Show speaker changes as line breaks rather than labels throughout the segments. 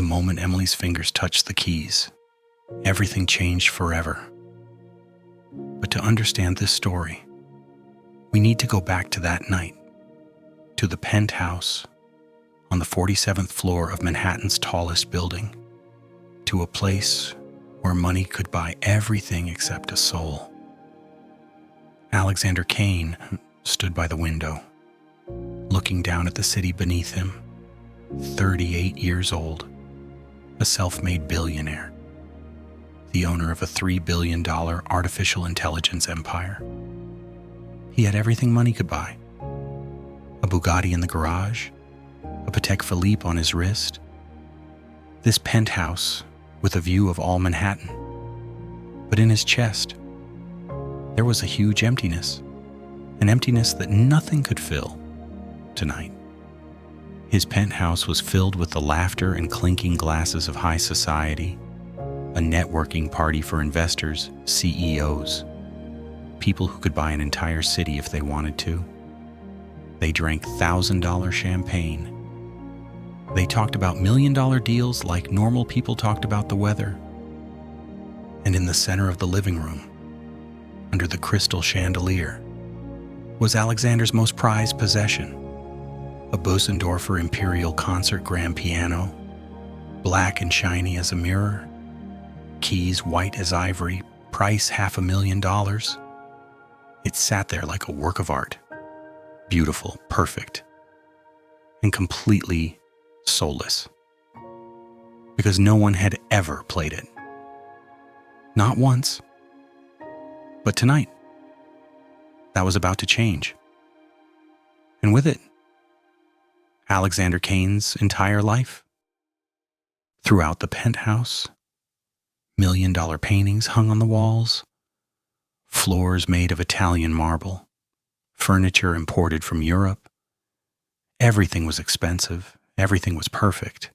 moment Emily's fingers touched the keys, everything changed forever. But to understand this story, we need to go back to that night, to the penthouse on the 47th floor of Manhattan's tallest building, to a place where money could buy everything except a soul. Alexander Kane stood by the window, looking down at the city beneath him, 38 years old, a self-made billionaire, the owner of a $3 billion artificial intelligence empire. He had everything money could buy: a Bugatti in the garage, a Patek Philippe on his wrist, this penthouse with a view of all Manhattan. But in his chest, there was a huge emptiness, an emptiness that nothing could fill tonight. His penthouse was filled with the laughter and clinking glasses of high society, a networking party for investors, CEOs, people who could buy an entire city if they wanted to. They drank $1,000 champagne. They talked about $1 million deals like normal people talked about the weather. And in the center of the living room, under the crystal chandelier, was Alexander's most prized possession: a Bösendorfer Imperial Concert grand piano, black and shiny as a mirror, keys white as ivory, price $500,000. It sat there like a work of art, beautiful, perfect, and completely soulless, because no one had ever played it. Not once. But tonight, that was about to change. And with it, Alexander Kane's entire life. Throughout the penthouse, $1 million paintings hung on the walls, floors made of Italian marble, furniture imported from Europe. Everything was expensive, everything was perfect,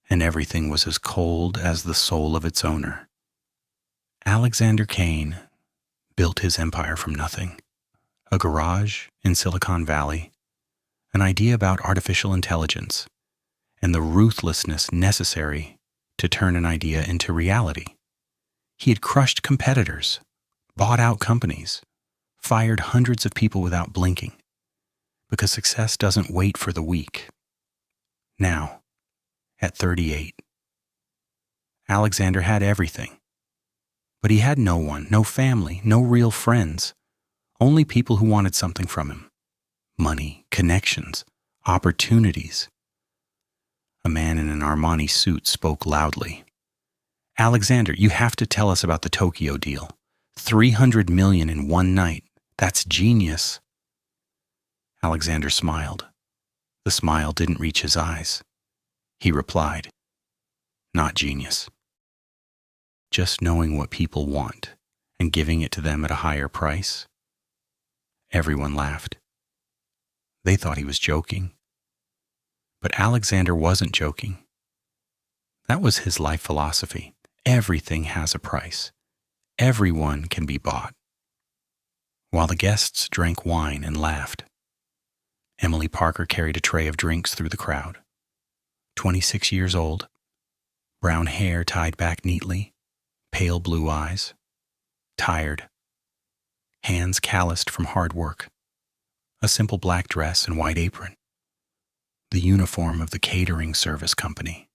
and everything was as cold as the soul of its owner. Alexander Kane built his empire from nothing: a garage in Silicon Valley, an idea about artificial intelligence, and the ruthlessness necessary to turn an idea into reality. He had crushed competitors, bought out companies, fired hundreds of people without blinking, because success doesn't wait for the weak. Now, at 38, Alexander had everything, but he had no one, no family, no real friends, only people who wanted something from him: money, connections, opportunities. A man in an Armani suit spoke loudly. "Alexander, you have to tell us about the Tokyo deal. $300 million in one night. That's genius." Alexander smiled. The smile didn't reach his eyes. He replied, "Not genius. Just knowing what people want and giving it to them at a higher price." Everyone laughed. They thought he was joking. But Alexander wasn't joking. That was his life philosophy. Everything has a price. Everyone can be bought. While the guests drank wine and laughed, Emily Parker carried a tray of drinks through the crowd. 26 years old, brown hair tied back neatly, pale blue eyes, tired, hands calloused from hard work, a simple black dress and white apron, the uniform of the catering service company.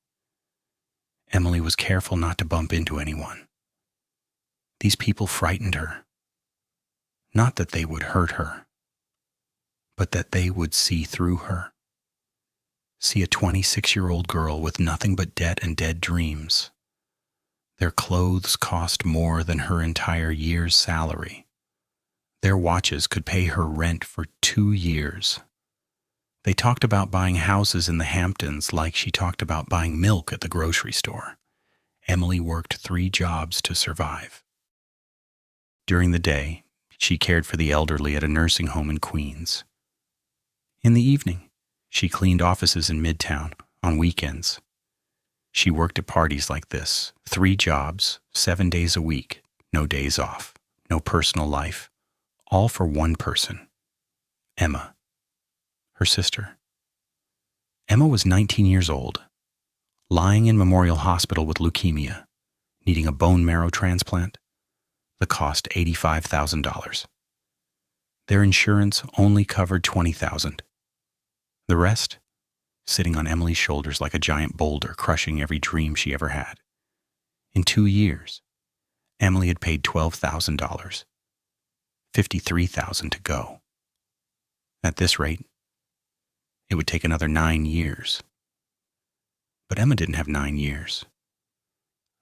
Emily was careful not to bump into anyone. These people frightened her. Not that they would hurt her, but that they would see through her. See a 26-year-old girl with nothing but debt and dead dreams. Their clothes cost more than her entire year's salary. Their watches could pay her rent for 2 years. They talked about buying houses in the Hamptons like she talked about buying milk at the grocery store. Emily worked 3 jobs to survive. During the day, she cared for the elderly at a nursing home in Queens. In the evening, she cleaned offices in Midtown on weekends. She worked at parties like this, 3 jobs, 7 days a week, no days off, no personal life, all for one person, Emma, her sister. Emma was 19 years old, lying in Memorial Hospital with leukemia, needing a bone marrow transplant. The cost $85,000. Their insurance only covered $20,000. The rest, sitting on Emily's shoulders like a giant boulder, crushing every dream she ever had. In 2 years, Emily had paid $12,000, $53,000 to go. At this rate, it would take another 9 years. But Emma didn't have 9 years.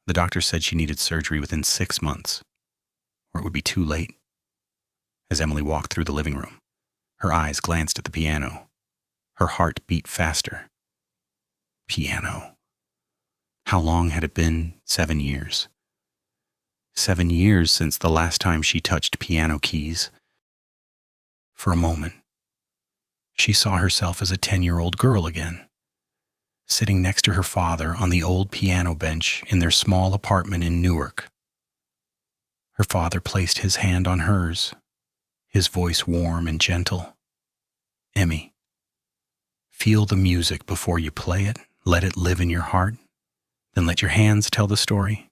The doctor said she needed surgery within 6 months, or it would be too late. As Emily walked through the living room, her eyes glanced at the piano. Her heart beat faster. Piano. How long had it been? 7 years. 7 years since the last time she touched piano keys. For a moment, she saw herself as a 10-year-old girl again, sitting next to her father on the old piano bench in their small apartment in Newark. Her father placed his hand on hers, his voice warm and gentle. "Emmy, feel the music before you play it. Let it live in your heart. Then let your hands tell the story."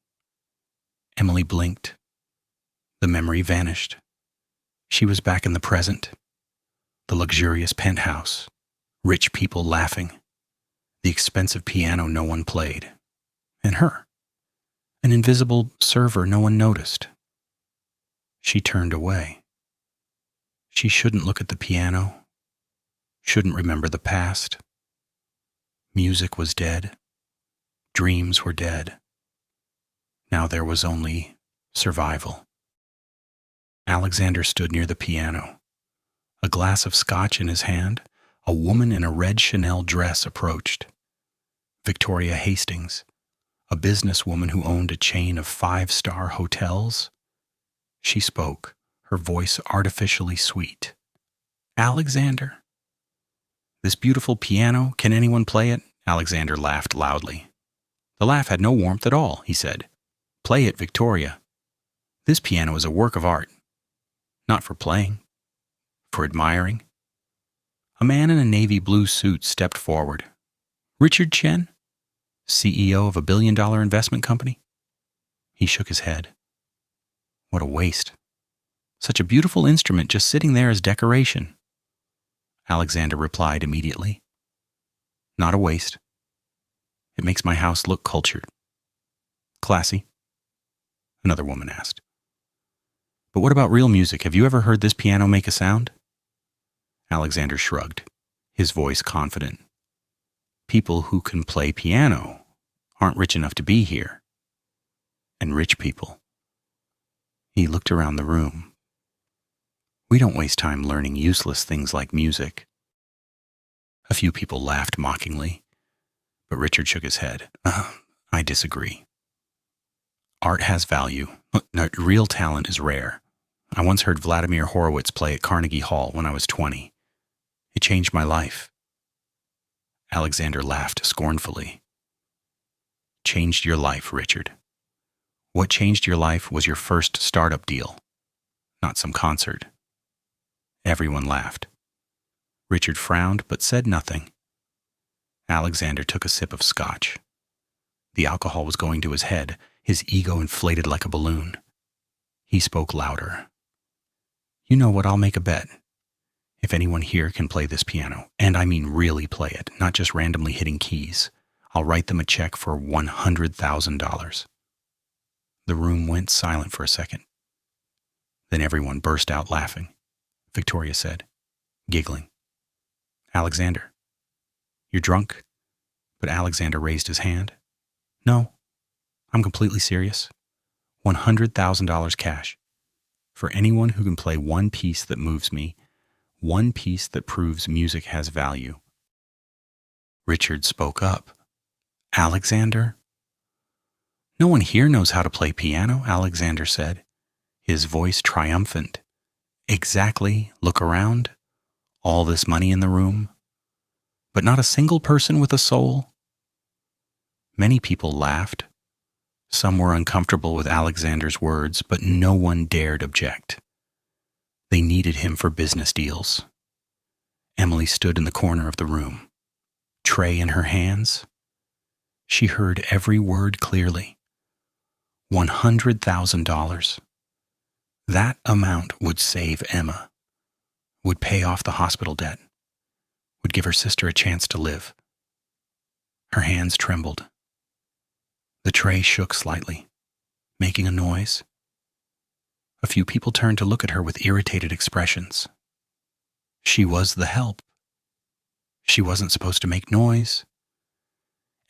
Emily blinked. The memory vanished. She was back in the present. The luxurious penthouse, rich people laughing, the expensive piano no one played, and her, an invisible server no one noticed. She turned away. She shouldn't look at the piano, shouldn't remember the past. Music was dead. Dreams were dead. Now there was only survival. Alexander stood near the piano, a glass of scotch in his hand. A woman in a red Chanel dress approached. Victoria Hastings, a businesswoman who owned a chain of 5-star hotels. She spoke, her voice artificially sweet. "Alexander, this beautiful piano, can anyone play it?" Alexander laughed loudly. The laugh had no warmth at all, he said. "Play it, Victoria. This piano is a work of art. Not for playing, for admiring." A man in a navy blue suit stepped forward. "Richard Chen, CEO of a billion-dollar investment company?" He shook his head. What a waste. Such a beautiful instrument just sitting there as decoration. Alexander replied immediately. "Not a waste. It makes my house look cultured." "Classy?" another woman asked. "But what about real music? Have you ever heard this piano make a sound?" Alexander shrugged, his voice confident. "People who can play piano aren't rich enough to be here. And rich people." He looked around the room. "We don't waste time learning useless things like music." A few people laughed mockingly, but Richard shook his head. I disagree. Art has value. Real talent is rare. I once heard Vladimir Horowitz play at Carnegie Hall when I was 20. It changed my life." Alexander laughed scornfully. "Changed your life, Richard. What changed your life was your first startup deal, not some concert." Everyone laughed. Richard frowned but said nothing. Alexander took a sip of scotch. The alcohol was going to his head, his ego inflated like a balloon. He spoke louder. "You know what, I'll make a bet. If anyone here can play this piano, and I mean really play it, not just randomly hitting keys, I'll write them a check for $100,000. The room went silent for a second. Then everyone burst out laughing. Victoria said, giggling, "Alexander, you're drunk?" But Alexander raised his hand. "No, I'm completely serious. $100,000 cash. For anyone who can play one piece that moves me, one piece that proves music has value." Richard spoke up. "Alexander?" "No one here knows how to play piano," Alexander said, his voice triumphant. "Exactly. Look around. All this money in the room. But not a single person with a soul." Many people laughed. Some were uncomfortable with Alexander's words, but no one dared object. They needed him for business deals. Emily stood in the corner of the room, tray in her hands. She heard every word clearly. $100,000. That amount would save Emma, would pay off the hospital debt, would give her sister a chance to live. Her hands trembled. The tray shook slightly, making a noise. A few people turned to look at her with irritated expressions. She was the help. She wasn't supposed to make noise.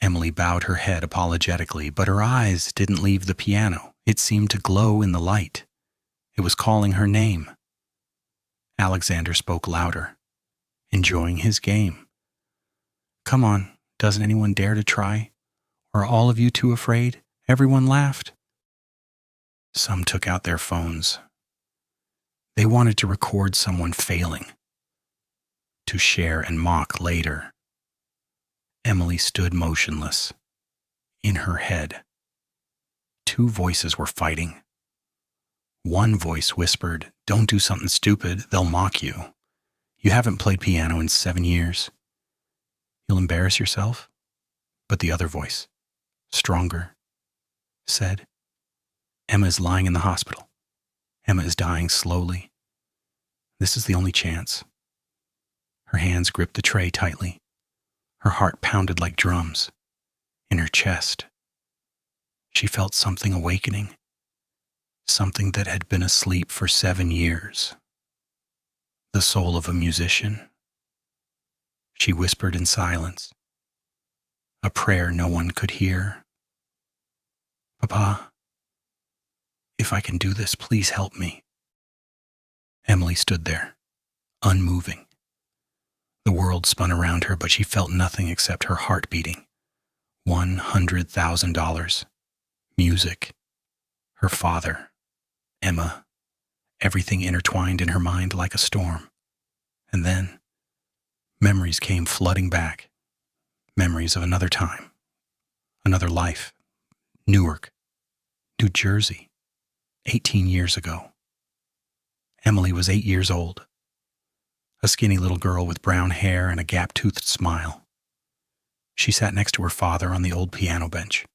Emily bowed her head apologetically, but her eyes didn't leave the piano. It seemed to glow in the light. It was calling her name. Alexander spoke louder, enjoying his game. "Come on, doesn't anyone dare to try? Are all of you too afraid?" Everyone laughed. Some took out their phones. They wanted to record someone failing, to share and mock later. Emily stood motionless. In her head, two voices were fighting. One voice whispered, "Don't do something stupid, they'll mock you. You haven't played piano in 7 years. You'll embarrass yourself." But the other voice, stronger, said, "Emma is lying in the hospital. Emma is dying slowly. This is the only chance." Her hands gripped the tray tightly. Her heart pounded like drums. In her chest, she felt something awakening, something that had been asleep for 7 years. The soul of a musician. She whispered in silence, a prayer no one could hear. "Papa, if I can do this, please help me." Emily stood there, unmoving. The world spun around her, but she felt nothing except her heart beating. $100,000. Music. Her father. Emma. Everything intertwined in her mind like a storm. And then, memories came flooding back. Memories of another time. Another life. Newark. New Jersey. 18 years ago. Emily was 8 years old. A skinny little girl with brown hair and a gap-toothed smile. She sat next to her father on the old piano bench.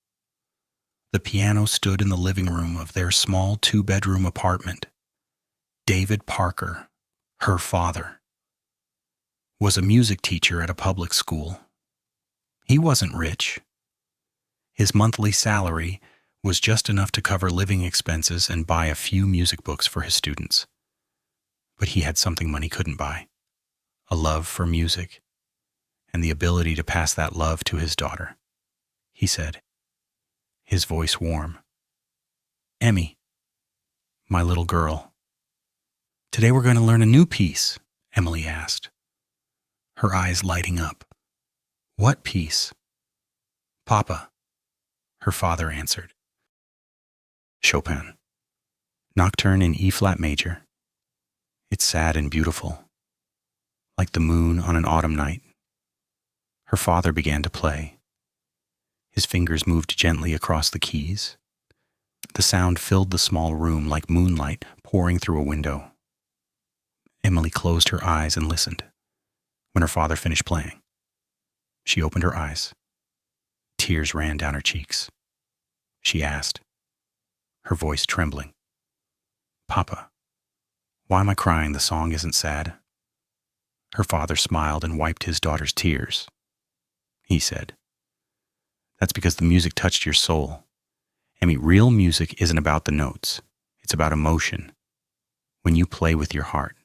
The piano stood in the living room of their small 2-bedroom apartment. David Parker, her father, was a music teacher at a public school. He wasn't rich. His monthly salary was just enough to cover living expenses and buy a few music books for his students. But he had something money couldn't buy. A love for music, and the ability to pass that love to his daughter. He said, his voice warm, "Emmy, my little girl. Today we're going to learn a new piece," Emily asked, her eyes lighting up. "What piece?" "Papa," her father answered. Chopin. Nocturne in E-flat major. It's sad and beautiful, like the moon on an autumn night. Her father began to play. His fingers moved gently across the keys. The sound filled the small room like moonlight pouring through a window. Emily closed her eyes and listened. When her father finished playing, she opened her eyes. Tears ran down her cheeks. She asked, her voice trembling, "Papa, why am I crying? The song isn't sad." Her father smiled and wiped his daughter's tears. He said, "That's because the music touched your soul. Emmy, real music isn't about the notes. It's about emotion. When you play with your heart."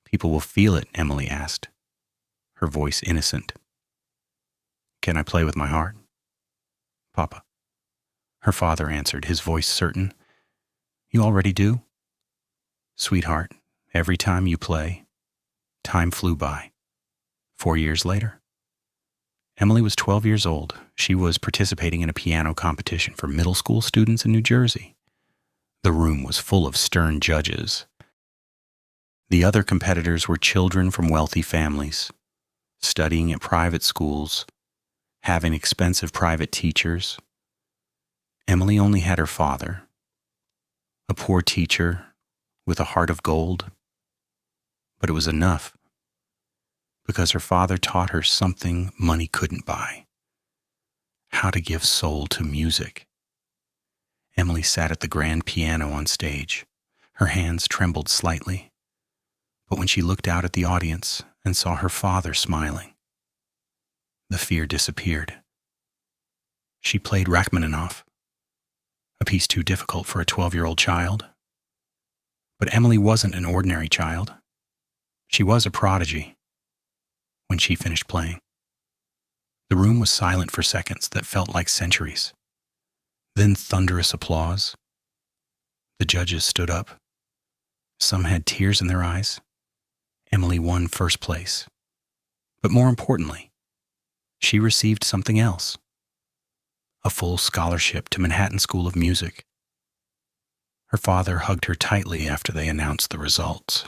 "People will feel it," Emily asked, her voice innocent. "Can I play with my heart?" "Papa," her father answered, his voice certain. "You already do?" "Sweetheart, every time you play." Time flew by. 4 years later, Emily was 12 years old. She was participating in a piano competition for middle school students in New Jersey. The room was full of stern judges. The other competitors were children from wealthy families, studying at private schools, having expensive private teachers. Emily only had her father, a poor teacher with a heart of gold. But it was enough, because her father taught her something money couldn't buy. how to give soul to music. Emily sat at the grand piano on stage. Her hands trembled slightly. But when she looked out at the audience and saw her father smiling, the fear disappeared. She played Rachmaninoff, a piece too difficult for a 12-year-old child. But Emily wasn't an ordinary child. She was a prodigy. When she finished playing, the room was silent for seconds that felt like centuries. Then thunderous applause. The judges stood up. Some had tears in their eyes. Emily won first place. But more importantly, she received something else. A full scholarship to Manhattan School of Music. Her father hugged her tightly after they announced the results.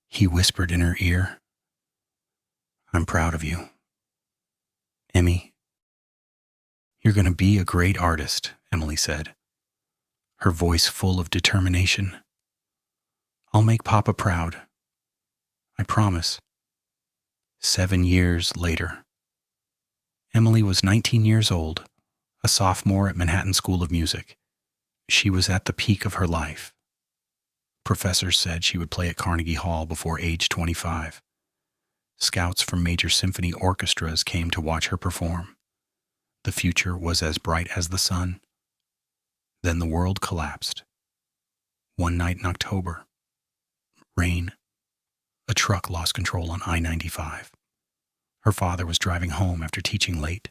He whispered in her ear, "I'm proud of you. Emmy, you're going to be a great artist," Emily said, her voice full of determination. "I'll make Papa proud. I promise." 7 years later, Emily was 19 years old, a sophomore at Manhattan School of Music. She was at the peak of her life. Professors said she would play at Carnegie Hall before age 25. Scouts from major symphony orchestras came to watch her perform. The future was as bright as the sun. Then the world collapsed. One night in October, rain. A truck lost control on I-95. Her father was driving home after teaching late.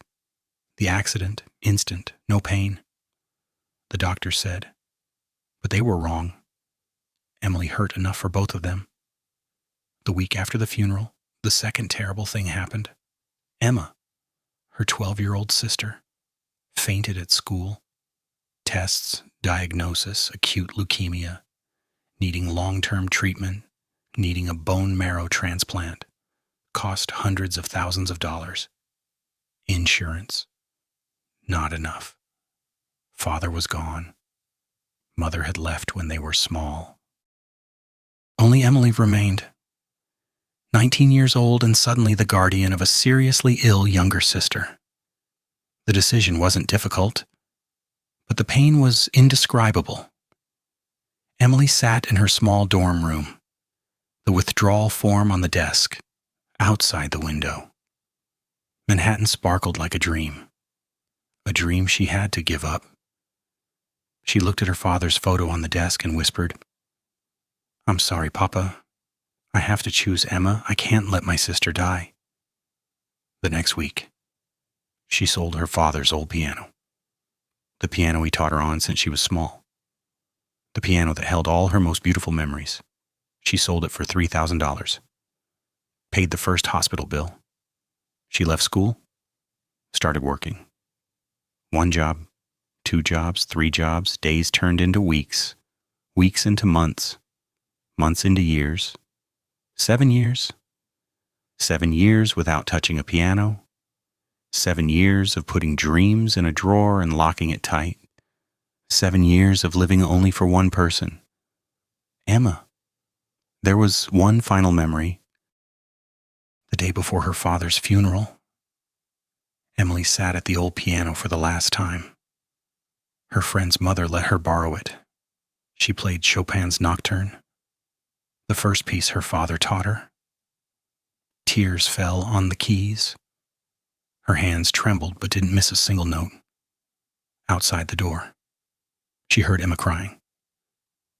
The accident, instant, no pain. The doctor said, but they were wrong. Emily hurt enough for both of them. The week after the funeral, the second terrible thing happened. Emma, her 12-year-old sister, fainted at school. Tests, diagnosis, acute leukemia, needing long-term treatment, needing a bone marrow transplant, cost hundreds of thousands of dollars. Insurance, not enough. Father was gone. Mother had left when they were small. Only Emily remained. 19 years old and suddenly the guardian of a seriously ill younger sister. The decision wasn't difficult, but the pain was indescribable. Emily sat in her small dorm room, the withdrawal form on the desk, outside the window. Manhattan sparkled like a dream she had to give up. She looked at her father's photo on the desk and whispered, "I'm sorry, Papa. I have to choose Emma. I can't let my sister die." The next week, she sold her father's old piano. The piano he taught her on since she was small. The piano that held all her most beautiful memories. She sold it for $3,000. Paid the first hospital bill. She left school, started working. 1 job, 2 jobs, 3 jobs, days turned into weeks, weeks into months, months into years. 7 years. 7 years without touching a piano. 7 years of putting dreams in a drawer and locking it tight. 7 years of living only for one person, Emma. There was one final memory. The day before her father's funeral, Emily sat at the old piano for the last time. Her friend's mother let her borrow it. She played Chopin's Nocturne, the first piece her father taught her. Tears fell on the keys. Her hands trembled but didn't miss a single note. Outside the door, she heard Emma crying.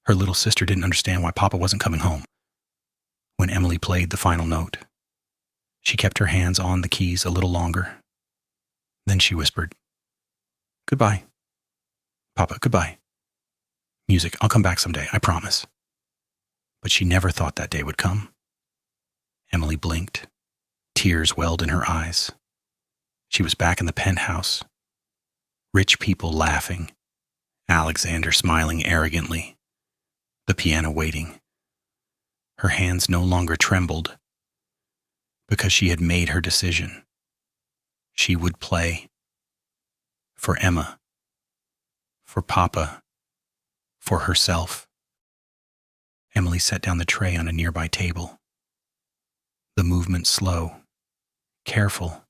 Her little sister didn't understand why Papa wasn't coming home. When Emily played the final note, she kept her hands on the keys a little longer. Then she whispered, "Goodbye. Papa, goodbye. Music, I'll come back someday, I promise." But she never thought that day would come. Emily blinked. Tears welled in her eyes. She was back in the penthouse. Rich people laughing. Alexander smiling arrogantly. The piano waiting. Her hands no longer trembled because she had made her decision. She would play for Emma, for Papa, for herself. Emily set down the tray on a nearby table. The movement slow, careful.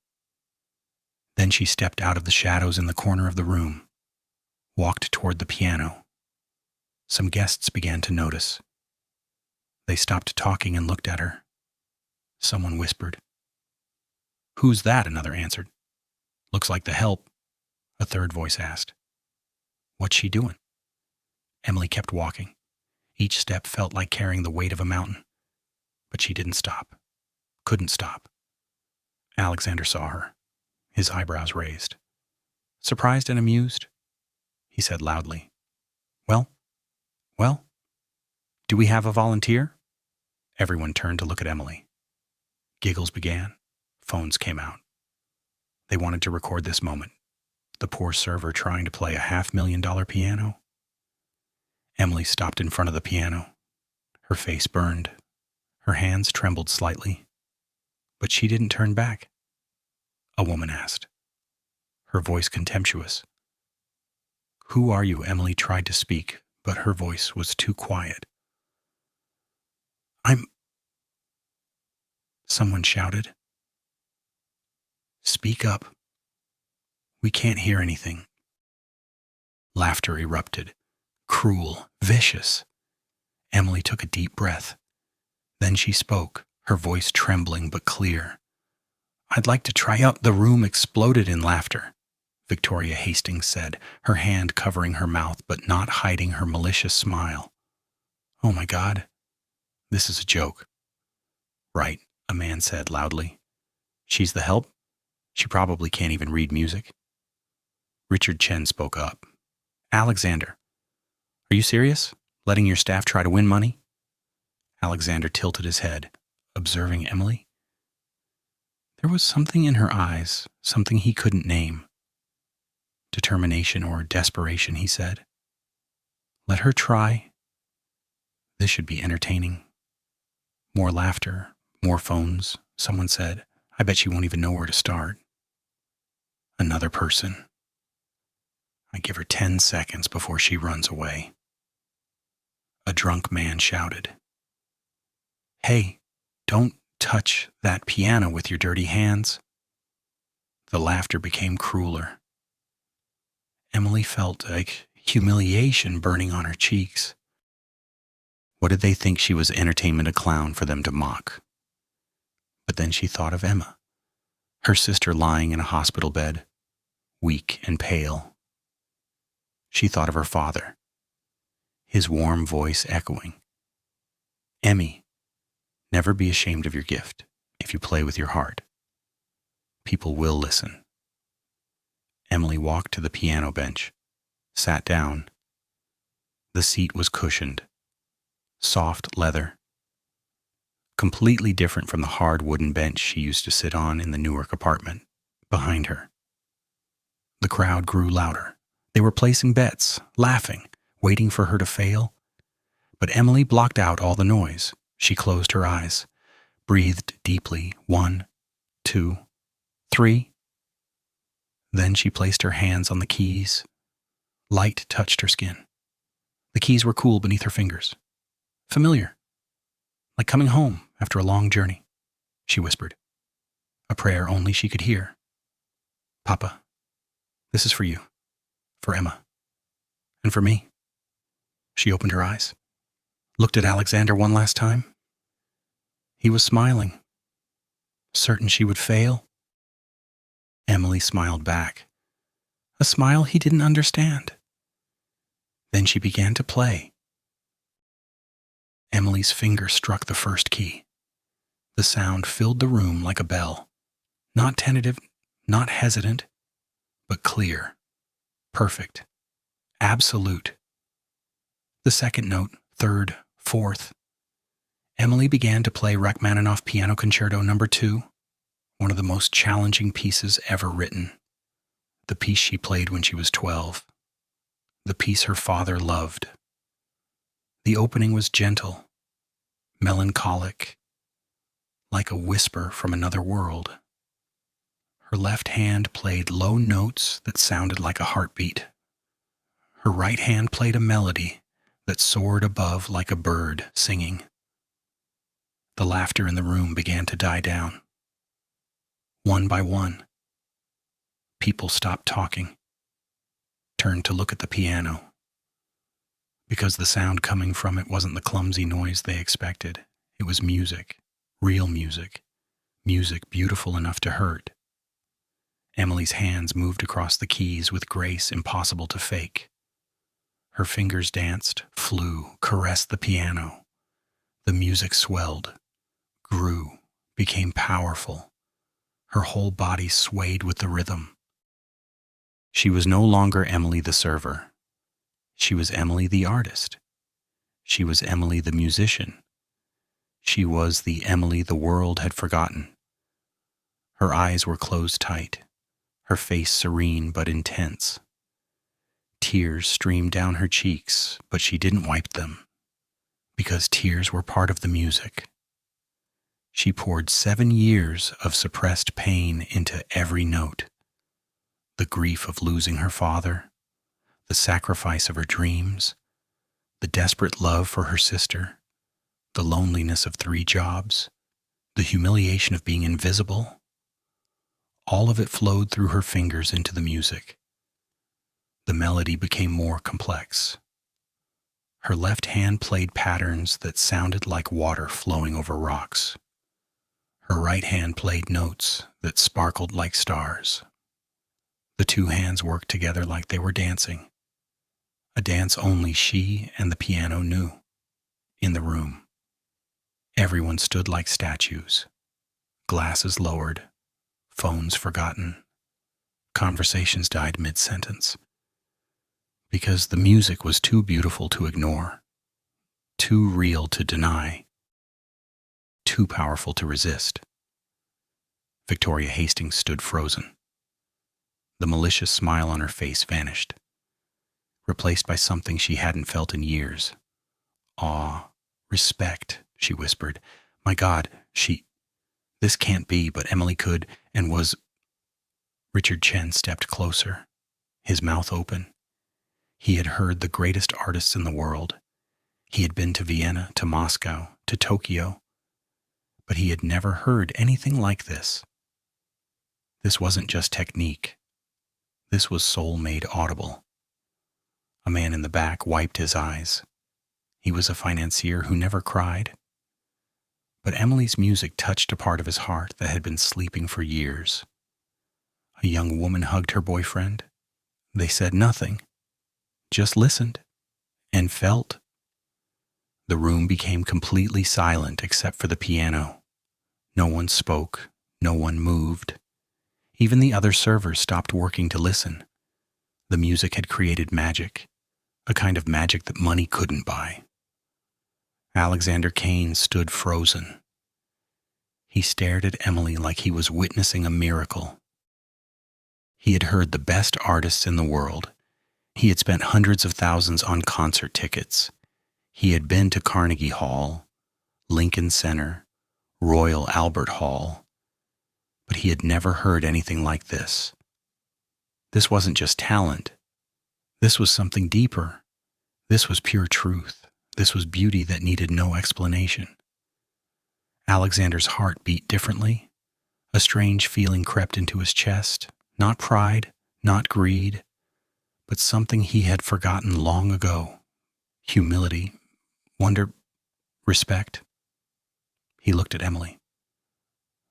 Then she stepped out of the shadows in the corner of the room, walked toward the piano. Some guests began to notice. They stopped talking and looked at her. Someone whispered. "Who's that?" another answered. "Looks like the help," a third voice asked. "What's she doing?" Emily kept walking. Each step felt like carrying the weight of a mountain. But she didn't stop. Couldn't stop. Alexander saw her, his eyebrows raised. "Surprised and amused?" he said loudly. Well, do we have a volunteer?" Everyone turned to look at Emily. Giggles began. Phones came out. They wanted to record this moment. The poor server trying to play a $500,000 piano. Emily stopped in front of the piano. Her face burned. Her hands trembled slightly. But she didn't turn back. A woman asked, her voice contemptuous. "Who are you?" Emily tried to speak, but her voice was too quiet. Someone shouted. "Speak up. We can't hear anything." Laughter erupted, cruel, vicious. Emily took a deep breath. Then she spoke, her voice trembling but clear. "I'd like to try out." The room exploded in laughter. Victoria Hastings said, her hand covering her mouth but not hiding her malicious smile. "Oh my God, this is a joke." "Right," a man said loudly. "She's the help? She probably can't even read music." Richard Chen spoke up. "Alexander, are you serious? Letting your staff try to win money?" Alexander tilted his head, observing Emily. There was something in her eyes, something he couldn't name. Determination or desperation, he said. "Let her try. This should be entertaining." More laughter, more phones, someone said. "I bet she won't even know where to start." Another person. "I give her 10 seconds before she runs away." A drunk man shouted. "Hey, don't touch that piano with your dirty hands." The laughter became crueler. Emily felt like humiliation burning on her cheeks. What did they think she was, entertainment, a clown for them to mock? But then she thought of Emma, her sister lying in a hospital bed, weak and pale. She thought of her father, his warm voice echoing. "Emmy, never be ashamed of your gift if you play with your heart. People will listen." Emily walked to the piano bench, sat down. The seat was cushioned, soft leather, completely different from the hard wooden bench she used to sit on in the Newark apartment behind her. The crowd grew louder. They were placing bets, laughing, waiting for her to fail. But Emily blocked out all the noise. She closed her eyes, breathed deeply. 1, 2, 3. Then she placed her hands on the keys. Light touched her skin. The keys were cool beneath her fingers. Familiar. Like coming home after a long journey, she whispered. A prayer only she could hear. "Papa, this is for you, for Emma, and for me." She opened her eyes, looked at Alexander one last time. He was smiling, certain she would fail. Emily smiled back, a smile he didn't understand. Then she began to play. Emily's finger struck the first key. The sound filled the room like a bell, not tentative, not hesitant, but clear, perfect, absolute. The second note, third, fourth. Emily began to play Rachmaninoff Piano Concerto No. 2, one of the most challenging pieces ever written. The piece she played when she was 12. The piece her father loved. The opening was gentle, melancholic, like a whisper from another world. Her left hand played low notes that sounded like a heartbeat. Her right hand played a melody that soared above like a bird singing. The laughter in the room began to die down. One by one, People stopped talking, turned to look at the piano, because the sound coming from it wasn't the clumsy noise they expected. It was music, real music, music beautiful enough to hurt. Emily's hands moved across the keys with grace impossible to fake. Her fingers danced, flew, caressed the piano. The music swelled, grew, became powerful. Her whole body swayed with the rhythm. She was no longer Emily the server. She was Emily the artist. She was Emily the musician. She was the Emily the world had forgotten. Her eyes were closed tight, her face serene but intense. Tears streamed down her cheeks, but she didn't wipe them, because tears were part of the music. She poured 7 years of suppressed pain into every note. The grief of losing her father, the sacrifice of her dreams, the desperate love for her sister, the loneliness of 3 jobs, the humiliation of being invisible. All of it flowed through her fingers into the music. The melody became more complex. Her left hand played patterns that sounded like water flowing over rocks. Her right hand played notes that sparkled like stars. The 2 hands worked together like they were dancing, a dance only she and the piano knew. In the room, everyone stood like statues, glasses lowered, phones forgotten, conversations died mid-sentence. Because the music was too beautiful to ignore, too real to deny, too powerful to resist. Victoria Hastings stood frozen. The malicious smile on her face vanished, replaced by something she hadn't felt in years. Awe, respect, she whispered. My God, this can't be, but Emily could and was. Richard Chen stepped closer, his mouth open. He had heard the greatest artists in the world. He had been to Vienna, to Moscow, to Tokyo, but he had never heard anything like this. This wasn't just technique. This was soul made audible. A man in the back wiped his eyes. He was a financier who never cried. But Emily's music touched a part of his heart that had been sleeping for years. A young woman hugged her boyfriend. They said nothing, just listened and felt. The room became completely silent except for the piano. No one spoke, no one moved. Even the other servers stopped working to listen. The music had created magic, a kind of magic that money couldn't buy. Alexander Kane stood frozen. He stared at Emily like he was witnessing a miracle. He had heard the best artists in the world. He had spent hundreds of thousands on concert tickets. He had been to Carnegie Hall, Lincoln Center, Royal Albert Hall. But he had never heard anything like this. This wasn't just talent. This was something deeper. This was pure truth. This was beauty that needed no explanation. Alexander's heart beat differently. A strange feeling crept into his chest. Not pride, not greed, but something he had forgotten long ago. Humility, wonder, respect. He looked at Emily.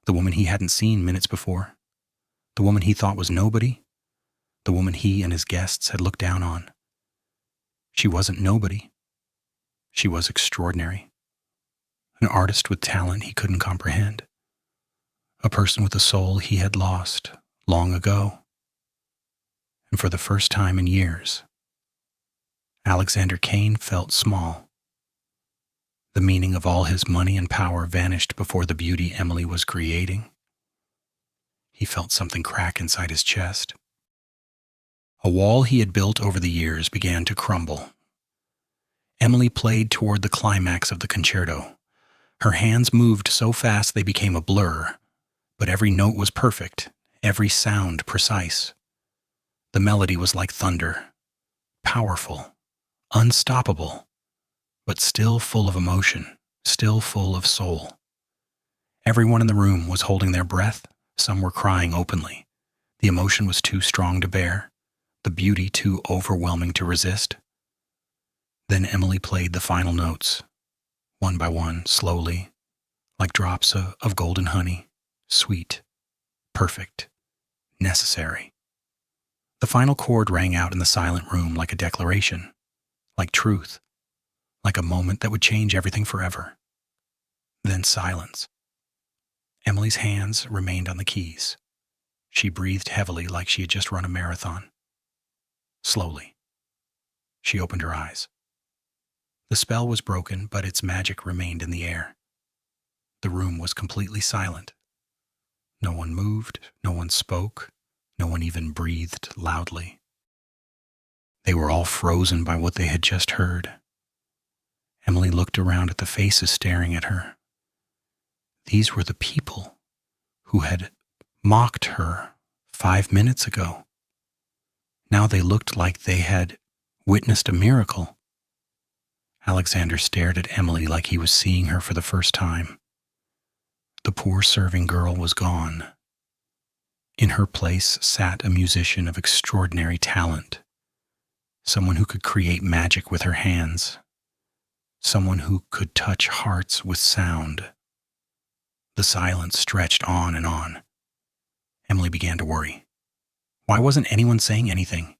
The woman he hadn't seen minutes before. The woman he thought was nobody. The woman he and his guests had looked down on. She wasn't nobody. She was extraordinary. An artist with talent he couldn't comprehend. A person with a soul he had lost long ago. And for the first time in years, Alexander Kane felt small. The meaning of all his money and power vanished before the beauty Emily was creating. He felt something crack inside his chest. A wall he had built over the years began to crumble. Emily played toward the climax of the concerto. Her hands moved so fast they became a blur, but every note was perfect, every sound precise. The melody was like thunder, powerful, unstoppable, but still full of emotion, still full of soul. Everyone in the room was holding their breath. Some were crying openly. The emotion was too strong to bear, the beauty too overwhelming to resist. Then Emily played the final notes, one by one, slowly, like drops of golden honey, sweet, perfect, necessary. The final chord rang out in the silent room like a declaration, like truth, like a moment that would change everything forever. Then silence. Emily's hands remained on the keys. She breathed heavily like she had just run a marathon. Slowly, she opened her eyes. The spell was broken, but its magic remained in the air. The room was completely silent. No one moved, no one spoke, no one even breathed loudly. They were all frozen by what they had just heard. Emily looked around at the faces staring at her. These were the people who had mocked her 5 minutes ago. Now they looked like they had witnessed a miracle. Alexander stared at Emily like he was seeing her for the first time. The poor serving girl was gone. In her place sat a musician of extraordinary talent, someone who could create magic with her hands, someone who could touch hearts with sound. The silence stretched on and on. Emily began to worry. Why wasn't anyone saying anything?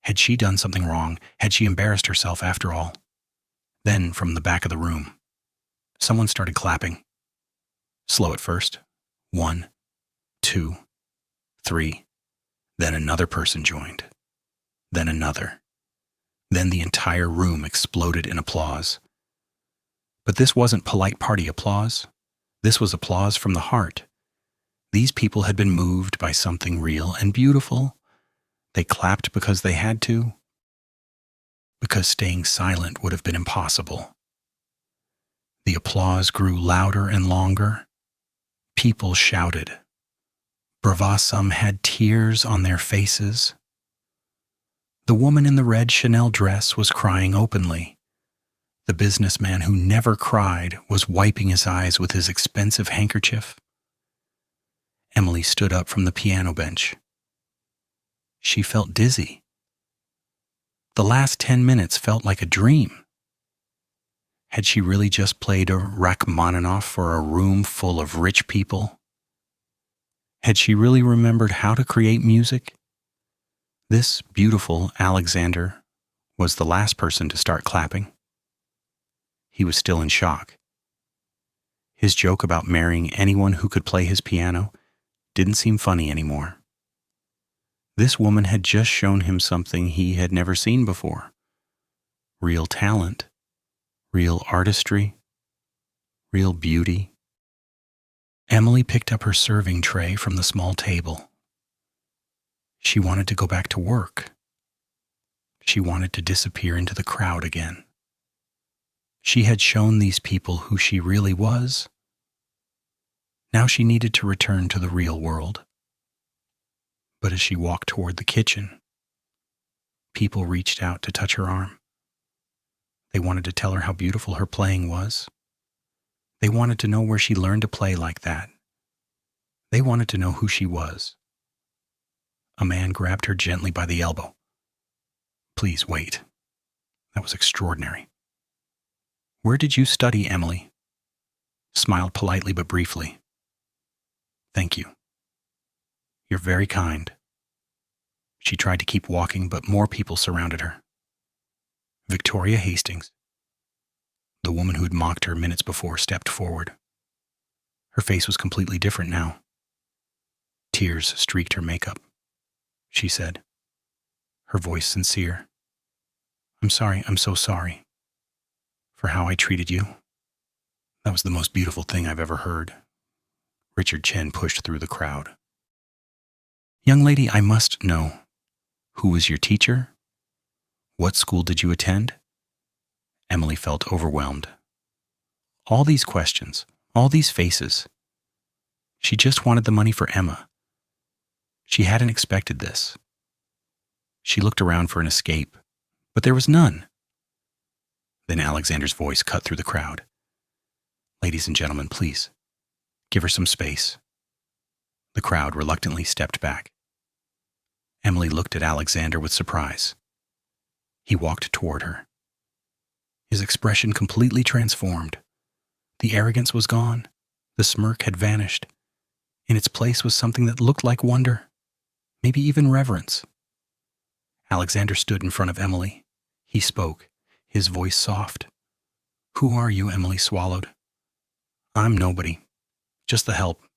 Had she done something wrong? Had she embarrassed herself after all? Then, from the back of the room, someone started clapping. Slow at first. 1, 2, 3. Then another person joined. Then another. Then the entire room exploded in applause. But this wasn't polite party applause. This was applause from the heart. These people had been moved by something real and beautiful. They clapped because they had to, because staying silent would have been impossible. The applause grew louder and longer. People shouted. Brava, some had tears on their faces. The woman in the red Chanel dress was crying openly. The businessman who never cried was wiping his eyes with his expensive handkerchief. Emily stood up from the piano bench. She felt dizzy. The last 10 minutes felt like a dream. Had she really just played a Rachmaninoff for a room full of rich people? Had she really remembered how to create music? This beautiful Alexander was the last person to start clapping. He was still in shock. His joke about marrying anyone who could play his piano didn't seem funny anymore. This woman had just shown him something he had never seen before. Real talent, real artistry, real beauty. Emily picked up her serving tray from the small table. She wanted to go back to work. She wanted to disappear into the crowd again. She had shown these people who she really was. Now she needed to return to the real world. But as she walked toward the kitchen, people reached out to touch her arm. They wanted to tell her how beautiful her playing was. They wanted to know where she learned to play like that. They wanted to know who she was. A man grabbed her gently by the elbow. Please wait. That was extraordinary. Where did you study, Emily? Smiled politely but briefly. Thank you. You're very kind. She tried to keep walking, but more people surrounded her. Victoria Hastings, the woman who had mocked her minutes before, stepped forward. Her face was completely different now. Tears streaked her makeup. She said, her voice sincere. I'm so sorry for how I treated you. That was the most beautiful thing I've ever heard. Richard Chen pushed through the crowd. Young lady, I must know. Who was your teacher? What school did you attend? Emily felt overwhelmed. All these questions, all these faces. She just wanted the money for Emma. She hadn't expected this. She looked around for an escape, but there was none. Then Alexander's voice cut through the crowd. Ladies and gentlemen, please, give her some space. The crowd reluctantly stepped back. Emily looked at Alexander with surprise. He walked toward her. His expression completely transformed. The arrogance was gone. The smirk had vanished. In its place was something that looked like wonder, maybe even reverence. Alexander stood in front of Emily. He spoke, his voice soft. "Who are you?" Emily swallowed. "I'm nobody. Just the help."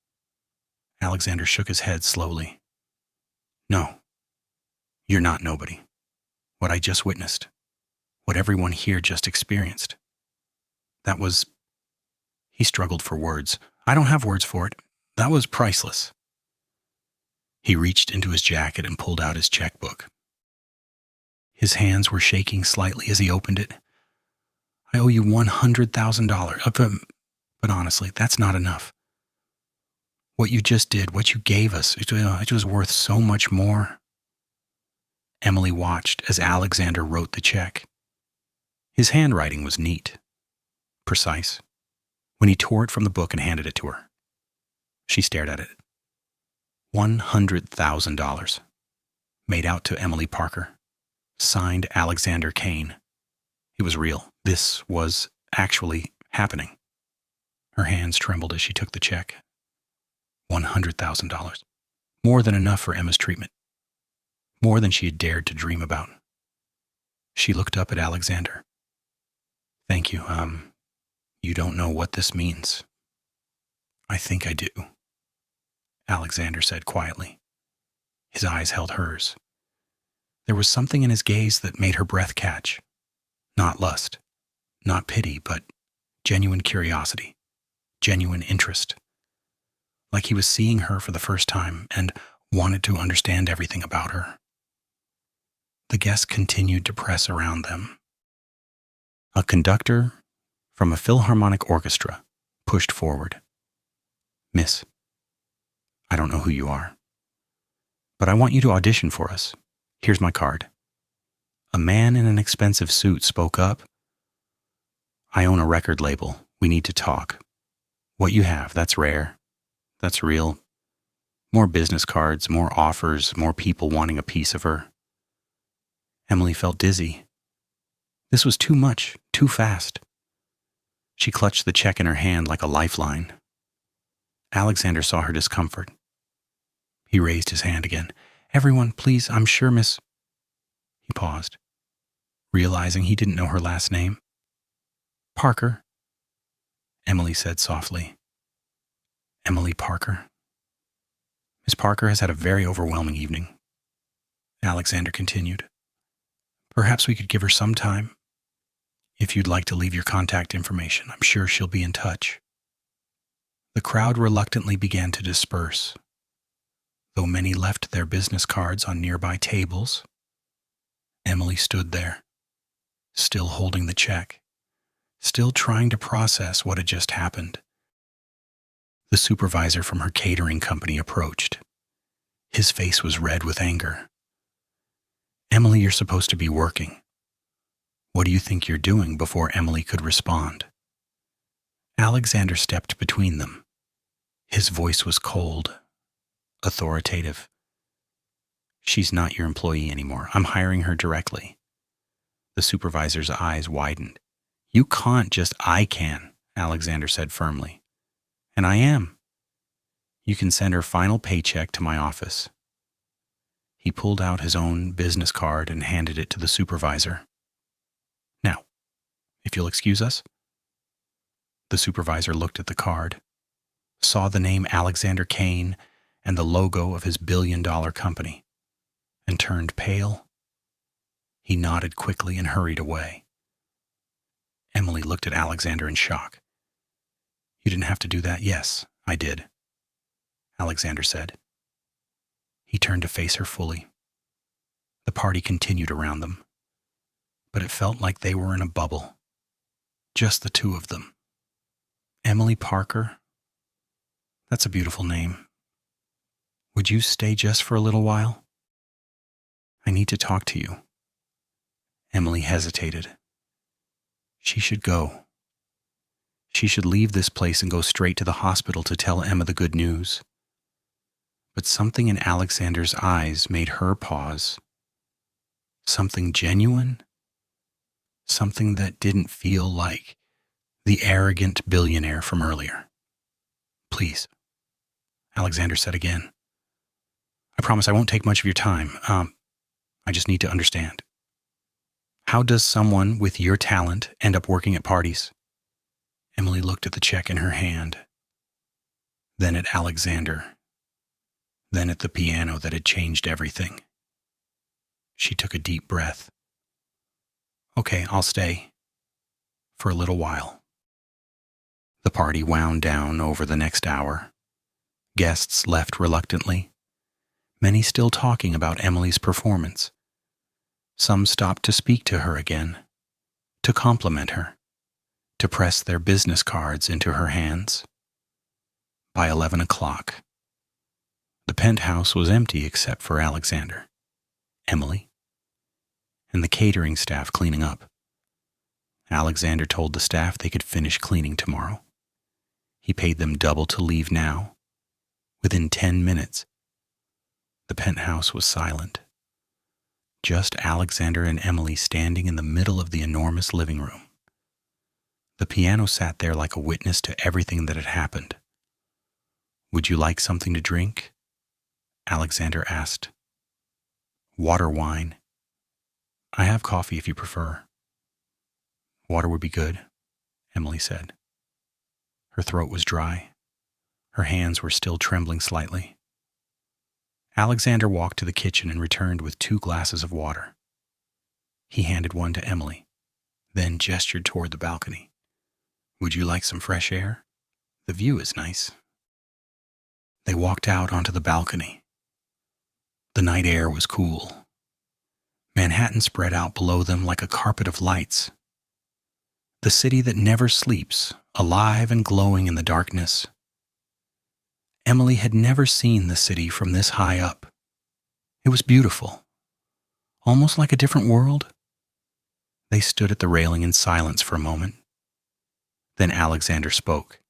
Alexander shook his head slowly. "No, you're not nobody. What I just witnessed, what everyone here just experienced. That was..." He struggled for words. "I don't have words for it. That was priceless." He reached into his jacket and pulled out his checkbook. His hands were shaking slightly as he opened it. "I owe you $100,000. But honestly, that's not enough. What you just did, what you gave us, it was worth so much more." Emily watched as Alexander wrote the check. His handwriting was neat, precise. When he tore it from the book and handed it to her, she stared at it. $100,000. Made out to Emily Parker. Signed Alexander Kane. It was real. This was actually happening. Her hands trembled as she took the check. $100,000. More than enough for Emma's treatment. More than she had dared to dream about. She looked up at Alexander. "Thank you. You don't know what this means." "I think I do," Alexander said quietly. His eyes held hers. There was something in his gaze that made her breath catch. Not lust, not pity, but genuine curiosity, genuine interest. Like he was seeing her for the first time and wanted to understand everything about her. The guests continued to press around them. A conductor from a philharmonic orchestra pushed forward. "Miss, I don't know who you are, but I want you to audition for us. Here's my card." A man in an expensive suit spoke up. "I own a record label. We need to talk. What you have, that's rare. That's real. More business cards, more offers, more people wanting a piece of her." Emily felt dizzy. This was too much, too fast. She clutched the check in her hand like a lifeline. Alexander saw her discomfort. He raised his hand again. "Everyone, please, I'm sure Miss..." He paused, realizing he didn't know her last name. "Parker," Emily said softly. "Emily Parker. Miss Parker has had a very overwhelming evening," Alexander continued. "Perhaps we could give her some time. If you'd like to leave your contact information, I'm sure she'll be in touch." The crowd reluctantly began to disperse. Though many left their business cards on nearby tables, Emily stood there, still holding the check, still trying to process what had just happened. The supervisor from her catering company approached. His face was red with anger. "Emily, you're supposed to be working. What do you think you're doing?" Before Emily could respond, Alexander stepped between them. His voice was cold, authoritative. "She's not your employee anymore. I'm hiring her directly." The supervisor's eyes widened. "You can't just..." "I can," Alexander said firmly. "And I am. You can send her final paycheck to my office." He pulled out his own business card and handed it to the supervisor. "Now, if you'll excuse us." The supervisor looked at the card, saw the name Alexander Kane and the logo of his billion-dollar company, and turned pale. He nodded quickly and hurried away. Emily looked at Alexander in shock. "You didn't have to do that." "Yes, I did," Alexander said. He turned to face her fully. The party continued around them, but it felt like they were in a bubble. Just the two of them. Emily Parker. That's a beautiful name. Would you stay just for a little while? I need to talk to you." Emily hesitated. She should go. She should leave this place and go straight to the hospital to tell Emma the good news. but something in Alexander's eyes made her pause. Something genuine, something that didn't feel like the arrogant billionaire from earlier. "Please," Alexander said again. "I promise I won't take much of your time. I just need to understand. How does someone with your talent end up working at parties?" Emily looked at the check in her hand, then at Alexander, then at the piano that had changed everything. She took a deep breath. "Okay, I'll stay. For a little while." The party wound down over the next hour. Guests left reluctantly, many still talking about Emily's performance. Some stopped to speak to her again, to compliment her, to press their business cards into her hands. By 11 o'clock, the penthouse was empty except for Alexander, Emily, and the catering staff cleaning up. Alexander told the staff they could finish cleaning tomorrow. He paid them double to leave now. Within 10 minutes, the penthouse was silent. Just Alexander and Emily standing in the middle of the enormous living room. The piano sat there like a witness to everything that had happened. "Would you like something to drink?" Alexander asked. "Water, wine." "I have coffee if you prefer." "Water would be good," Emily said. Her throat was dry. Her hands were still trembling slightly. Alexander walked to the kitchen and returned with 2 glasses of water. He handed one to Emily, then gestured toward the balcony. "Would you like some fresh air? The view is nice." They walked out onto the balcony. The night air was cool. Manhattan spread out below them like a carpet of lights. The city that never sleeps, alive and glowing in the darkness. Emily had never seen the city from this high up. It was beautiful, almost like a different world. They stood at the railing in silence for a moment. Then Alexander spoke.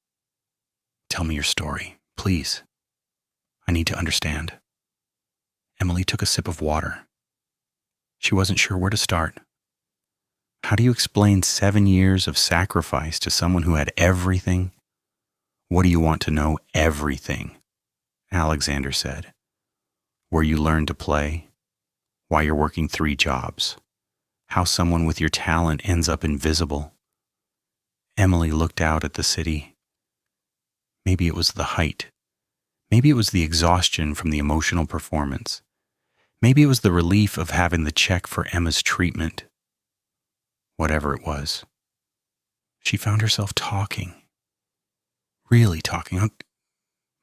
"Tell me your story, please. I need to understand." Emily took a sip of water. She wasn't sure where to start. How do you explain 7 years of sacrifice to someone who had everything? "What do you want to know? Everything," Alexander said. "Where you learned to play, why you're working 3 jobs, how someone with your talent ends up invisible." Emily looked out at the city. Maybe it was the height. Maybe it was the exhaustion from the emotional performance. Maybe it was the relief of having the check for Emma's treatment. Whatever it was, she found herself talking. Really talking.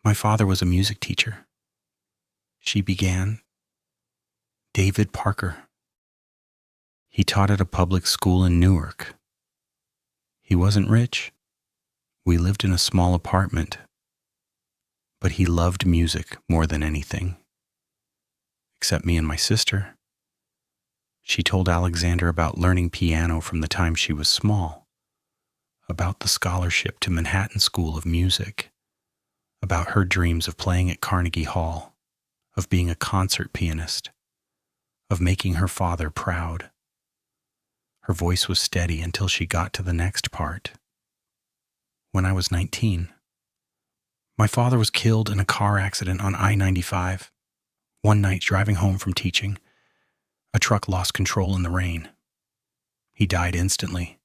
"My father was a music teacher," she began. "David Parker. He taught at a public school in Newark. He wasn't rich. We lived in a small apartment. But he loved music more than anything. Except me and my sister." She told Alexander about learning piano from the time she was small, about the scholarship to Manhattan School of Music, about her dreams of playing at Carnegie Hall, of being a concert pianist, of making her father proud. Her voice was steady until she got to the next part. "When I was 19, my father was killed in a car accident on I-95. One night driving home from teaching, a truck lost control in the rain. He died instantly."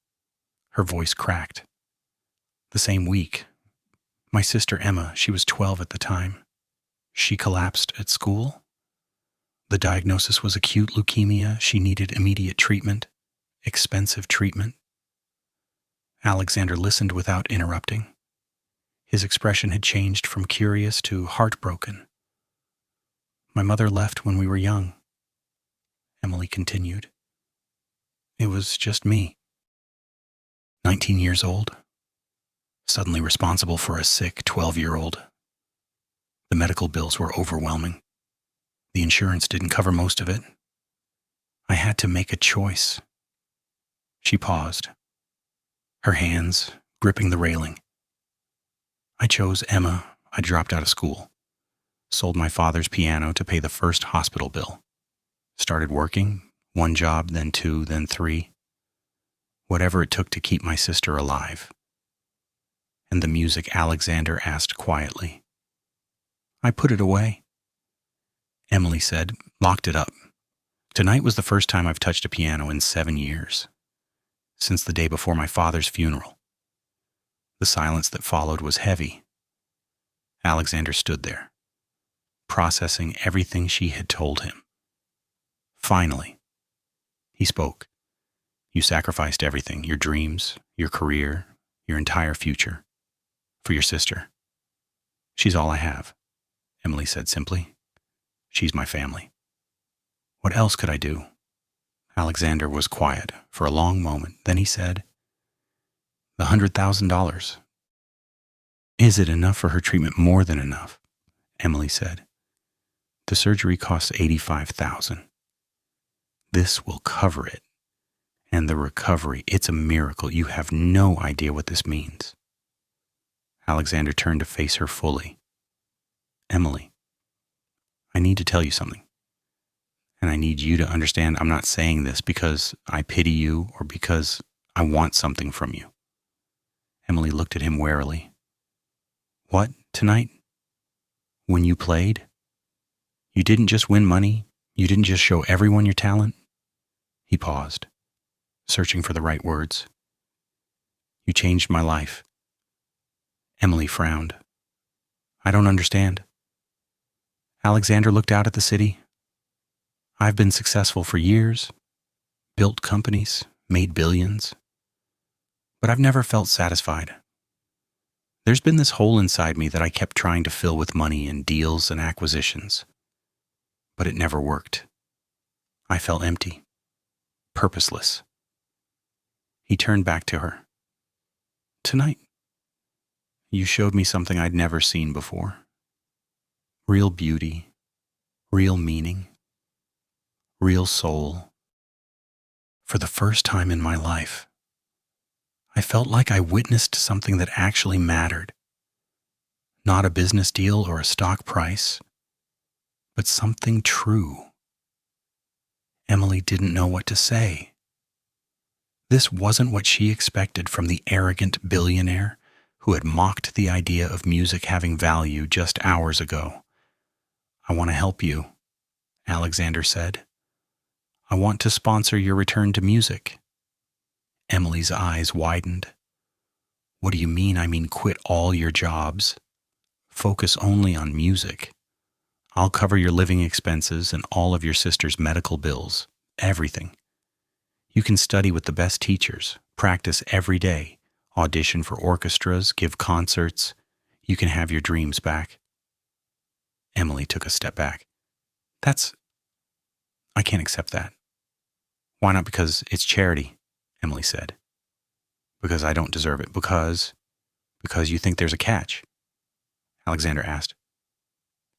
Her voice cracked. "The same week, my sister Emma, she was 12 at the time. She collapsed at school. The diagnosis was acute leukemia. She needed immediate treatment, expensive treatment." Alexander listened without interrupting. His expression had changed from curious to heartbroken. "My mother left when we were young," Emily continued. "It was just me. 19 years old, suddenly responsible for a sick 12-year-old. The medical bills were overwhelming. The insurance didn't cover most of it. I had to make a choice." She paused, her hands gripping the railing. "I chose Emma. I dropped out of school. Sold my father's piano to pay the first hospital bill. Started working, one job, then two, then three. Whatever it took to keep my sister alive. And the music, Alexander asked quietly. I put it away. Emily said, locked it up. Tonight was the first time I've touched a piano in 7 years. Since the day before my father's funeral. The silence that followed was heavy. Alexander stood there, processing everything she had told him. Finally, he spoke. You sacrificed everything, your dreams, your career, your entire future, for your sister. She's all I have, Emily said simply. She's my family. What else could I do? Alexander was quiet for a long moment. Then he said, the $100,000. Is it enough for her treatment? More than enough, Emily said. The surgery costs $85,000. This will cover it. And the recovery, it's a miracle. You have no idea what this means. Alexander turned to face her fully. Emily, I need to tell you something. And I need you to understand I'm not saying this because I pity you or because I want something from you. Emily looked at him warily. What, tonight? When you played? You didn't just win money? You didn't just show everyone your talent? He paused, searching for the right words. You changed my life. Emily frowned. I don't understand. Alexander looked out at the city. I've been successful for years, built companies, made billions, but I've never felt satisfied. There's been this hole inside me that I kept trying to fill with money and deals and acquisitions, but it never worked. I felt empty, purposeless. He turned back to her. Tonight, you showed me something I'd never seen before. Real beauty, real meaning, real soul. For the first time in my life, I felt like I witnessed something that actually mattered. Not a business deal or a stock price, but something true. Emily didn't know what to say. This wasn't what she expected from the arrogant billionaire who had mocked the idea of music having value just hours ago. I want to help you, Alexander said. I want to sponsor your return to music. Emily's eyes widened. What do you mean? I mean quit all your jobs. Focus only on music. I'll cover your living expenses and all of your sister's medical bills. Everything. You can study with the best teachers, practice every day, audition for orchestras, give concerts. You can have your dreams back. Emily took a step back. I can't accept that. Why not? Because it's charity, Emily said. Because I don't deserve it. Because you think there's a catch, Alexander asked.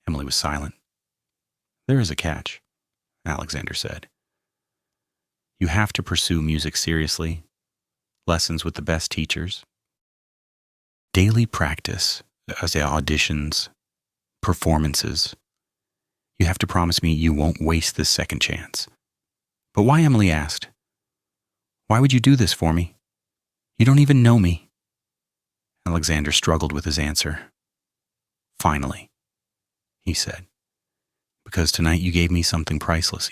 Emily was silent. There is a catch, Alexander said. You have to pursue music seriously, lessons with the best teachers, daily practice, as auditions, performances. You have to promise me you won't waste this second chance. But why? Emily asked. Why would you do this for me? You don't even know me. Alexander struggled with his answer. Finally, he said, because tonight you gave me something priceless.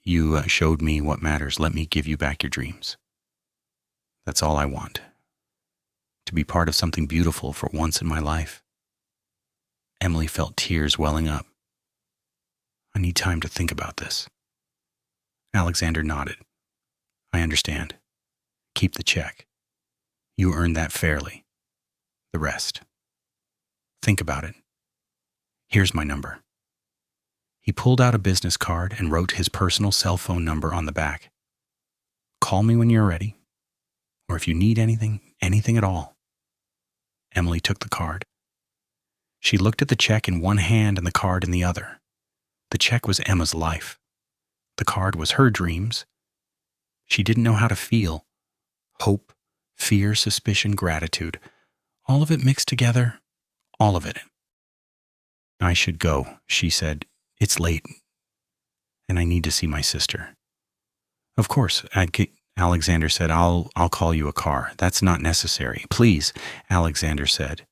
You showed me what matters. Let me give you back your dreams. That's all I want. To be part of something beautiful for once in my life. Emily felt tears welling up. I need time to think about this. Alexander nodded. I understand. Keep the check. You earned that fairly. The rest. Think about it. Here's my number. He pulled out a business card and wrote his personal cell phone number on the back. Call me when you're ready, or if you need anything at all. Emily took the card. She looked at the check in one hand and the card in the other. The check was Emma's life. The card was her dreams. She didn't know how to feel. Hope, fear, suspicion, gratitude. All of it mixed together. All of it. I should go, she said. It's late, and I need to see my sister. Of course, Alexander said. I'll call you a car. That's not necessary. Please, Alexander said.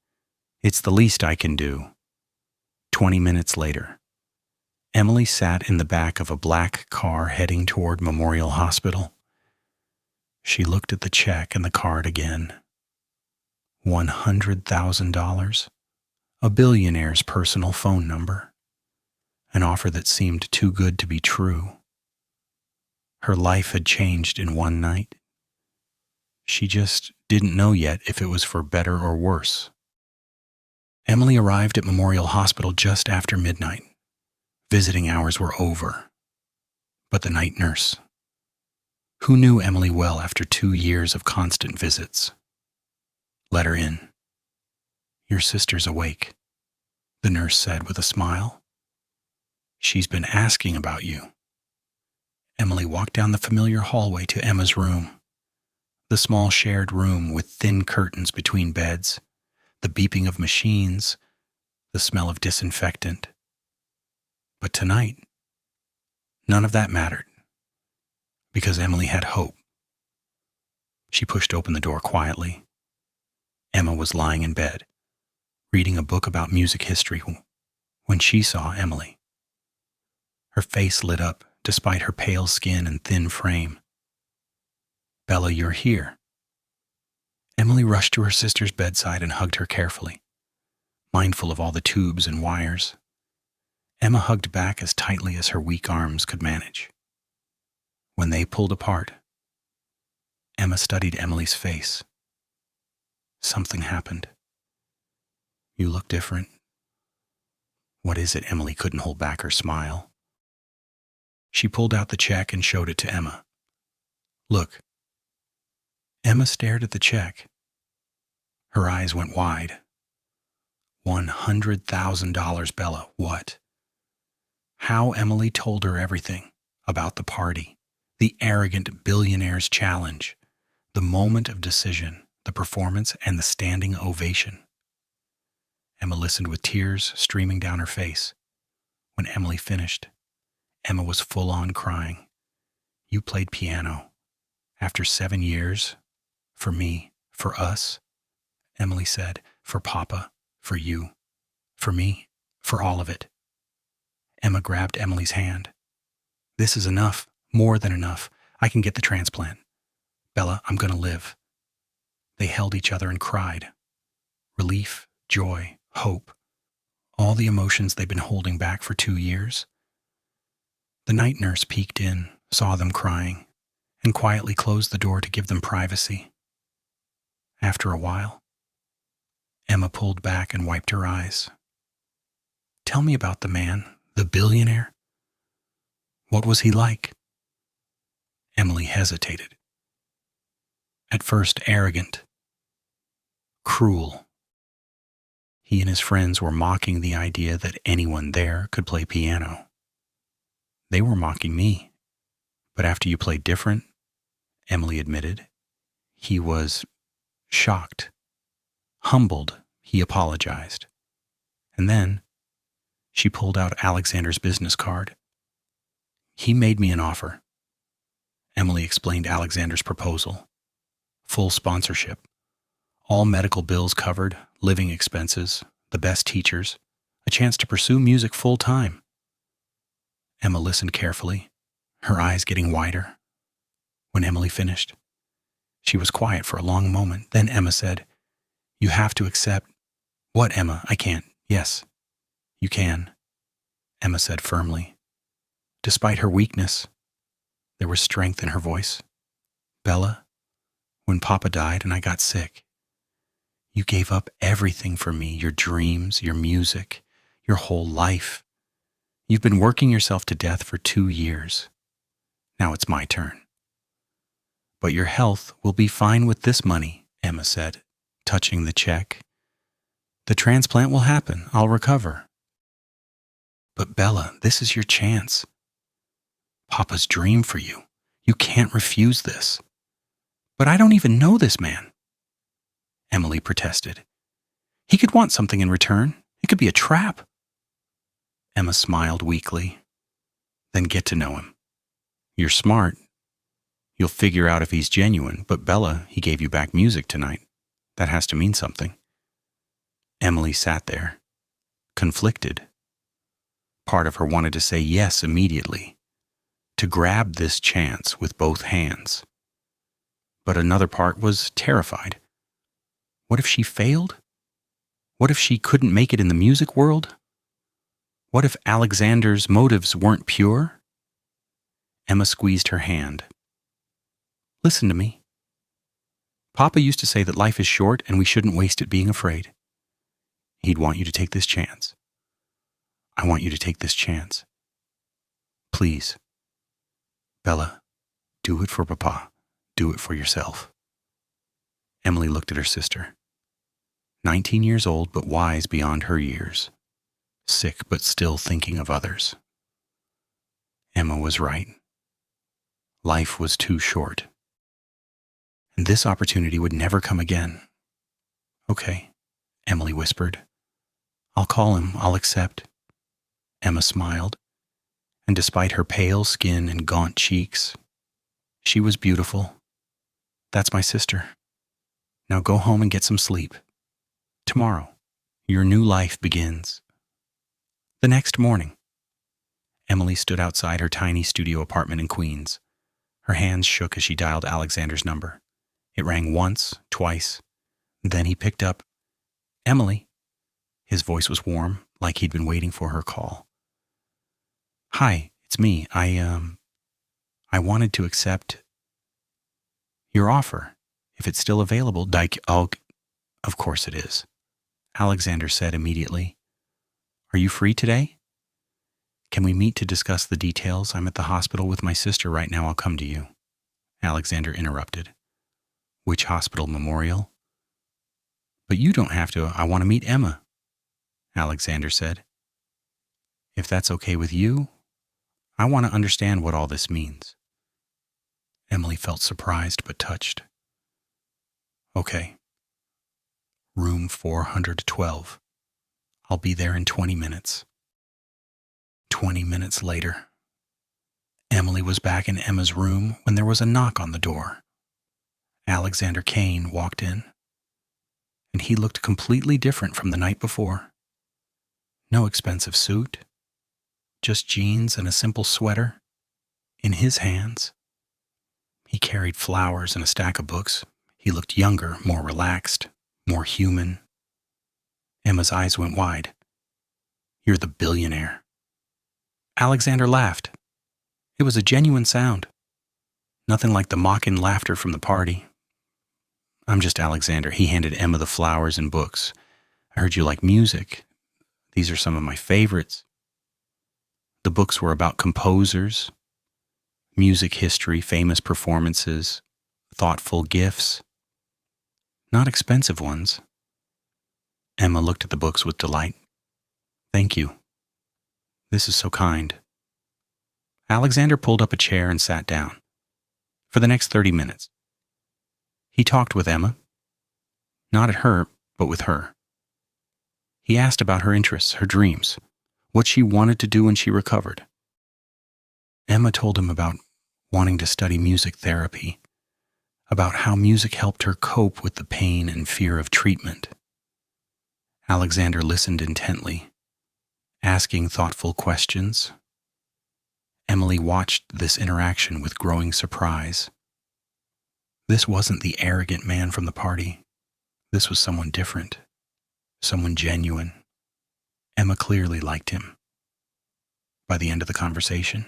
It's the least I can do. 20 minutes later, Emily sat in the back of a black car heading toward Memorial Hospital. She looked at the check and the card again. $100,000, a billionaire's personal phone number, an offer that seemed too good to be true. Her life had changed in one night. She just didn't know yet if it was for better or worse. Emily arrived at Memorial Hospital just after midnight. Visiting hours were over. But the night nurse, who knew Emily well after 2 years of constant visits, let her in. Your sister's awake, the nurse said with a smile. She's been asking about you. Emily walked down the familiar hallway to Emma's room, the small shared room with thin curtains between beds, the beeping of machines, the smell of disinfectant. But tonight, none of that mattered, because Emily had hope. She pushed open the door quietly. Emma was lying in bed, reading a book about music history when she saw Emily. Her face lit up despite her pale skin and thin frame. Bella, you're here. Emily rushed to her sister's bedside and hugged her carefully, mindful of all the tubes and wires. Emma hugged back as tightly as her weak arms could manage. When they pulled apart, Emma studied Emily's face. Something happened. You look different. What is it? Emily couldn't hold back her smile. She pulled out the check and showed it to Emma. Look. Emma stared at the check. Her eyes went wide. $100,000, Bella. What? How Emily told her everything about the party, the arrogant billionaire's challenge, the moment of decision, the performance, and the standing ovation. Emma listened with tears streaming down her face. When Emily finished, Emma was full-on crying. You played piano. After 7 years, for me, for us, Emily said, for Papa, for you, for me, for all of it. Emma grabbed Emily's hand. This is enough, more than enough. I can get the transplant. Bella, I'm going to live. They held each other and cried. Relief, joy, hope, all the emotions they'd been holding back for 2 years. The night nurse peeked in, saw them crying, and quietly closed the door to give them privacy. After a while, Emma pulled back and wiped her eyes. Tell me about the man, the billionaire. What was he like? Emily hesitated. At first arrogant, cruel. He and his friends were mocking the idea that anyone there could play piano. They were mocking me. But after you played different, Emily admitted, he was shocked, humbled. He apologized. And then she pulled out Alexander's business card. He made me an offer. Emily explained Alexander's proposal. Full sponsorship. All medical bills covered, living expenses, the best teachers, a chance to pursue music full-time. Emma listened carefully, her eyes getting wider. When Emily finished, she was quiet for a long moment. Then Emma said, You have to accept. What, Emma? I can't. Yes, you can, Emma said firmly. Despite her weakness, there was strength in her voice. Bella, when Papa died and I got sick, you gave up everything for me, your dreams, your music, your whole life. You've been working yourself to death for 2 years. Now it's my turn. But your health will be fine with this money, Emma said, touching the check. The transplant will happen. I'll recover. But Bella, this is your chance. Papa's dream for you. You can't refuse this. But I don't even know this man, Emily protested. He could want something in return. It could be a trap. Emma smiled weakly. Then get to know him. You're smart. You'll figure out if he's genuine, but Bella, he gave you back music tonight. That has to mean something. Emily sat there, conflicted. Part of her wanted to say yes immediately, to grab this chance with both hands. But another part was terrified. What if she failed? What if she couldn't make it in the music world? What if Alexander's motives weren't pure? Emma squeezed her hand. Listen to me. Papa used to say that life is short and we shouldn't waste it being afraid. He'd want you to take this chance. I want you to take this chance. Please. Bella, do it for Papa. Do it for yourself. Emily looked at her sister. 19 years old, but wise beyond her years. Sick, but still thinking of others. Emma was right. Life was too short. And this opportunity would never come again. Okay, Emily whispered. I'll call him. I'll accept. Emma smiled, and despite her pale skin and gaunt cheeks, she was beautiful. That's my sister. Now go home and get some sleep. Tomorrow, your new life begins. The next morning, Emily stood outside her tiny studio apartment in Queens. Her hands shook as she dialed Alexander's number. It rang once, twice. Then he picked up. Emily. His voice was warm, like he'd been waiting for her call. Hi, it's me. I wanted to accept your offer. If it's still available, of course it is. Alexander said immediately. Are you free today? Can we meet to discuss the details? I'm at the hospital with my sister right now. I'll come to you. Alexander interrupted. Which hospital? Memorial? But you don't have to. I want to meet Emma, Alexander said. If that's okay with you, I want to understand what all this means. Emily felt surprised but touched. Okay. Room 412. I'll be there in 20 minutes. 20 minutes later, Emily was back in Emma's room when there was a knock on the door. Alexander Kane walked in, and he looked completely different from the night before. No expensive suit, just jeans and a simple sweater. In his hands, he carried flowers and a stack of books. He looked younger, more relaxed, more human. Emma's eyes went wide. You're the billionaire. Alexander laughed. It was a genuine sound. Nothing like the mocking laughter from the party. I'm just Alexander. He handed Emma the flowers and books. I heard you like music. These are some of my favorites. The books were about composers, music history, famous performances, thoughtful gifts. Not expensive ones. Emma looked at the books with delight. Thank you. This is so kind. Alexander pulled up a chair and sat down. For the next 30 minutes, he talked with Emma. Not at her, but with her. He asked about her interests, her dreams, what she wanted to do when she recovered. Emma told him about wanting to study music therapy, about how music helped her cope with the pain and fear of treatment. Alexander listened intently, asking thoughtful questions. Emily watched this interaction with growing surprise. This wasn't the arrogant man from the party. This was someone different, someone genuine. Emma clearly liked him. By the end of the conversation,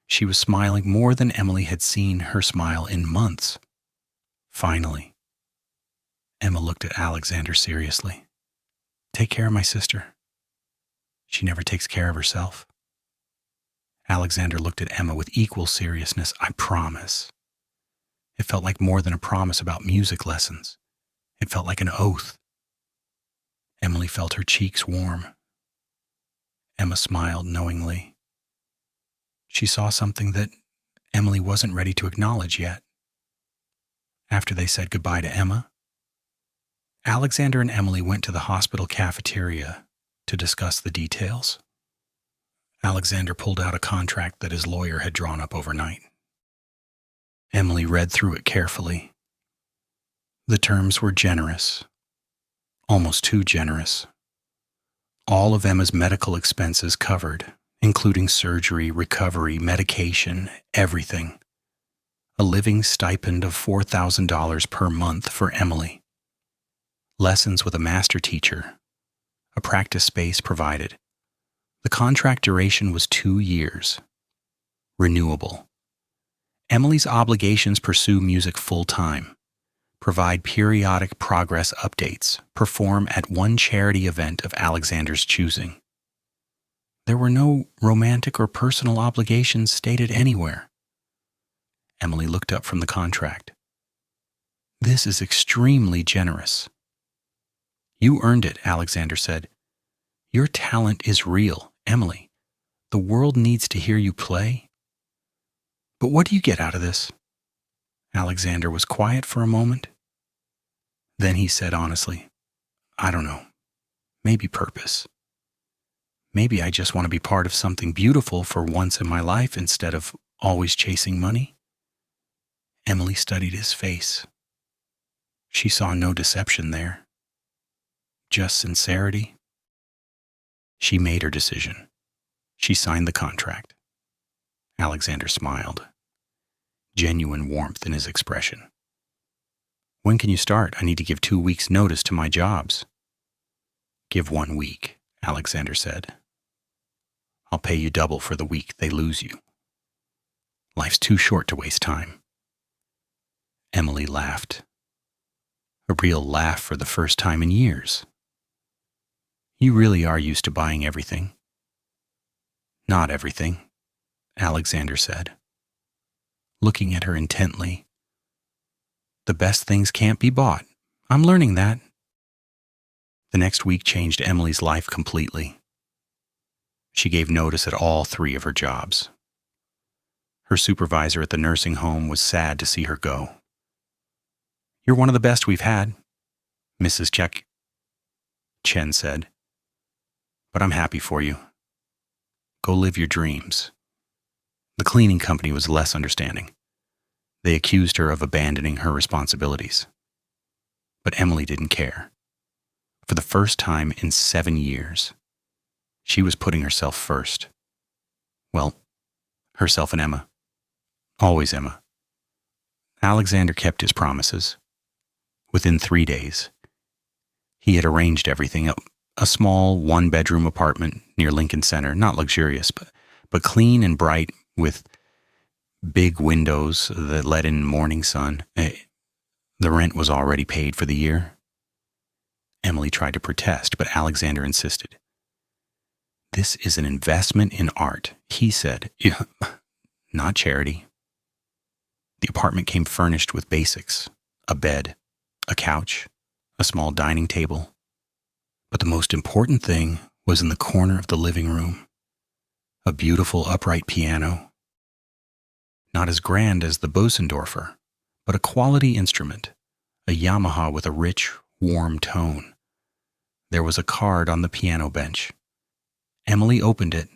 she was smiling more than Emily had seen her smile in months. Finally, Emma looked at Alexander seriously. Take care of my sister. She never takes care of herself. Alexander looked at Emma with equal seriousness. I promise. It felt like more than a promise about music lessons. It felt like an oath. Emily felt her cheeks warm. Emma smiled knowingly. She saw something that Emily wasn't ready to acknowledge yet. After they said goodbye to Emma, Alexander and Emily went to the hospital cafeteria to discuss the details. Alexander pulled out a contract that his lawyer had drawn up overnight. Emily read through it carefully. The terms were generous, almost too generous. All of Emma's medical expenses covered, including surgery, recovery, medication, everything. A living stipend of $4,000 per month for Emily. Lessons with a master teacher. A practice space provided. The contract duration was 2 years. Renewable. Emily's obligations: pursue music full-time, provide periodic progress updates, perform at one charity event of Alexander's choosing. There were no romantic or personal obligations stated anywhere. Emily looked up from the contract. This is extremely generous. You earned it, Alexander said. Your talent is real, Emily. The world needs to hear you play. But what do you get out of this? Alexander was quiet for a moment. Then he said honestly, I don't know. Maybe purpose. Maybe I just want to be part of something beautiful for once in my life instead of always chasing money. Emily studied his face. She saw no deception there. Just sincerity. She made her decision. She signed the contract. Alexander smiled. Genuine warmth in his expression. When can you start? I need to give 2 weeks' notice to my jobs. Give 1 week, Alexander said. I'll pay you double for the week they lose you. Life's too short to waste time. Emily laughed. A real laugh for the first time in years. You really are used to buying everything. Not everything, Alexander said, looking at her intently. The best things can't be bought. I'm learning that. The next week changed Emily's life completely. She gave notice at all 3 of her jobs. Her supervisor at the nursing home was sad to see her go. You're one of the best we've had, Mrs. Chen said. But I'm happy for you. Go live your dreams. The cleaning company was less understanding. They accused her of abandoning her responsibilities. But Emily didn't care. For the first time in 7 years, she was putting herself first. Well, herself and Emma. Always Emma. Alexander kept his promises. Within 3 days, he had arranged everything. A small 1-bedroom apartment near Lincoln Center, not luxurious, but clean and bright with big windows that let in morning sun. The rent was already paid for the year. Emily tried to protest, but Alexander insisted. This is an investment in art, he said. Not charity. The apartment came furnished with basics: a bed, a couch, a small dining table. But the most important thing was in the corner of the living room. A beautiful upright piano. Not as grand as the Bosendorfer, but a quality instrument, a Yamaha with a rich, warm tone. There was a card on the piano bench. Emily opened it.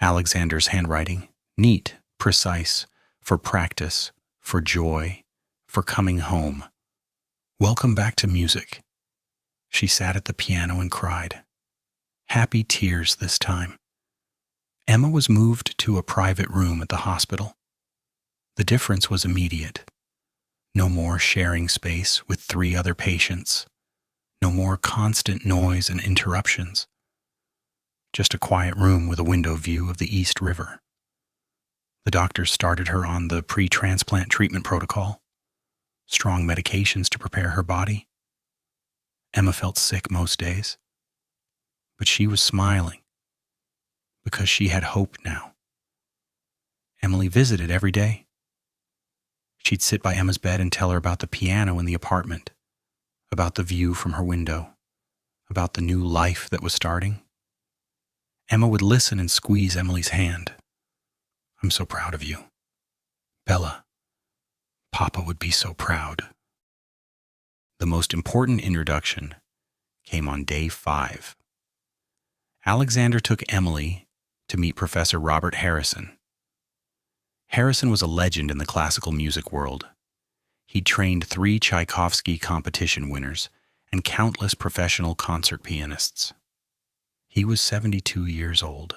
Alexander's handwriting, neat, precise, for practice, for joy, for coming home. Welcome back to music. She sat at the piano and cried. Happy tears this time. Emma was moved to a private room at the hospital. The difference was immediate. No more sharing space with 3 other patients. No more constant noise and interruptions. Just a quiet room with a window view of the East River. The doctors started her on the pre-transplant treatment protocol. Strong medications to prepare her body. Emma felt sick most days. But she was smiling because she had hope now. Emily visited every day. She'd sit by Emma's bed and tell her about the piano in the apartment, about the view from her window, about the new life that was starting. Emma would listen and squeeze Emily's hand. I'm so proud of you. Bella, Papa would be so proud. The most important introduction came on day 5. Alexander took Emily to meet Professor Robert Harrison. Harrison was a legend in the classical music world. He trained 3 Tchaikovsky competition winners and countless professional concert pianists. He was 72 years old,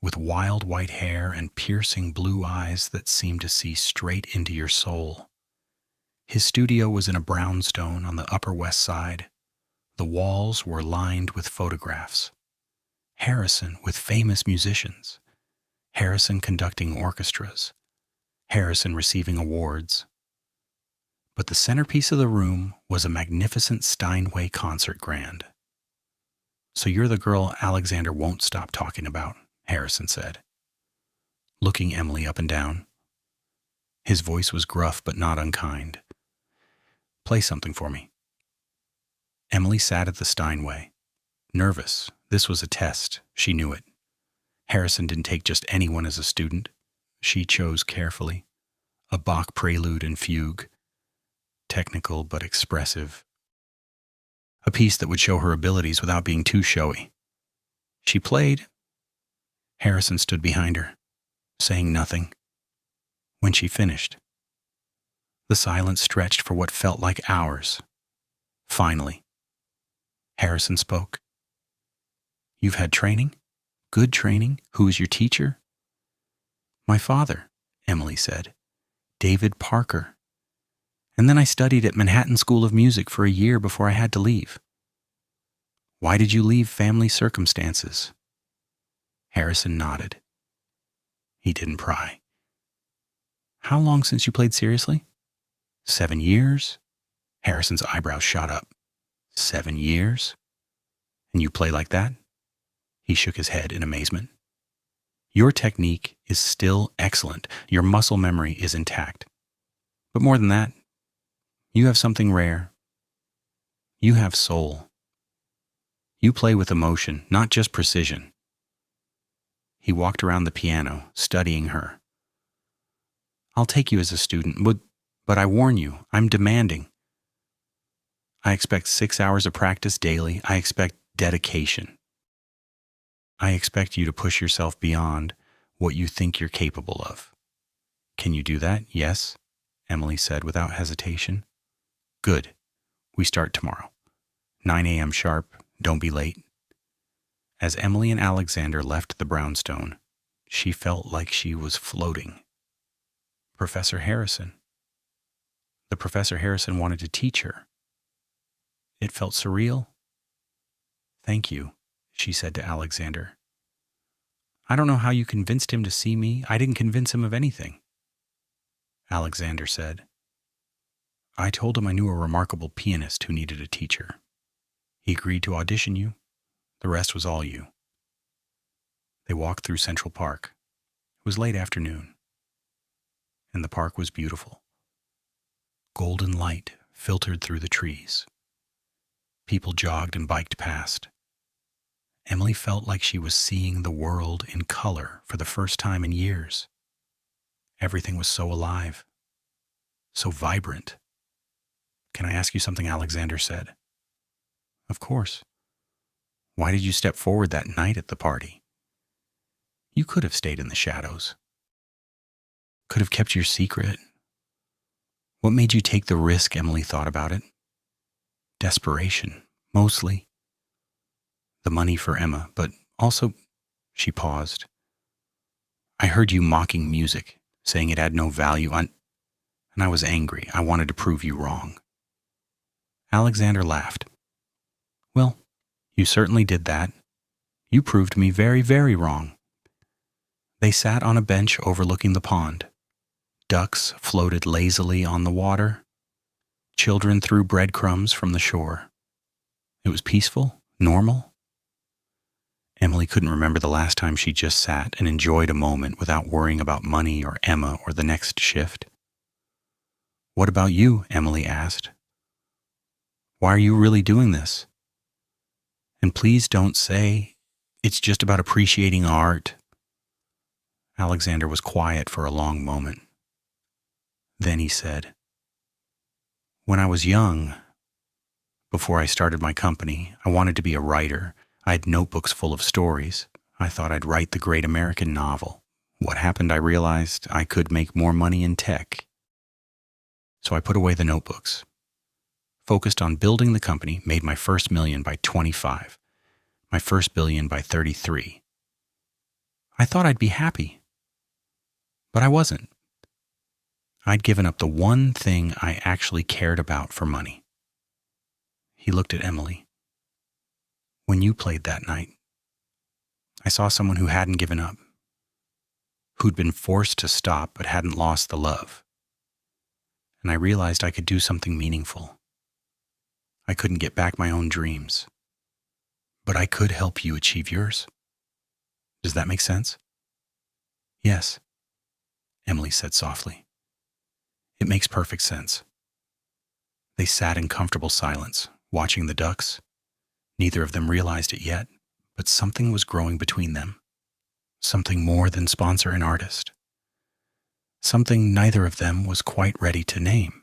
with wild white hair and piercing blue eyes that seemed to see straight into your soul. His studio was in a brownstone on the Upper West Side. The walls were lined with photographs. Harrison with famous musicians. Harrison conducting orchestras. Harrison receiving awards. But the centerpiece of the room was a magnificent Steinway concert grand. "So you're the girl Alexander won't stop talking about," Harrison said, looking Emily up and down. His voice was gruff but not unkind. "Play something for me." Emily sat at the Steinway, nervous. This was a test. She knew it. Harrison didn't take just anyone as a student. She chose carefully. A Bach prelude and fugue, technical but expressive. A piece that would show her abilities without being too showy. She played. Harrison stood behind her, saying nothing. When she finished, the silence stretched for what felt like hours. Finally, Harrison spoke. "You've had training? Good training? Who is your teacher?" "My father," Emily said. "David Parker. And then I studied at Manhattan School of Music for a year before I had to leave." "Why did you leave? Family circumstances?" Harrison nodded. He didn't pry. "How long since you played seriously?" 7 years. Harrison's eyebrows shot up. 7 years? And you play like that? He shook his head in amazement. "Your technique is still excellent. Your muscle memory is intact. But more than that, you have something rare. You have soul. You play with emotion, not just precision." He walked around the piano, studying her. "I'll take you as a student, but I warn you, I'm demanding. I expect 6 hours of practice daily. I expect dedication. I expect you to push yourself beyond what you think you're capable of." "Can you do that?" "Yes," Emily said without hesitation. "Good. We start tomorrow. 9 a.m. sharp. Don't be late." As Emily and Alexander left the brownstone, she felt like she was floating. Professor Harrison. The Professor Harrison wanted to teach her. It felt surreal. "Thank you," she said to Alexander. "I don't know how you convinced him to see me. I didn't convince him of anything." Alexander said, "I told him I knew a remarkable pianist who needed a teacher. He agreed to audition you. The rest was all you." They walked through Central Park. It was late afternoon, and the park was beautiful. Golden light filtered through the trees. People jogged and biked past. Emily felt like she was seeing the world in color for the first time in years. Everything was so alive, so vibrant. "Can I ask you something?" Alexander said. "Of course. Why did you step forward that night at the party? You could have stayed in the shadows. Could have kept your secret. What made you take the risk?" Emily thought about it. Desperation, mostly. The money for Emma, but also, she paused. "I heard you mocking music, saying it had no value, and I was angry. I wanted to prove you wrong." Alexander laughed. "Well, you certainly did that. You proved me very, very wrong." They sat on a bench overlooking the pond. Ducks floated lazily on the water. Children threw breadcrumbs from the shore. It was peaceful, normal. Emily couldn't remember the last time she just sat and enjoyed a moment without worrying about money or Emma or the next shift. "What about you?" Emily asked. "Why are you really doing this? And please don't say it's just about appreciating art." Alexander was quiet for a long moment. Then he said, "When I was young, before I started my company, I wanted to be a writer. I had notebooks full of stories. I thought I'd write the great American novel. What happened, I realized I could make more money in tech. So I put away the notebooks, focused on building the company, made my first million by 25, my first billion by 33. I thought I'd be happy, but I wasn't. I'd given up the one thing I actually cared about for money. He looked at Emily. When you played that night, I saw someone who hadn't given up, who'd been forced to stop but hadn't lost the love. And I realized I could do something meaningful. I couldn't get back my own dreams, but I could help you achieve yours. Does that make sense? Yes, Emily said softly. It makes perfect sense. They sat in comfortable silence, watching the ducks. Neither of them realized it yet, but something was growing between them. Something more than sponsor and artist. Something neither of them was quite ready to name.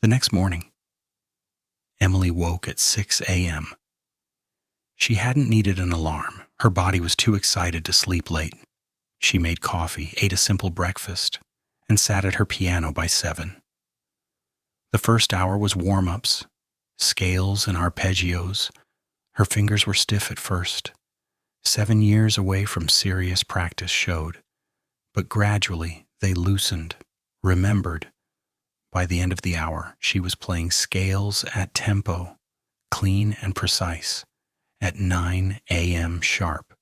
The next morning, Emily woke at 6 a.m. She hadn't needed an alarm. Her body was too excited to sleep late. She made coffee, ate a simple breakfast, and sat at her piano by 7. The first hour was warm-ups, scales and arpeggios. Her fingers were stiff at first. 7 years away from serious practice showed, but gradually they loosened, remembered. By the end of the hour, she was playing scales at tempo, clean and precise, at 9 a.m. sharp.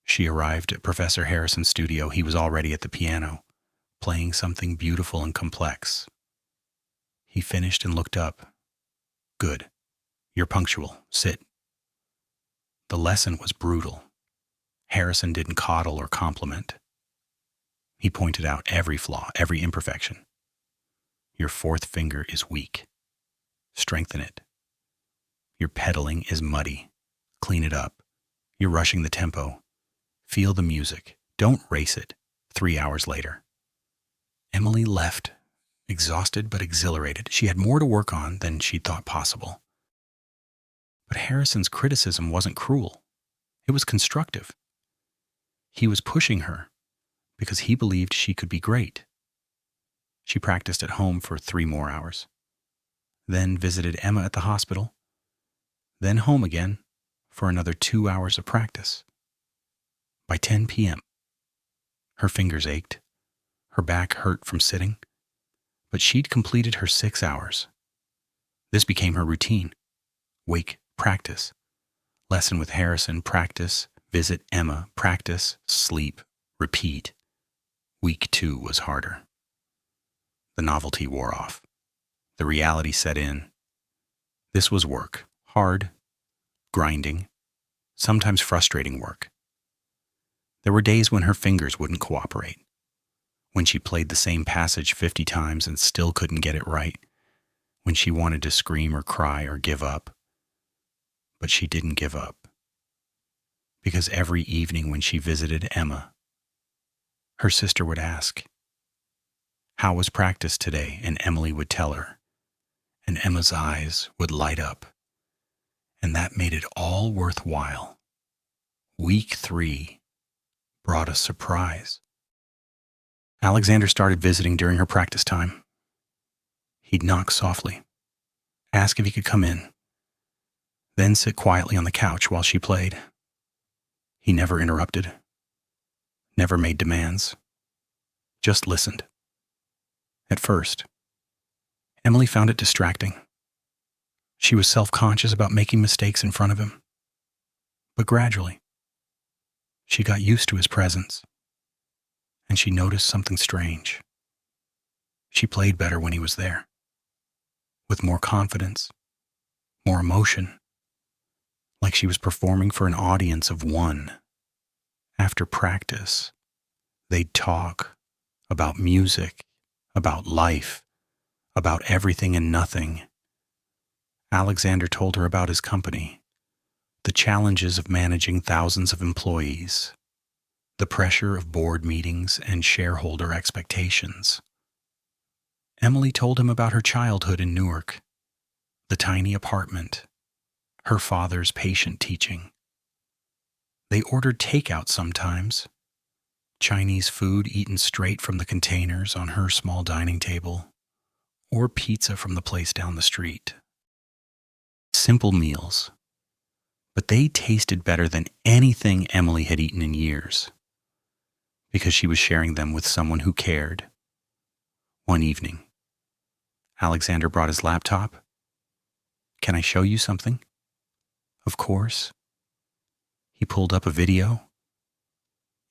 She arrived at Professor Harrison's studio. He was already at the piano, playing something beautiful and complex. He finished and looked up. Good. You're punctual. Sit. The lesson was brutal. Harrison didn't coddle or compliment. He pointed out every flaw, every imperfection. Your fourth finger is weak. Strengthen it. Your pedaling is muddy. Clean it up. You're rushing the tempo. Feel the music. Don't race it. 3 hours later. Emily left, exhausted but exhilarated. She had more to work on than she'd thought possible. But Harrison's criticism wasn't cruel. It was constructive. He was pushing her because he believed she could be great. She practiced at home for 3 more hours, then visited Emma at the hospital, then home again for another 2 hours of practice. By 10 p.m., her fingers ached, her back hurt from sitting, but she'd completed her 6 hours. This became her routine. Wake, practice. Lesson with Harrison, practice. Visit Emma, practice. Sleep, repeat. Week 2 was harder. The novelty wore off. The reality set in. This was work. Hard, grinding, sometimes frustrating work. There were days when her fingers wouldn't cooperate, when she played the same passage 50 times and still couldn't get it right, when she wanted to scream or cry or give up. But she didn't give up. Because every evening when she visited Emma, her sister would ask, "How was practice today?" And Emily would tell her, and Emma's eyes would light up. And that made it all worthwhile. Week 3 brought a surprise. Alexander started visiting during her practice time. He'd knock softly, ask if he could come in, then sit quietly on the couch while she played. He never interrupted, never made demands, just listened. At first, Emily found it distracting. She was self-conscious about making mistakes in front of him. But gradually, she got used to his presence, and she noticed something strange. She played better when he was there, with more confidence, more emotion, like she was performing for an audience of one. After practice, they'd talk about music, about life, about everything and nothing. Alexander told her about his company, the challenges of managing thousands of employees, the pressure of board meetings and shareholder expectations. Emily told him about her childhood in Newark, the tiny apartment, her father's patient teaching. They ordered takeout sometimes, Chinese food eaten straight from the containers on her small dining table, or pizza from the place down the street. Simple meals, but they tasted better than anything Emily had eaten in years, because she was sharing them with someone who cared. One evening, Alexander brought his laptop. "Can I show you something?" "Of course." He pulled up a video.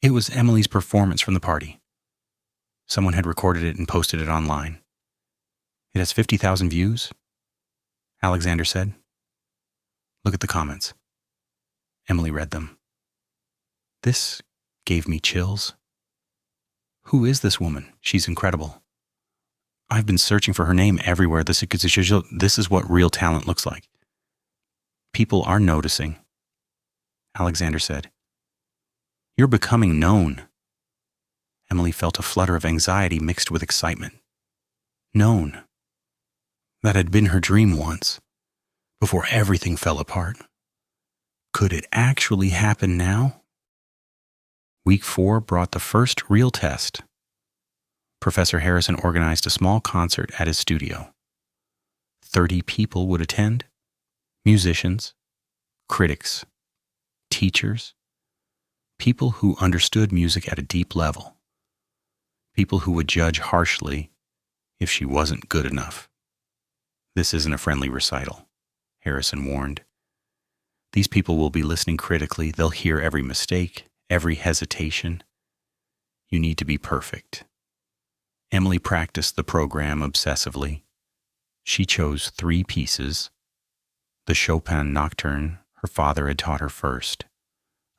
It was Emily's performance from the party. Someone had recorded it and posted it online. "It has 50,000 views," Alexander said. "Look at the comments." Emily read them. "This gave me chills. Who is this woman? She's incredible. I've been searching for her name everywhere. This is what real talent looks like. People are noticing," Alexander said. "You're becoming known." Emily felt a flutter of anxiety mixed with excitement. Known. That had been her dream once, before everything fell apart. Could it actually happen now? Week 4 brought the first real test. Professor Harrison organized a small concert at his studio. 30 people would attend: musicians, critics, teachers, people who understood music at a deep level, people who would judge harshly if she wasn't good enough. "This isn't a friendly recital," Harrison warned. "These people will be listening critically. They'll hear every mistake, every hesitation. You need to be perfect." Emily practiced the program obsessively. She chose 3 pieces: the Chopin Nocturne her father had taught her first,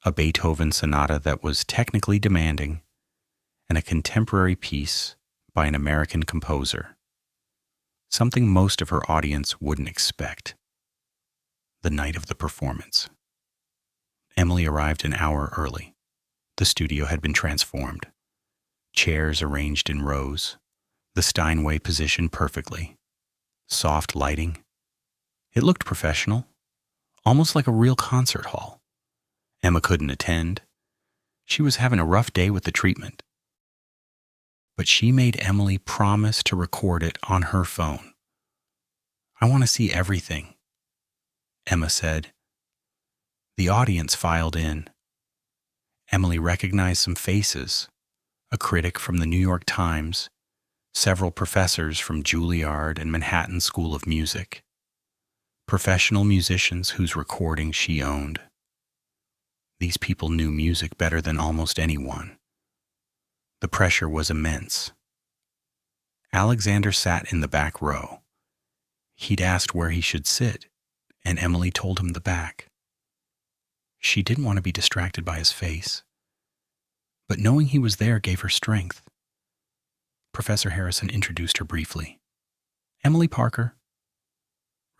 a Beethoven sonata that was technically demanding, and a contemporary piece by an American composer. Something most of her audience wouldn't expect. The night of the performance, Emily arrived an hour early. The studio had been transformed. Chairs arranged in rows, the Steinway positioned perfectly, soft lighting. It looked professional, almost like a real concert hall. Emma couldn't attend. She was having a rough day with the treatment. But she made Emily promise to record it on her phone. "I want to see everything," Emma said. The audience filed in. Emily recognized some faces: a critic from the New York Times, several professors from Juilliard and Manhattan School of Music, professional musicians whose recordings she owned. These people knew music better than almost anyone. The pressure was immense. Alexander sat in the back row. He'd asked where he should sit, and Emily told him the back. She didn't want to be distracted by his face, but knowing he was there gave her strength. Professor Harrison introduced her briefly. "Emily Parker,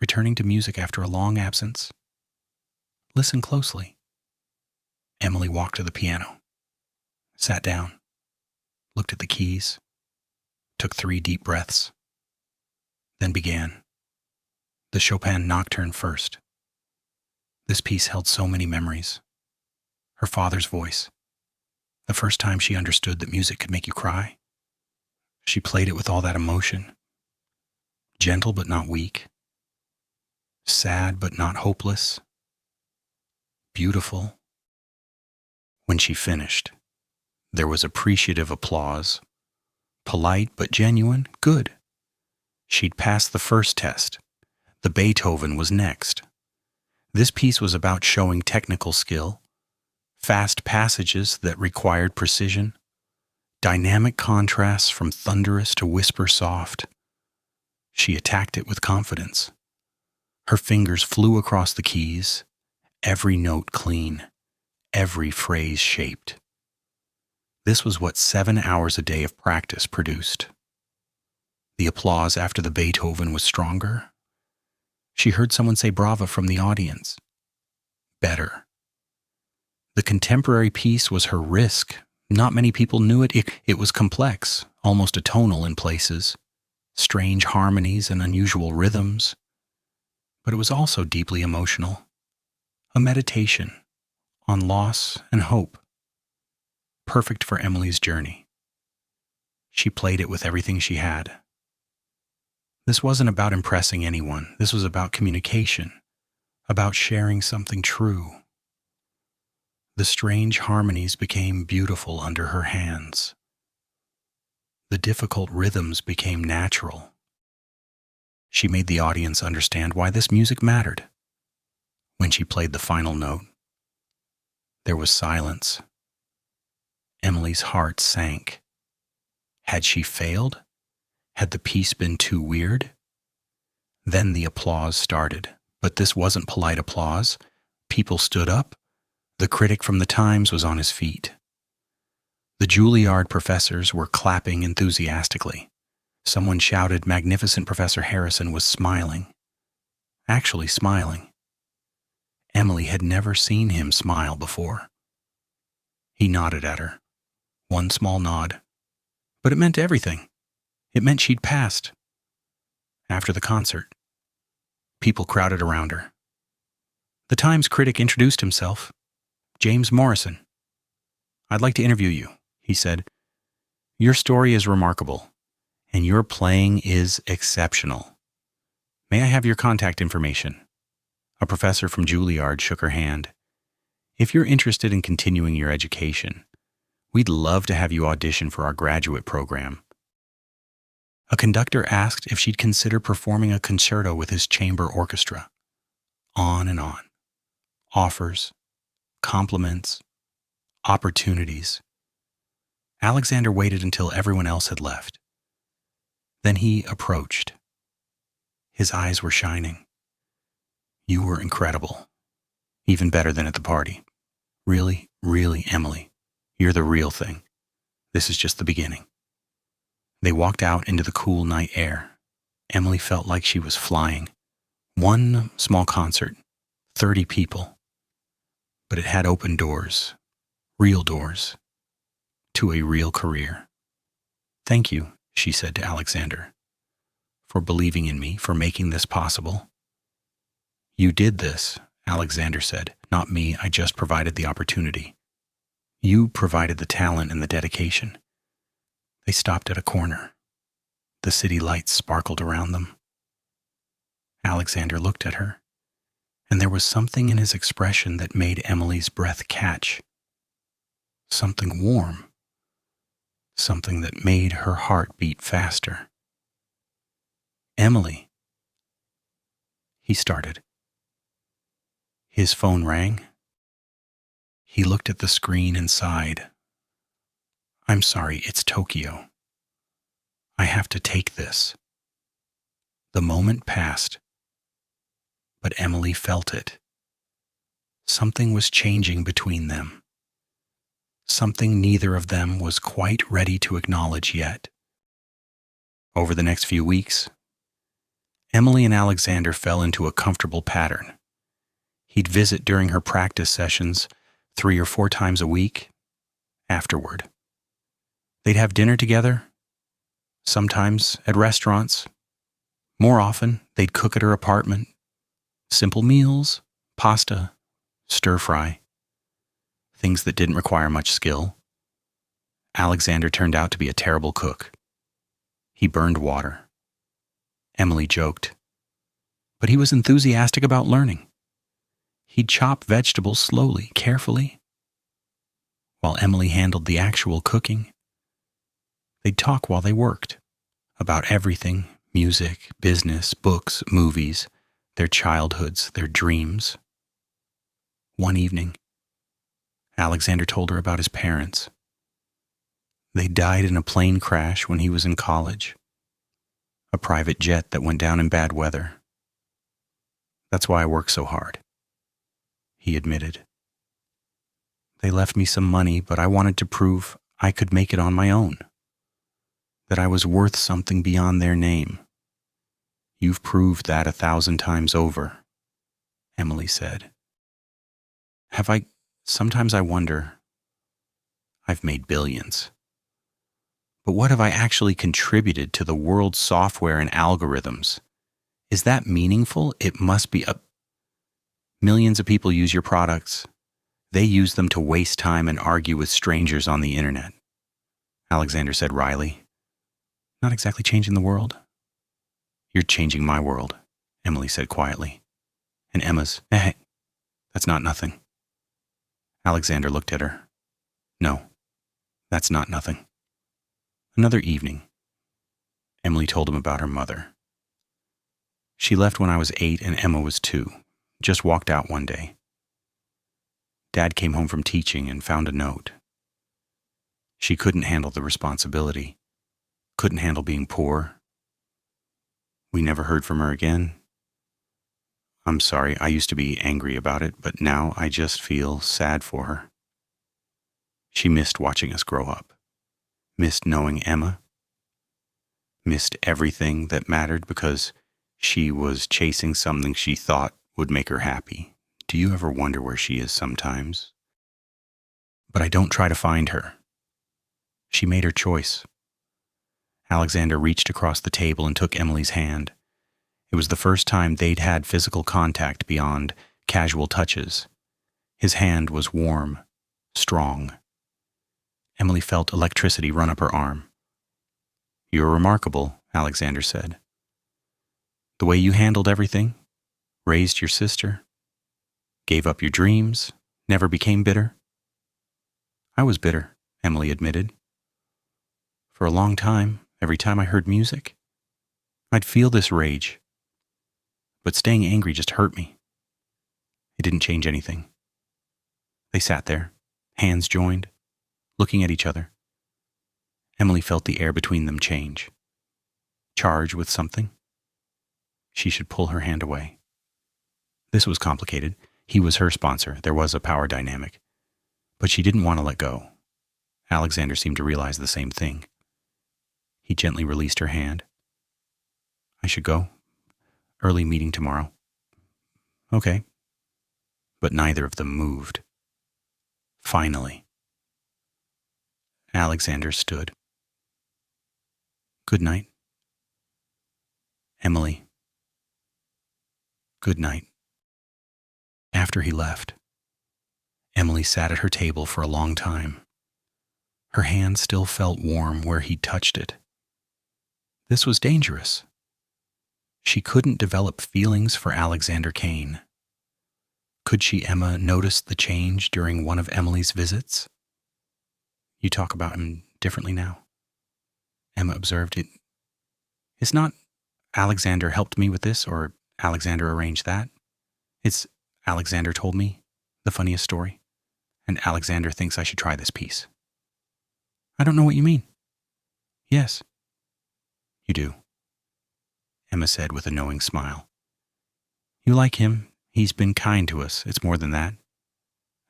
returning to music after a long absence. Listen closely." Emily walked to the piano, sat down, looked at the keys, took 3 deep breaths, then began. The Chopin Nocturne first. This piece held so many memories. Her father's voice. The first time she understood that music could make you cry. She played it with all that emotion. Gentle but not weak. Sad but not hopeless. Beautiful. When she finished, there was appreciative applause. Polite but genuine, good. She'd passed the first test. The Beethoven was next. This piece was about showing technical skill, fast passages that required precision, dynamic contrasts from thunderous to whisper soft. She attacked it with confidence. Her fingers flew across the keys, every note clean, every phrase shaped. This was what 7 hours a day of practice produced. The applause after the Beethoven was stronger. She heard someone say bravo from the audience. Better. The contemporary piece was her risk. Not many people knew it. It was complex, almost atonal in places, strange harmonies and unusual rhythms. But it was also deeply emotional. A meditation, on loss and hope. Perfect for Emily's journey. She played it with everything she had. This wasn't about impressing anyone. This was about communication, about sharing something true. The strange harmonies became beautiful under her hands. The difficult rhythms became natural. She made the audience understand why this music mattered. When she played the final note, there was silence. Emily's heart sank. Had she failed? Had the piece been too weird? Then the applause started, but this wasn't polite applause. People stood up. The critic from the Times was on his feet. The Juilliard professors were clapping enthusiastically. Someone shouted, "Magnificent Professor Harrison was smiling." Actually smiling. Emily had never seen him smile before. He nodded at her. One small nod. But it meant everything. It meant she'd passed. After the concert, people crowded around her. The Times critic introduced himself. James Morrison. "I'd like to interview you," he said. "Your story is remarkable, and your playing is exceptional. May I have your contact information?" A professor from Juilliard shook her hand. "If you're interested in continuing your education, we'd love to have you audition for our graduate program." A conductor asked if she'd consider performing a concerto with his chamber orchestra. On and on. Offers, compliments, opportunities. Alexander waited until everyone else had left. Then he approached. His eyes were shining. "You were incredible. Even better than at the party. Really, really, Emily, you're the real thing. This is just the beginning." They walked out into the cool night air. Emily felt like she was flying. One small concert, 30 people. But it had opened doors, real doors, to a real career. "Thank you," she said to Alexander, "for believing in me, for making this possible." "You did this," Alexander said. "Not me, I just provided the opportunity. You provided the talent and the dedication." They stopped at a corner. The city lights sparkled around them. Alexander looked at her, and there was something in his expression that made Emily's breath catch. Something warm. Something that made her heart beat faster. "Emily," he started. His phone rang. He looked at the screen and sighed. "I'm sorry, it's Tokyo. I have to take this." The moment passed, but Emily felt it. Something was changing between them. Something neither of them was quite ready to acknowledge yet. Over the next few weeks, Emily and Alexander fell into a comfortable pattern. He'd visit during her practice sessions 3 or 4 times a week. Afterward, they'd have dinner together, sometimes at restaurants. More often, they'd cook at her apartment. Simple meals, pasta, stir-fry. Things that didn't require much skill. Alexander turned out to be a terrible cook. He burned water. Emily joked. But he was enthusiastic about learning. He'd chop vegetables slowly, carefully. While Emily handled the actual cooking, they'd talk while they worked, about everything, music, business, books, movies, their childhoods, their dreams. One evening, Alexander told her about his parents. They died in a plane crash when he was in college. A private jet that went down in bad weather. "That's why I work so hard," he admitted. "They left me some money, but I wanted to prove I could make it on my own. That I was worth something beyond their name. You've proved that 1,000 times over," Emily said. Sometimes I wonder, I've made billions. But what have I actually contributed to the world's software and algorithms? Is that meaningful? It must be. Millions of people use your products. They use them to waste time and argue with strangers on the internet, Alexander said wryly. Not exactly changing the world. You're changing my world, Emily said quietly. And Emma's, that's not nothing. Alexander looked at her. No, that's not nothing. Another evening, Emily told him about her mother. She left when I was 8 and Emma was 2, just walked out one day. Dad came home from teaching and found a note. She couldn't handle the responsibility, couldn't handle being poor. We never heard from her again. I'm sorry, I used to be angry about it, but now I just feel sad for her. She missed watching us grow up, missed knowing Emma, missed everything that mattered because she was chasing something she thought would make her happy. Do you ever wonder where she is sometimes? But I don't try to find her. She made her choice. Alexander reached across the table and took Emily's hand. It was the first time they'd had physical contact beyond casual touches. His hand was warm, strong. Emily felt electricity run up her arm. You're remarkable, Alexander said. The way you handled everything, raised your sister, gave up your dreams, never became bitter. I was bitter, Emily admitted. For a long time, every time I heard music, I'd feel this rage. But staying angry just hurt me. It didn't change anything. They sat there, hands joined, looking at each other. Emily felt the air between them change. Charge with something. She should pull her hand away. This was complicated. He was her sponsor. There was a power dynamic. But she didn't want to let go. Alexander seemed to realize the same thing. He gently released her hand. I should go. Early meeting tomorrow. Okay. But neither of them moved. Finally, Alexander stood. Good night. Emily. Good night. After he left, Emily sat at her table for a long time. Her hand still felt warm where he'd touched it. This was dangerous. She couldn't develop feelings for Alexander Kane. Could she, Emma, notice the change during one of Emily's visits? You talk about him differently now, Emma observed. It's not Alexander helped me with this or Alexander arranged that. It's Alexander told me the funniest story, and Alexander thinks I should try this piece. I don't know what you mean. Yes. You do, Emma said with a knowing smile. You like him. He's been kind to us. It's more than that.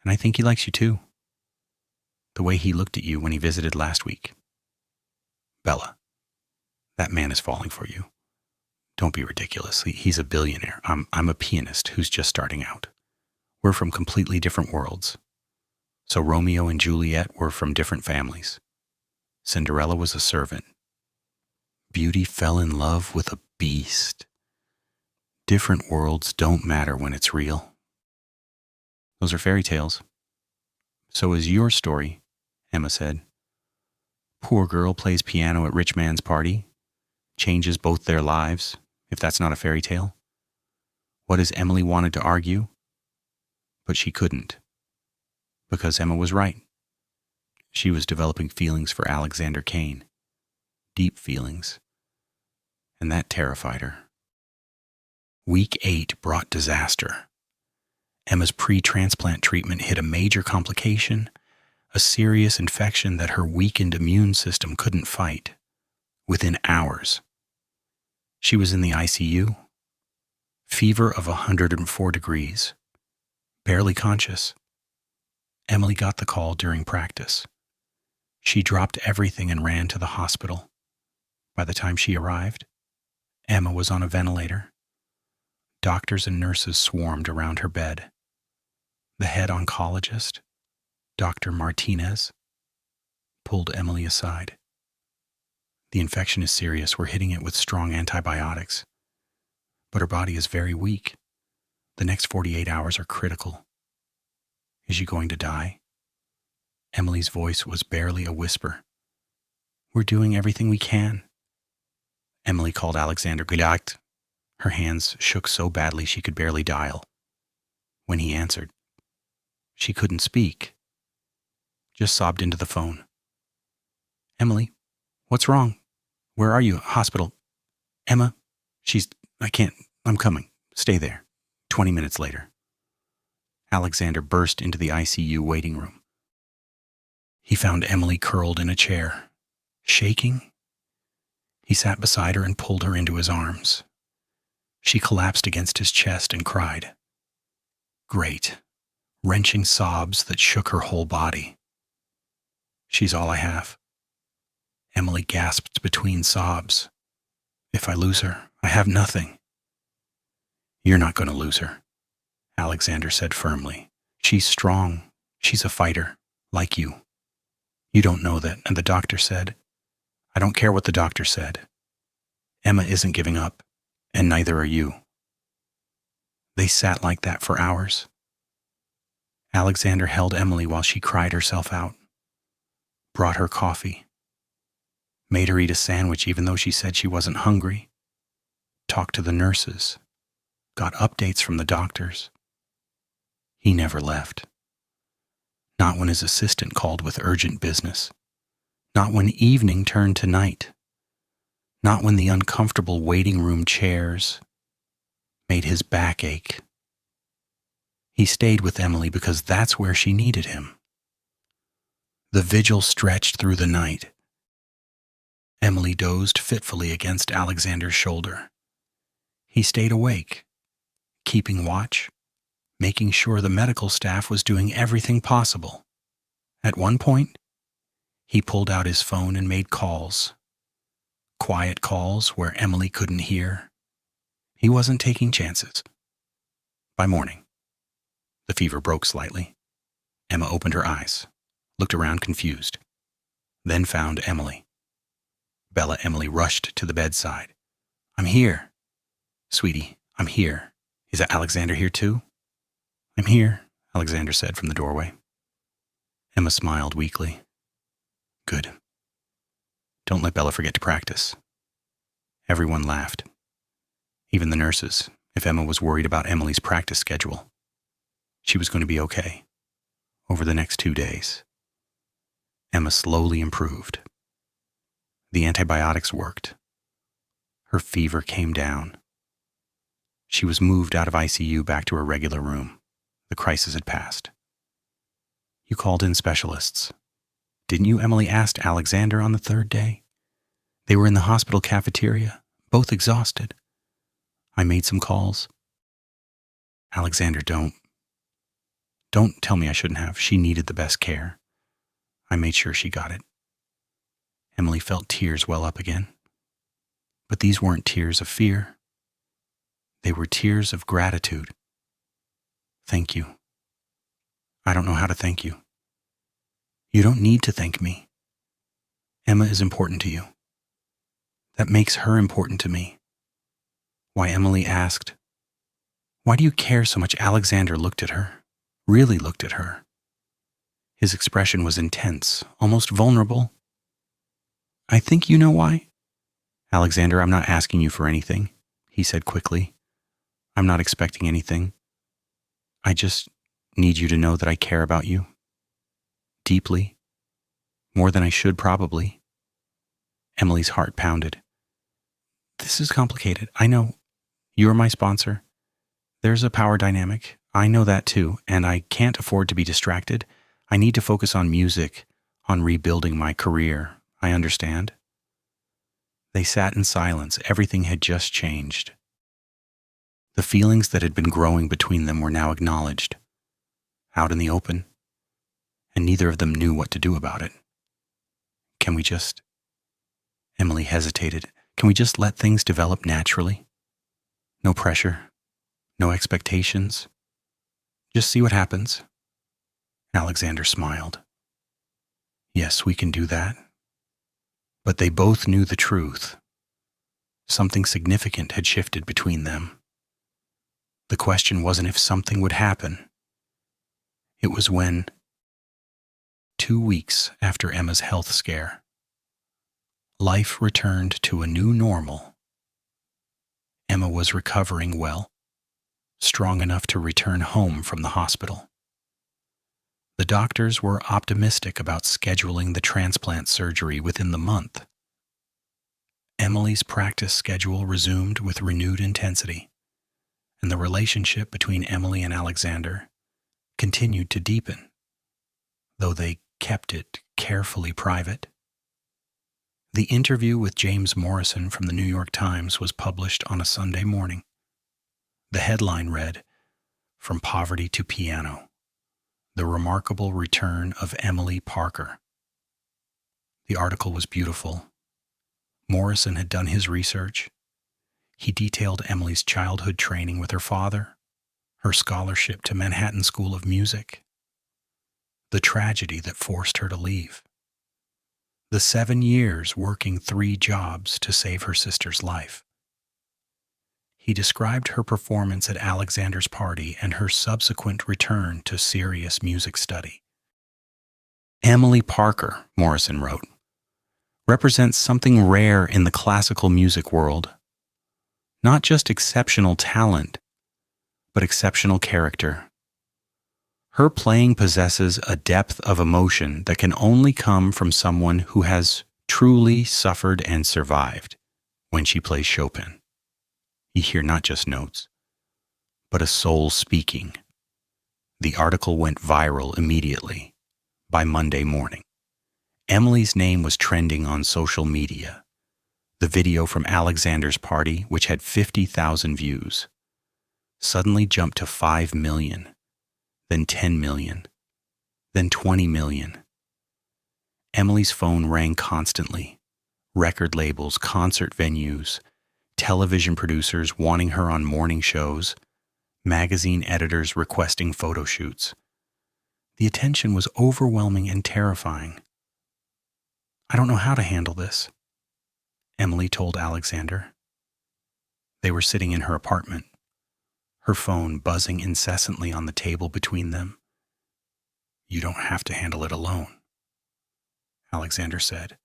And I think he likes you too. The way he looked at you when he visited last week. Bella, that man is falling for you. Don't be ridiculous. He's a billionaire. I'm a pianist who's just starting out. We're from completely different worlds. So Romeo and Juliet were from different families. Cinderella was a servant. Beauty fell in love with a beast. Different worlds don't matter when it's real. Those are fairy tales. So is your story, Emma said. Poor girl plays piano at rich man's party, changes both their lives, if that's not a fairy tale. What has Emily wanted to argue? But she couldn't. Because Emma was right. She was developing feelings for Alexander Kane. Deep feelings. And that terrified her. Week 8 brought disaster. Emma's pre-transplant treatment hit a major complication, a serious infection that her weakened immune system couldn't fight. Within hours, she was in the ICU. Fever of 104 degrees. Barely conscious. Emily got the call during practice. She dropped everything and ran to the hospital. By the time she arrived, Emma was on a ventilator. Doctors and nurses swarmed around her bed. The head oncologist, Dr. Martinez, pulled Emily aside. The infection is serious. We're hitting it with strong antibiotics. But her body is very weak. The next 48 hours are critical. Is she going to die? Emily's voice was barely a whisper. We're doing everything we can. Emily called Alexander Kane. Her hands shook so badly she could barely dial. When he answered, she couldn't speak. Just sobbed into the phone. Emily, what's wrong? Where are you? Hospital. Emma, I'm coming. Stay there. 20 minutes later. Alexander burst into the ICU waiting room. He found Emily curled in a chair, shaking. He sat beside her and pulled her into his arms. She collapsed against his chest and cried. Great, wrenching sobs that shook her whole body. She's all I have. Emily gasped between sobs. If I lose her, I have nothing. You're not going to lose her, Alexander said firmly. She's strong. She's a fighter, like you. You don't know that, and the doctor said. I don't care what the doctor said. Emma isn't giving up, and neither are you. They sat like that for hours. Alexander held Emily while she cried herself out, brought her coffee, made her eat a sandwich even though she said she wasn't hungry, talked to the nurses, got updates from the doctors. He never left. Not when his assistant called with urgent business. Not when evening turned to night. Not when the uncomfortable waiting room chairs made his back ache. He stayed with Emily because that's where she needed him. The vigil stretched through the night. Emily dozed fitfully against Alexander's shoulder. He stayed awake, keeping watch, making sure the medical staff was doing everything possible. At one point, he pulled out his phone and made calls. Quiet calls where Emily couldn't hear. He wasn't taking chances. By morning, the fever broke slightly. Emma opened her eyes, looked around confused, then found Emily. Bella Emily rushed to the bedside. I'm here. Sweetie, I'm here. Is Alexander here too? I'm here, Alexander said from the doorway. Emma smiled weakly. Good. Don't let Bella forget to practice. Everyone laughed. Even the nurses, if Emma was worried about Emily's practice schedule. She was going to be okay. Over the next 2 days. Emma slowly improved. The antibiotics worked. Her fever came down. She was moved out of ICU back to her regular room. The crisis had passed. You called in specialists. Didn't you? Emily asked Alexander on the third day. They were in the hospital cafeteria, both exhausted. I made some calls. Alexander, don't tell me I shouldn't have. She needed the best care. I made sure she got it. Emily felt tears well up again. But these weren't tears of fear. They were tears of gratitude. Thank you. I don't know how to thank you. You don't need to thank me. Emma is important to you. That makes her important to me. Why, Emily asked, why do you care so much? Alexander looked at her, really looked at her. His expression was intense, almost vulnerable. I think you know why. Alexander, I'm not asking you for anything, he said quickly. I'm not expecting anything. I just need you to know that I care about you. Deeply. More than I should, probably. Emily's heart pounded. This is complicated. I know. You're my sponsor. There's a power dynamic. I know that too, and I can't afford to be distracted. I need to focus on music, on rebuilding my career. I understand. They sat in silence. Everything had just changed. The feelings that had been growing between them were now acknowledged, out in the open, and neither of them knew what to do about it. Can we just... Emily hesitated. Can we just let things develop naturally? No pressure, no expectations. Just see what happens. Alexander smiled. Yes, we can do that. But they both knew the truth. Something significant had shifted between them. The question wasn't if something would happen. It was when, 2 weeks after Emma's health scare, life returned to a new normal. Emma was recovering well, strong enough to return home from the hospital. The doctors were optimistic about scheduling the transplant surgery within the month. Emily's practice schedule resumed with renewed intensity, and the relationship between Emily and Alexander continued to deepen, though they kept it carefully private. The interview with James Morrison from the New York Times was published on a Sunday morning. The headline read, "From Poverty to Piano, the Remarkable Return of Emily Parker." The article was beautiful. Morrison had done his research. He detailed Emily's childhood training with her father, her scholarship to Manhattan School of Music, the tragedy that forced her to leave, the 7 years working 3 jobs to save her sister's life. He described her performance at Alexander's party and her subsequent return to serious music study. Emily Parker, Morrison wrote, represents something rare in the classical music world. Not just exceptional talent, but exceptional character. Her playing possesses a depth of emotion that can only come from someone who has truly suffered and survived when she plays Chopin. You hear not just notes, but a soul speaking. The article went viral immediately, by Monday morning. Emily's name was trending on social media. The video from Alexander's party, which had 50,000 views, suddenly jumped to 5 million, then 10 million, then 20 million. Emily's phone rang constantly. Record labels, concert venues, television producers wanting her on morning shows, magazine editors requesting photo shoots. The attention was overwhelming and terrifying. "I don't know how to handle this," Emily told Alexander. They were sitting in her apartment, her phone buzzing incessantly on the table between them. "You don't have to handle it alone," Alexander said.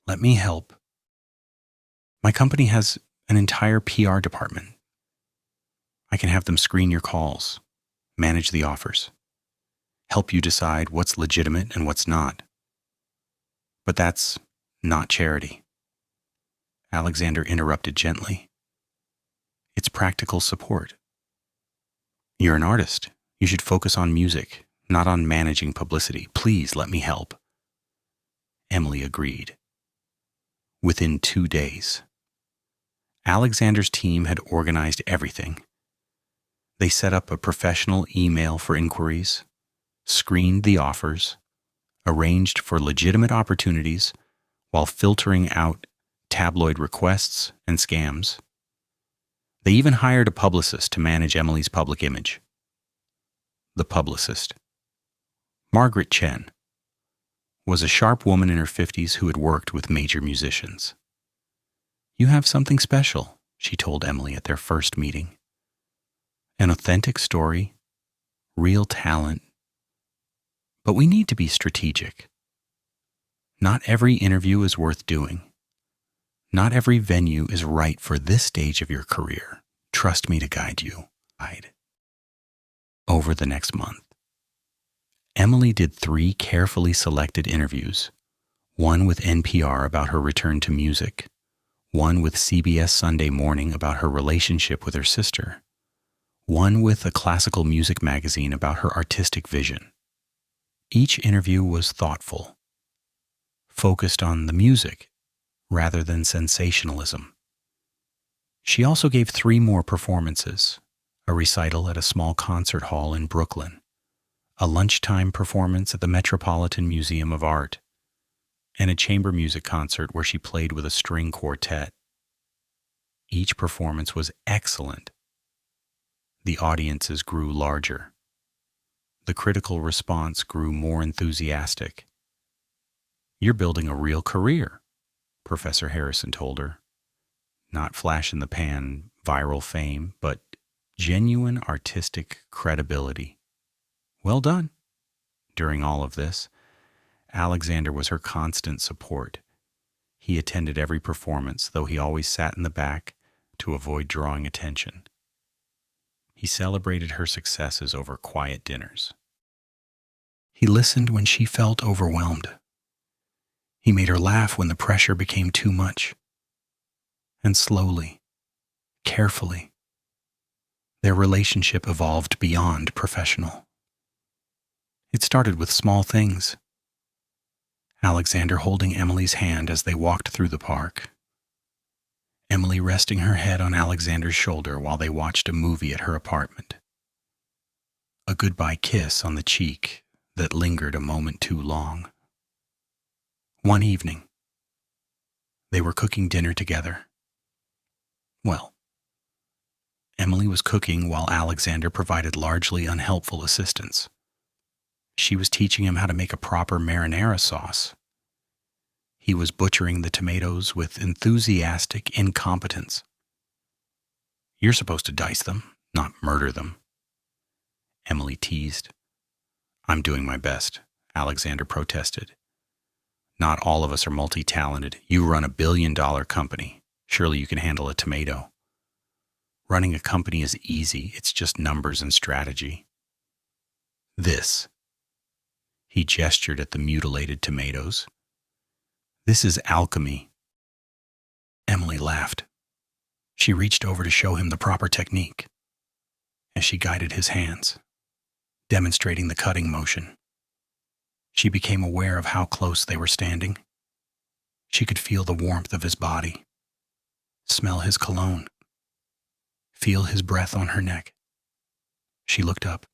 "Let me help. My company has an entire PR department. I can have them screen your calls, manage the offers, help you decide what's legitimate and what's not. But that's not charity." Alexander interrupted gently. "It's practical support. You're an artist. You should focus on music, not on managing publicity. Please let me help." Emily agreed. Within 2 days, Alexander's team had organized everything. They set up a professional email for inquiries, screened the offers, arranged for legitimate opportunities while filtering out tabloid requests and scams. They even hired a publicist to manage Emily's public image. The publicist, Margaret Chen, was a sharp woman in her 50s who had worked with major musicians. "You have something special," she told Emily at their first meeting. "An authentic story, real talent. But we need to be strategic. Not every interview is worth doing. Not every venue is right for this stage of your career. Trust me to guide you." Over the next month, Emily did 3 carefully selected interviews, one with NPR about her return to music, one with CBS Sunday Morning about her relationship with her sister, one with a classical music magazine about her artistic vision. Each interview was thoughtful, focused on the music rather than sensationalism. She also gave 3 more performances: a recital at a small concert hall in Brooklyn, a lunchtime performance at the Metropolitan Museum of Art, and a chamber music concert where she played with a string quartet. Each performance was excellent. The audiences grew larger. The critical response grew more enthusiastic. "You're building a real career," Professor Harrison told her. "Not flash-in-the-pan viral fame, but genuine artistic credibility. Well done. During all of this, Alexander was her constant support. He attended every performance, though he always sat in the back to avoid drawing attention. He celebrated her successes over quiet dinners. He listened when she felt overwhelmed. He made her laugh when the pressure became too much. And slowly, carefully, their relationship evolved beyond professional. It started with small things. Alexander holding Emily's hand as they walked through the park. Emily resting her head on Alexander's shoulder while they watched a movie at her apartment. A goodbye kiss on the cheek that lingered a moment too long. One evening, they were cooking dinner together. Well, Emily was cooking while Alexander provided largely unhelpful assistance. She was teaching him how to make a proper marinara sauce. He was butchering the tomatoes with enthusiastic incompetence. You're supposed to dice them, not murder them, Emily teased. I'm doing my best, Alexander protested. Not all of us are multi-talented. You run $1 billion company. Surely you can handle a tomato. Running a company is easy. It's just numbers and strategy. This. He gestured at the mutilated tomatoes. This is alchemy. Emily laughed. She reached over to show him the proper technique as she guided his hands, demonstrating the cutting motion. She became aware of how close they were standing. She could feel the warmth of his body, smell his cologne, feel his breath on her neck. She looked up.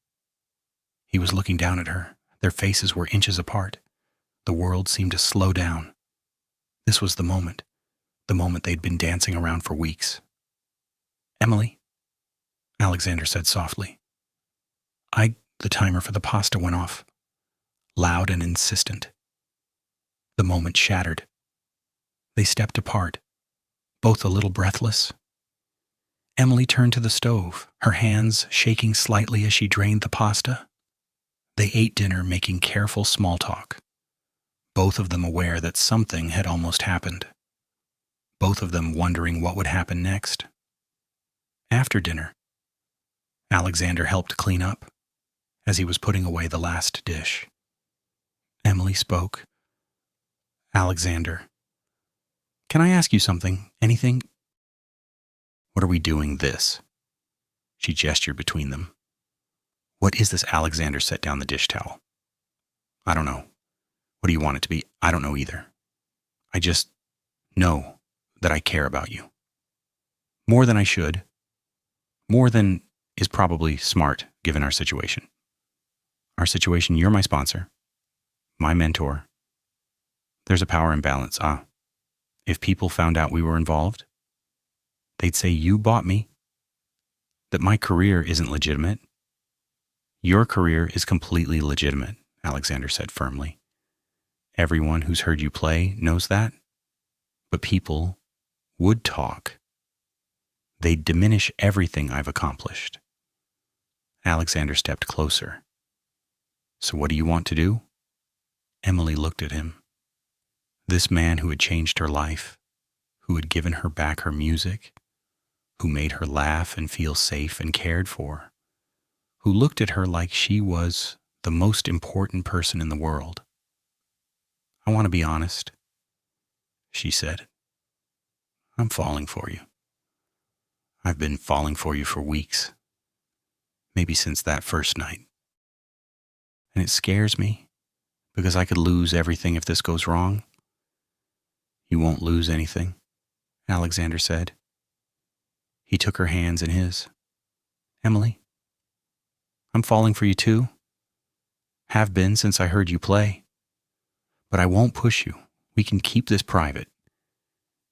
He was looking down at her. Their faces were inches apart. The world seemed to slow down. This was the moment they'd been dancing around for weeks. Emily, Alexander said softly. The timer for the pasta went off, loud and insistent. The moment shattered. They stepped apart, both a little breathless. Emily turned to the stove, her hands shaking slightly as she drained the pasta. They ate dinner, making careful small talk, both of them aware that something had almost happened, both of them wondering what would happen next. After dinner, Alexander helped clean up as he was putting away the last dish. Emily spoke. Alexander, can I ask you something? Anything? What are we doing this? She gestured between them. What is this? Alexander set down the dish towel. I don't know. What do you want it to be? I don't know either. I just know that I care about you. More than I should. More than is probably smart given our situation. Our situation, you're my sponsor, my mentor. There's a power imbalance. If people found out we were involved, they'd say you bought me, that my career isn't legitimate. Your career is completely legitimate, Alexander said firmly. Everyone who's heard you play knows that. But people would talk. They'd diminish everything I've accomplished. Alexander stepped closer. So what do you want to do? Emily looked at him. This man who had changed her life, who had given her back her music, who made her laugh and feel safe and cared for, who looked at her like she was the most important person in the world. I want to be honest, she said. I'm falling for you. I've been falling for you for weeks, maybe since that first night. And it scares me because I could lose everything if this goes wrong. You won't lose anything, Alexander said. He took her hands in his. Emily, I'm falling for you too. Have been since I heard you play. But I won't push you. We can keep this private.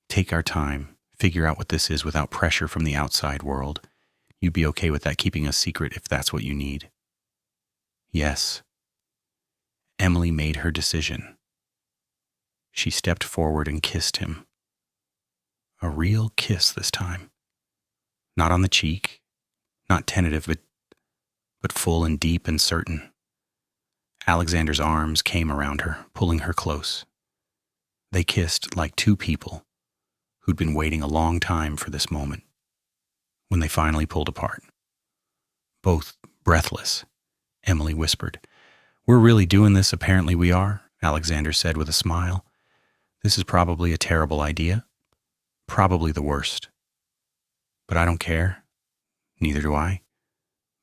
Take our time, figure out what this is without pressure from the outside world. You'd be okay with that, keeping a secret if that's what you need. Yes. Emily made her decision. She stepped forward and kissed him. A real kiss this time. Not on the cheek, not tentative, but full and deep and certain. Alexander's arms came around her, pulling her close. They kissed like two people who'd been waiting a long time for this moment. When they finally pulled apart, both breathless, Emily whispered, "We're really doing this, apparently we are," Alexander said with a smile. "This is probably a terrible idea. Probably the worst. But I don't care. Neither do I."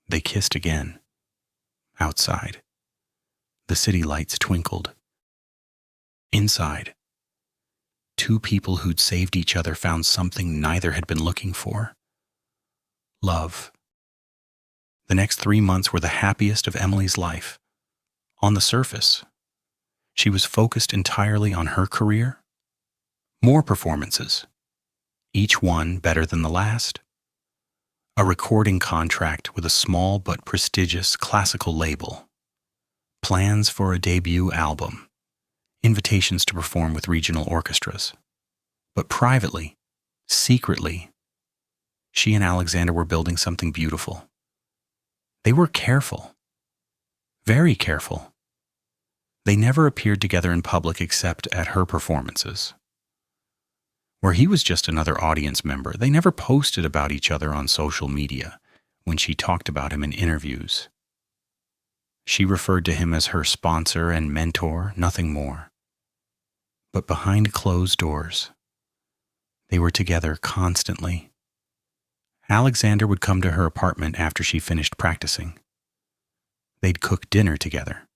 They kissed again. Outside. The city lights twinkled. Inside. Two people who'd saved each other found something neither had been looking for. Love. The next 3 months were the happiest of Emily's life. On the surface, she was focused entirely on her career. More performances, each one better than the last. A recording contract with a small but prestigious classical label. Plans for a debut album. Invitations to perform with regional orchestras. But privately, secretly, she and Alexander were building something beautiful. They were careful. Very careful. They never appeared together in public except at her performances, where he was just another audience member. They never posted about each other on social media when she talked about him in interviews. She referred to him as her sponsor and mentor, nothing more. But behind closed doors, they were together constantly. Alexander would come to her apartment after she finished practicing. They'd cook dinner together.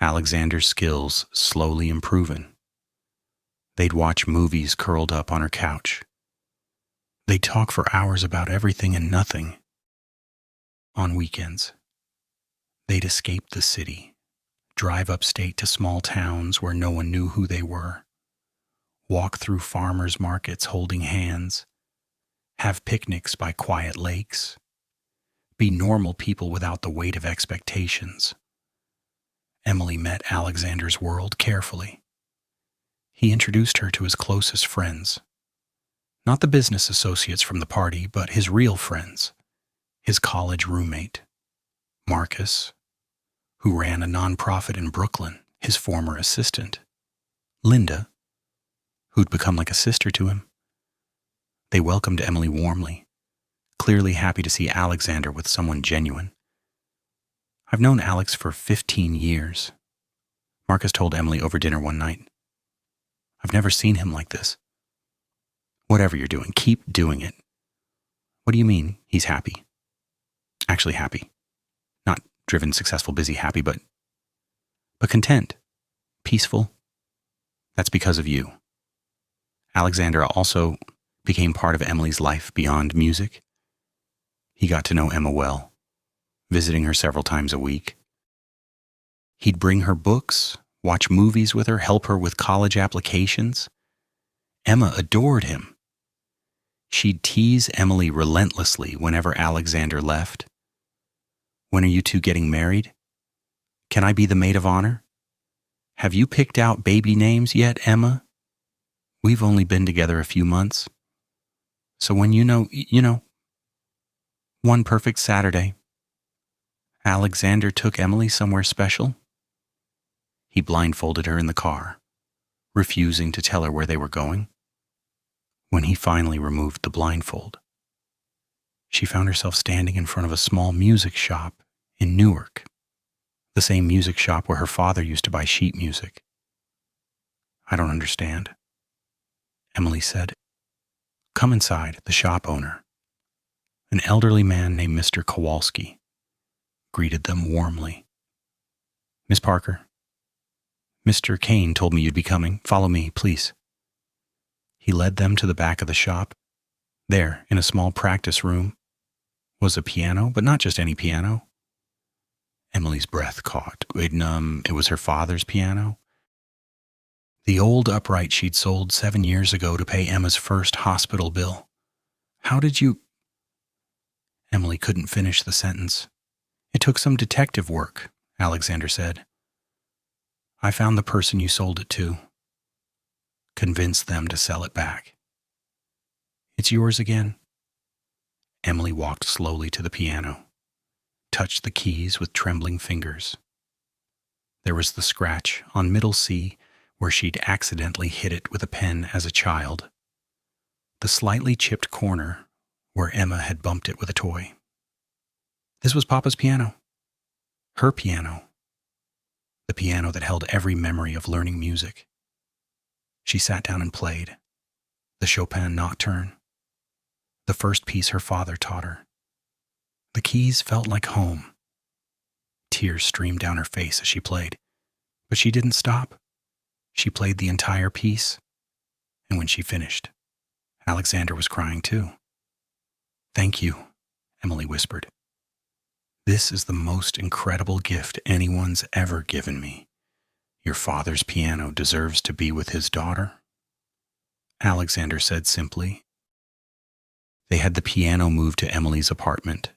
Alexander's skills slowly improving. They'd watch movies curled up on her couch. They'd talk for hours about everything and nothing. On weekends, they'd escape the city, drive upstate to small towns where no one knew who they were, walk through farmers' markets holding hands, have picnics by quiet lakes, be normal people without the weight of expectations. Emily met Alexander's world carefully. He introduced her to his closest friends. Not the business associates from the party, but his real friends. His college roommate, Marcus, who ran a nonprofit in Brooklyn, his former assistant, Linda, who'd become like a sister to him. They welcomed Emily warmly, clearly happy to see Alexander with someone genuine. "I've known Alex for 15 years, Marcus told Emily over dinner one night. "I've never seen him like this." "Whatever you're doing, keep doing it." "What do you mean he's happy?" "Actually happy. Not driven, successful, busy, happy, but content, peaceful. That's because of you." Alexander also became part of Emily's life beyond music. He got to know Emma well, visiting her several times a week. He'd bring her books, watch movies with her, help her with college applications. Emma adored him. She'd tease Emily relentlessly whenever Alexander left. "When are you two getting married? Can I be the maid of honor? Have you picked out baby names yet, Emma? We've only been together a few months. So when you know, one perfect Saturday, Alexander took Emily somewhere special." He blindfolded her in the car, refusing to tell her where they were going. When he finally removed the blindfold, she found herself standing in front of a small music shop in Newark, the same music shop where her father used to buy sheet music. "I don't understand," Emily said. "Come inside," the shop owner, an elderly man named Mr. Kowalski, greeted them warmly. "Miss Parker, Mr. Kane told me you'd be coming. Follow me, please." He led them to the back of the shop. There, in a small practice room, was a piano, but not just any piano. Emily's breath caught. It was her father's piano. The old upright she'd sold 7 years ago to pay Emma's first hospital bill. "How did you—" Emily couldn't finish the sentence. "It took some detective work," Alexander said. "I found the person you sold it to. Convinced them to sell it back. It's yours again." Emily walked slowly to the piano, touched the keys with trembling fingers. There was the scratch on middle C where she'd accidentally hit it with a pen as a child. The slightly chipped corner where Emma had bumped it with a toy. This was Papa's piano. Her piano. The piano that held every memory of learning music. She sat down and played. The Chopin Nocturne. The first piece her father taught her. The keys felt like home. Tears streamed down her face as she played. But she didn't stop. She played the entire piece. And when she finished, Alexander was crying too. "Thank you," Emily whispered. "This is the most incredible gift anyone's ever given me. Your father's piano deserves to be with his daughter." Alexander said simply. They had the piano moved to Emily's apartment.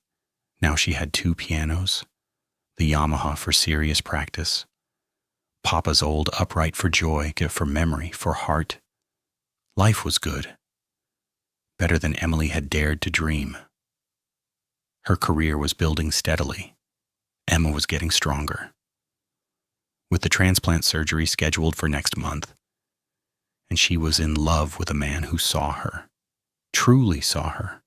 Now she had 2 pianos, the Yamaha for serious practice, Papa's old upright for joy, for memory, for heart. Life was good. Better than Emily had dared to dream. Her career was building steadily. Emma was getting stronger. With the transplant surgery scheduled for next month, and she was in love with a man who saw her, truly saw her,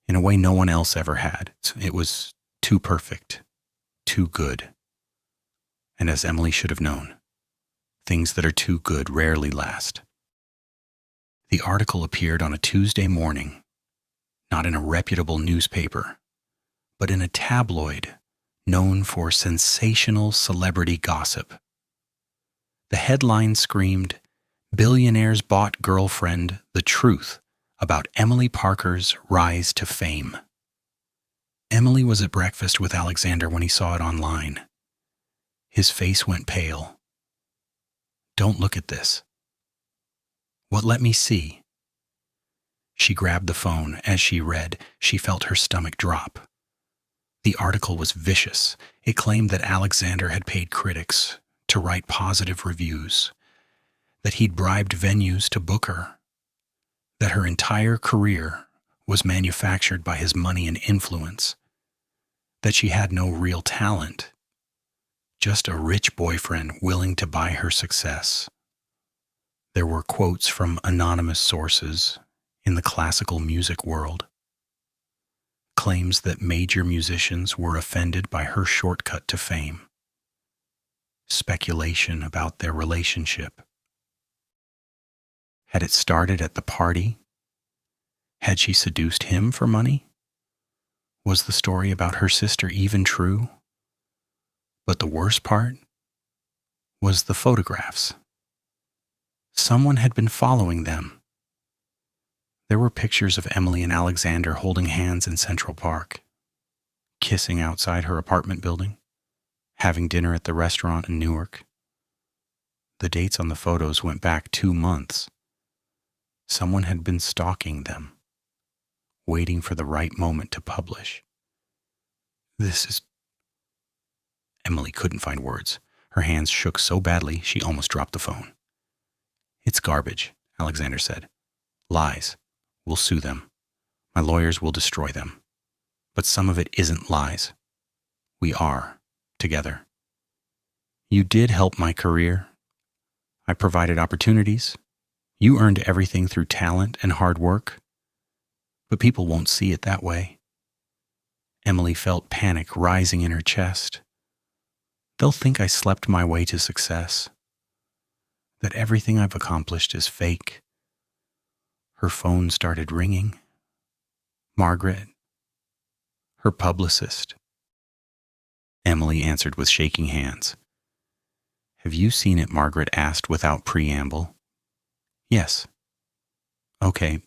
in a way no one else ever had. It was too perfect, too good. And as Emily should have known, things that are too good rarely last. The article appeared on a Tuesday morning, not in a reputable newspaper, but in a tabloid known for sensational celebrity gossip. The headline screamed, "Billionaire's bought girlfriend the truth about Emily Parker's rise to fame." Emily was at breakfast with Alexander when he saw it online. His face went pale. "Don't look at this." "What, let me see?" She grabbed the phone. As she read, she felt her stomach drop. The article was vicious. It claimed that Alexander had paid critics to write positive reviews, that he'd bribed venues to book her, that her entire career was manufactured by his money and influence, that she had no real talent, just a rich boyfriend willing to buy her success. There were quotes from anonymous sources in the classical music world, claims that major musicians were offended by her shortcut to fame, speculation about their relationship. Had it started at the party? Had she seduced him for money? Was the story about her sister even true? But the worst part was the photographs. Someone had been following them. There were pictures of Emily and Alexander holding hands in Central Park, kissing outside her apartment building, having dinner at the restaurant in Newark. The dates on the photos went back 2 months. Someone had been stalking them, waiting for the right moment to publish. This is... Emily couldn't find words. Her hands shook so badly she almost dropped the phone. "It's garbage," Alexander said. "Lies. We'll sue them. My lawyers will destroy them. But some of it isn't lies. We are, together. You did help my career. I provided opportunities. You earned everything through talent and hard work. But people won't see it that way." Emily felt panic rising in her chest. They'll think I slept my way to success, that everything I've accomplished is fake. Her phone started ringing. Margaret, her publicist. Emily answered with shaking hands. "Have you seen it?" Margaret asked without preamble. "Yes." "Okay,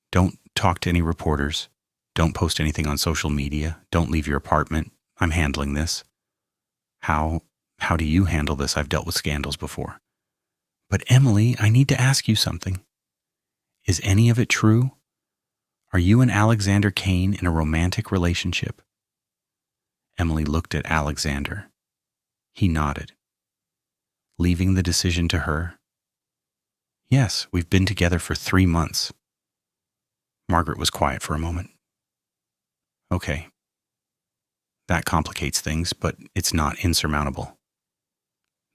don't talk to any reporters. Don't post anything on social media. Don't leave your apartment. I'm handling this." How do you handle this? I've dealt with scandals before." "But Emily, I need to ask you something. Is any of it true? Are you and Alexander Kane in a romantic relationship?" Emily looked at Alexander. He nodded, leaving the decision to her. "Yes, we've been together for 3 months." Margaret was quiet for a moment. "Okay. That complicates things, but it's not insurmountable.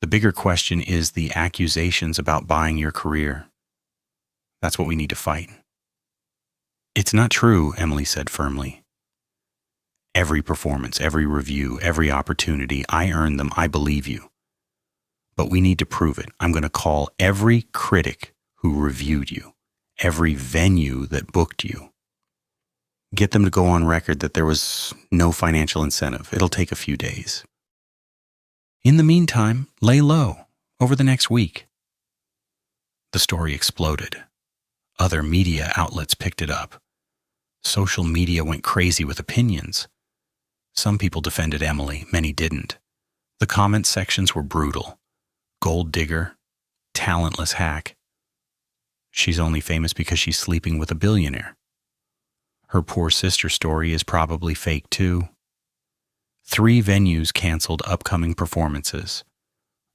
The bigger question is the accusations about buying your career. That's what we need to fight. It's not true, Emily said firmly. Every performance, every review, every opportunity, I earned them. I believe you. But we need to prove it. I'm going to call every critic who reviewed you, every venue that booked you. Get them to go on record that there was no financial incentive. It'll take a few days. In the meantime, lay low over the next week. The story exploded. Other media outlets picked it up. Social media went crazy with opinions. Some people defended Emily, many didn't. The comment sections were brutal. Gold digger, talentless hack. She's only famous because she's sleeping with a billionaire. Her poor sister story is probably fake too. 3 venues canceled upcoming performances.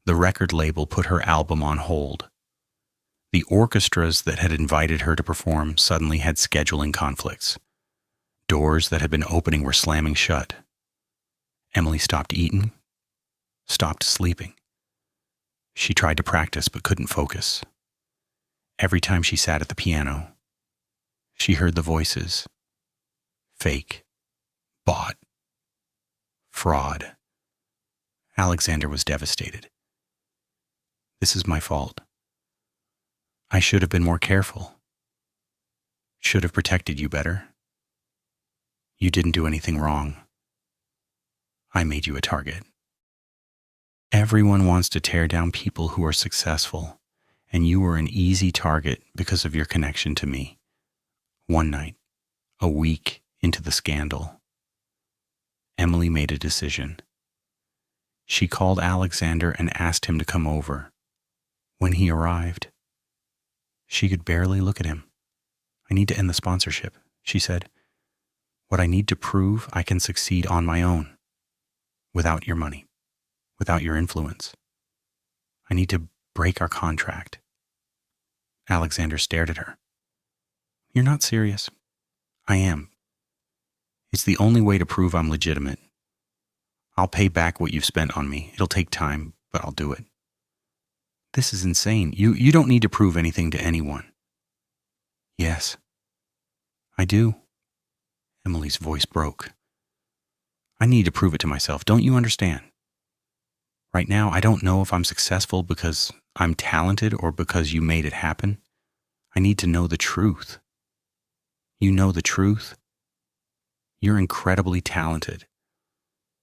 The record label put her album on hold. The orchestras that had invited her to perform suddenly had scheduling conflicts. Doors that had been opening were slamming shut. Emily stopped eating, stopped sleeping. She tried to practice but couldn't focus. Every time she sat at the piano, she heard the voices. Fake. Bought. Fraud. Alexander was devastated. This is my fault. I should have been more careful. Should have protected you better. You didn't do anything wrong. I made you a target. Everyone wants to tear down people who are successful, and you were an easy target because of your connection to me. One night, a week into the scandal, Emily made a decision. She called Alexander and asked him to come over. When he arrived, she could barely look at him. I need to end the sponsorship, she said. What I need to prove I can succeed on my own, without your money, without your influence. I need to break our contract. Alexander stared at her. You're not serious. I am. It's the only way to prove I'm legitimate. I'll pay back what you've spent on me. It'll take time, but I'll do it. This is insane. You don't need to prove anything to anyone. Yes, I do. Emily's voice broke. I need to prove it to myself. Don't you understand? Right now, I don't know if I'm successful because I'm talented or because you made it happen. I need to know the truth. You know the truth? You're incredibly talented.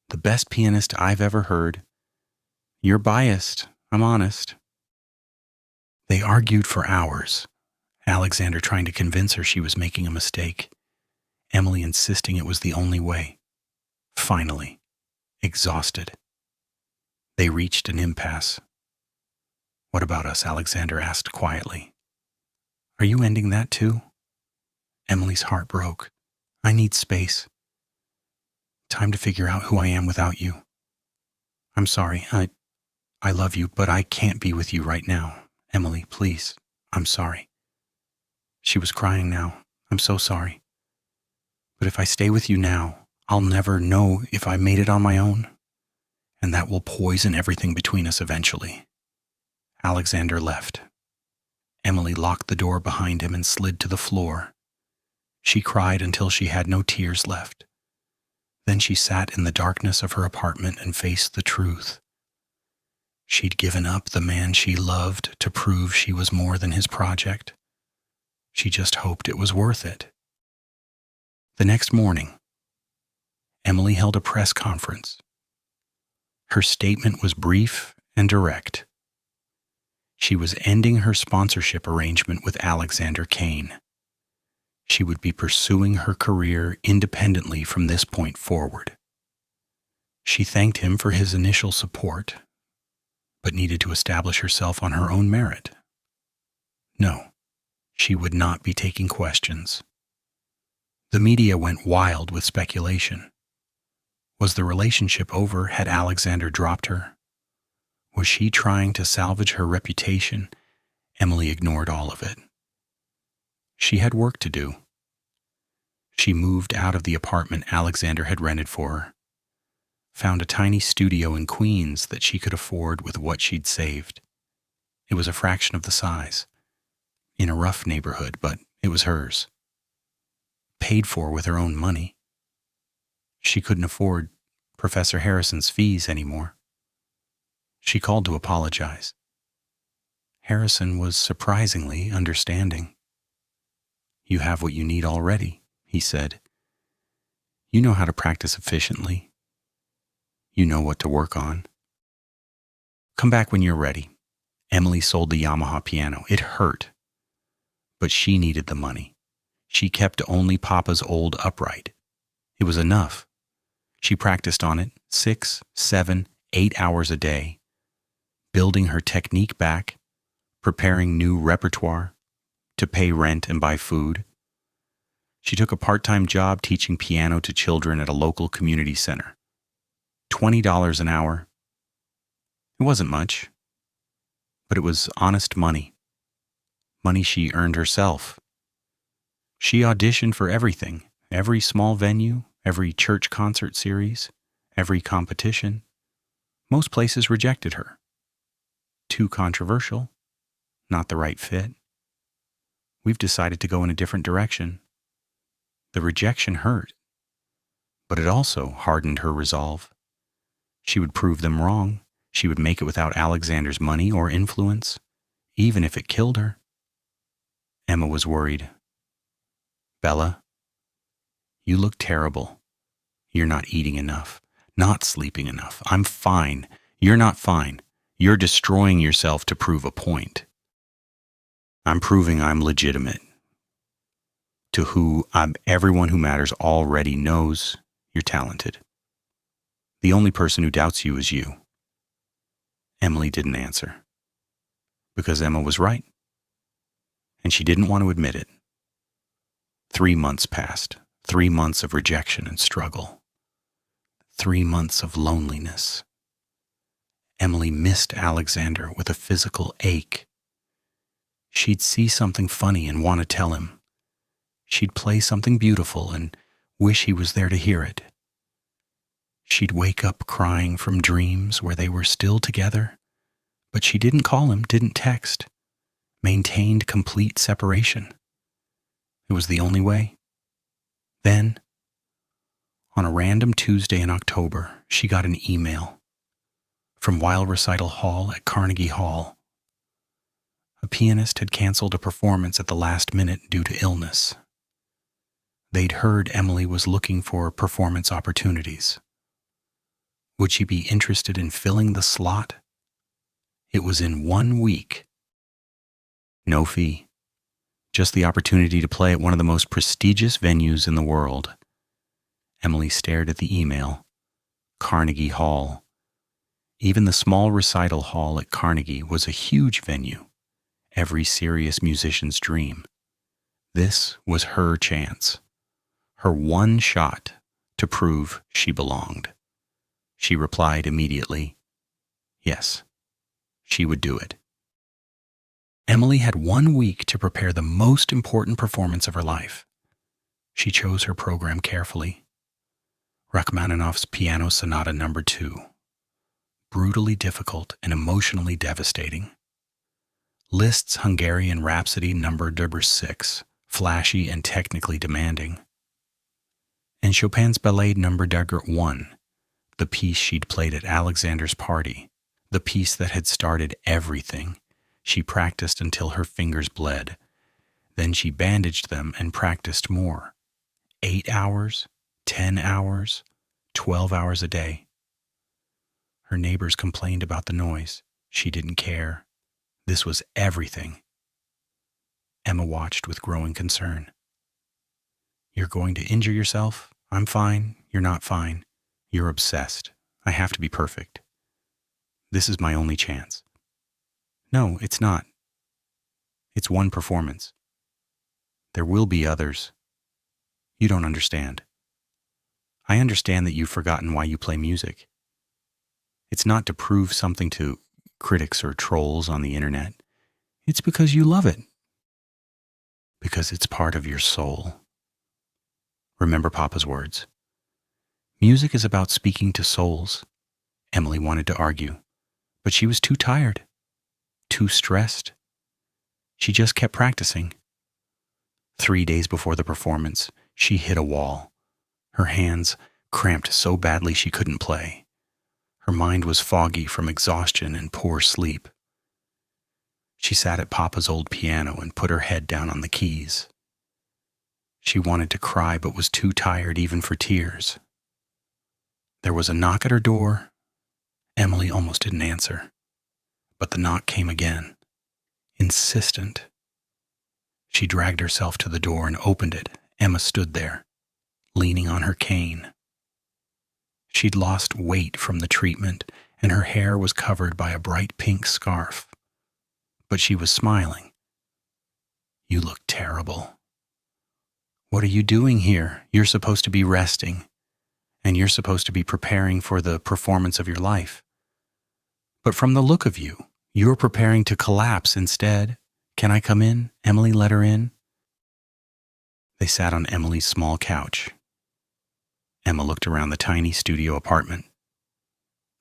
The best pianist I've ever heard. You're biased. I'm honest. They argued for hours, Alexander trying to convince her she was making a mistake, Emily insisting it was the only way. Finally, exhausted, they reached an impasse. What about us? Alexander asked quietly. Are you ending that too? Emily's heart broke. I need space. Time to figure out who I am without you. I'm sorry. I love you, but I can't be with you right now. Emily, please. I'm sorry. She was crying now. I'm so sorry. But if I stay with you now, I'll never know if I made it on my own. And that will poison everything between us eventually. Alexander left. Emily locked the door behind him and slid to the floor. She cried until she had no tears left. Then she sat in the darkness of her apartment and faced the truth. She'd given up the man she loved to prove she was more than his project. She just hoped it was worth it. The next morning, Emily held a press conference. Her statement was brief and direct. She was ending her sponsorship arrangement with Alexander Kane. She would be pursuing her career independently from this point forward. She thanked him for his initial support, but needed to establish herself on her own merit. No, she would not be taking questions. The media went wild with speculation. Was the relationship over? Had Alexander dropped her? Was she trying to salvage her reputation? Emily ignored all of it. She had work to do. She moved out of the apartment Alexander had rented for her. found a tiny studio in Queens that she could afford with what she'd saved. It was a fraction of the size, in a rough neighborhood, but it was hers. Paid for with her own money. She couldn't afford Professor Harrison's fees anymore. She called to apologize. Harrison was surprisingly understanding. "You have what you need already," he said. "You know how to practice efficiently. You know what to work on. Come back when you're ready." Emily sold the Yamaha piano. It hurt, but she needed the money. She kept only Papa's old upright. It was enough. She practiced on it 6, 7, 8 hours a day, building her technique back, preparing new repertoire to pay rent and buy food. She took a part-time job teaching piano to children at a local community center. $20 an hour. It wasn't much, but it was honest money. Money she earned herself. She auditioned for everything, every small venue, every church concert series, every competition. Most places rejected her. Too controversial, not the right fit. We've decided to go in a different direction. The rejection hurt, but it also hardened her resolve. She would prove them wrong. She would make it without Alexander's money or influence, even if it killed her. Emma was worried. "Bella, you look terrible. You're not eating enough, not sleeping enough. I'm fine. You're not fine. You're destroying yourself to prove a point. I'm proving I'm legitimate. To who everyone who matters already knows you're talented. The only person who doubts you is you." Emily didn't answer, because Emma was right, and she didn't want to admit it. 3 months passed, 3 months of rejection and struggle, 3 months of loneliness. Emily missed Alexander with a physical ache. She'd see something funny and want to tell him. She'd play something beautiful and wish he was there to hear it. She'd wake up crying from dreams where they were still together, but she didn't call him, didn't text, maintained complete separation. It was the only way. Then, on a random Tuesday in October, she got an email from Wild Recital Hall at Carnegie Hall. A pianist had canceled a performance at the last minute due to illness. They'd heard Emily was looking for performance opportunities. Would she be interested in filling the slot? It was in 1 week. No fee. Just the opportunity to play at one of the most prestigious venues in the world. Emily stared at the email. Carnegie Hall. Even the small recital hall at Carnegie was a huge venue. Every serious musician's dream. This was her chance. Her one shot to prove she belonged. She replied immediately, yes, she would do it. Emily had 1 week to prepare the most important performance of her life. She chose her program carefully. Rachmaninoff's Piano Sonata No. 2. Brutally difficult and emotionally devastating. Liszt's Hungarian Rhapsody No. 6. Flashy and technically demanding. And Chopin's Ballet No. 1. The piece she'd played at Alexander's party. The piece that had started everything. She practiced until her fingers bled. Then she bandaged them and practiced more. 8 hours, 10 hours, 12 hours a day. Her neighbors complained about the noise. She didn't care. This was everything. Emma watched with growing concern. "You're going to injure yourself? I'm fine. You're not fine. You're obsessed. I have to be perfect. This is my only chance." "No, it's not. It's one performance. There will be others. You don't understand. I understand that you've forgotten why you play music. It's not to prove something to critics or trolls on the internet. It's because you love it. Because it's part of your soul. Remember Papa's words. Music is about speaking to souls, Emily wanted to argue, but she was too tired, too stressed. She just kept practicing. 3 days before the performance, she hit a wall. Her hands cramped so badly she couldn't play. Her mind was foggy from exhaustion and poor sleep. She sat at Papa's old piano and put her head down on the keys. She wanted to cry but was too tired even for tears. There was a knock at her door. Emily almost didn't answer, but the knock came again, insistent. She dragged herself to the door and opened it. Emma stood there, leaning on her cane. She'd lost weight from the treatment, and her hair was covered by a bright pink scarf. But she was smiling. "You look terrible." "What are you doing here? You're supposed to be resting, and you're supposed to be preparing for the performance of your life. But from the look of you, you're preparing to collapse instead. Can I come in?" Emily let her in. They sat on Emily's small couch. Emma looked around the tiny studio apartment.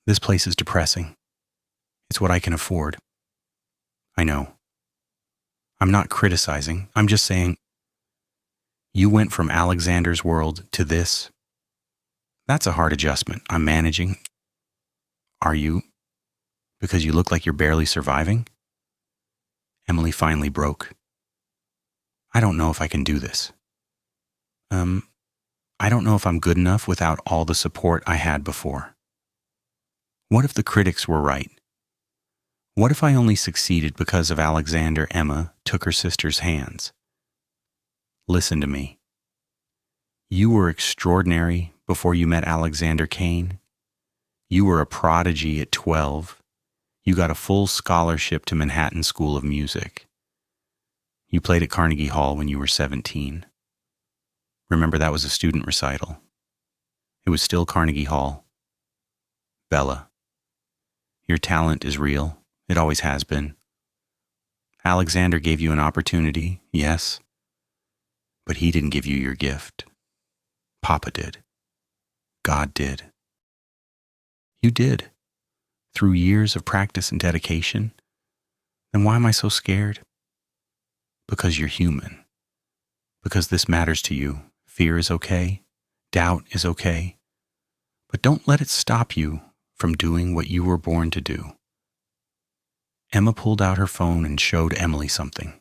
"This place is depressing. It's what I can afford." "I know. I'm not criticizing. I'm just saying, you went from Alexander's world to this. That's a hard adjustment. I'm managing." "Are you? Because you look like you're barely surviving?" Emily finally broke. "I don't know if I can do this. I don't know if I'm good enough without all the support I had before. What if the critics were right? What if I only succeeded because of Alexander?" Emma took her sister's hands. "Listen to me. You were extraordinary before you met Alexander Kane. You were a prodigy at 12. You got a full scholarship to Manhattan School of Music. You played at Carnegie Hall when you were 17. Remember, that was a student recital. It was still Carnegie Hall. Bella, your talent is real. It always has been. Alexander gave you an opportunity, yes, but he didn't give you your gift. Papa did. God did. You did, through years of practice and dedication. Then why am I so scared? Because you're human. Because this matters to you. Fear is okay. Doubt is okay. But don't let it stop you from doing what you were born to do." Emma pulled out her phone and showed Emily something.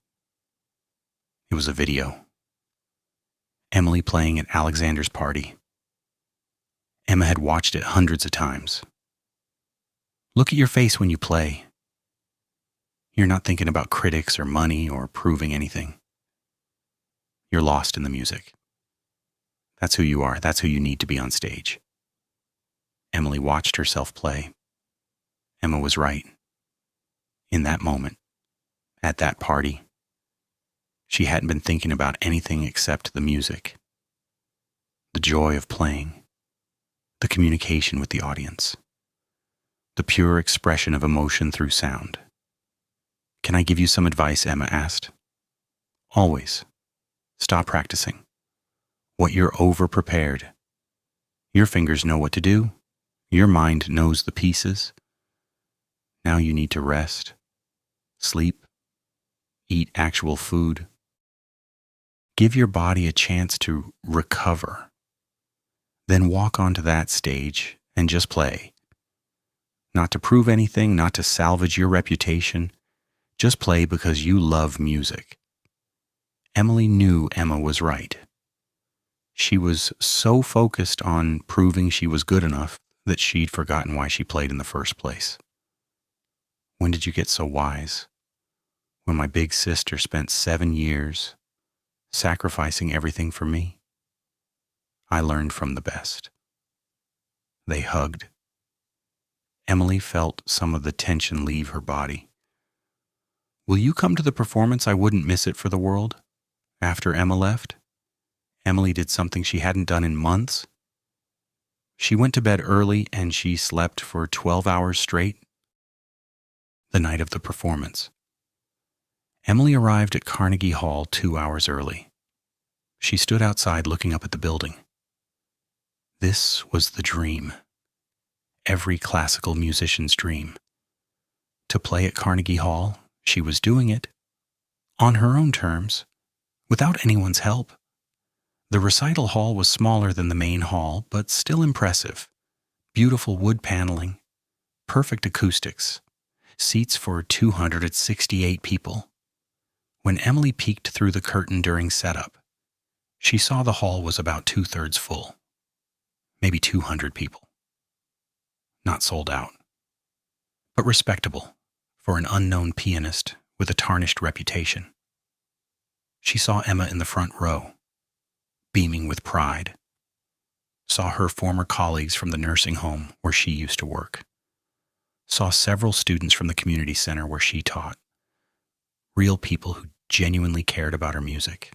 It was a video. Emily playing at Alexander's party. Emma had watched it hundreds of times. "Look at your face when you play. You're not thinking about critics or money or proving anything. You're lost in the music. That's who you are. That's who you need to be on stage." Emily watched herself play. Emma was right. In that moment, at that party, she hadn't been thinking about anything except the music, the joy of playing, the communication with the audience, the pure expression of emotion through sound. "Can I give you some advice?" Emma asked. "Always. Stop practicing. What you're over-prepared. Your fingers know what to do. Your mind knows the pieces. Now you need to rest, sleep, eat actual food. Give your body a chance to recover. Then walk onto that stage and just play. Not to prove anything, not to salvage your reputation. Just play because you love music." Emily knew Emma was right. She was so focused on proving she was good enough that she'd forgotten why she played in the first place. "When did you get so wise?" "When my big sister spent 7 years sacrificing everything for me. I learned from the best." They hugged. Emily felt some of the tension leave her body. "Will you come to the performance? I wouldn't miss it for the world." After Emma left, Emily did something she hadn't done in months. She went to bed early and she slept for 12 hours straight. The night of the performance, Emily arrived at Carnegie Hall 2 hours early. She stood outside looking up at the building. This was the dream, every classical musician's dream. To play at Carnegie Hall, she was doing it, on her own terms, without anyone's help. The recital hall was smaller than the main hall, but still impressive. Beautiful wood paneling, perfect acoustics, seats for 268 people. When Emily peeked through the curtain during setup, she saw the hall was about 2/3 full. Maybe 200 people. Not sold out, but respectable for an unknown pianist with a tarnished reputation. She saw Emma in the front row, beaming with pride. Saw her former colleagues from the nursing home where she used to work. Saw several students from the community center where she taught. Real people who genuinely cared about her music.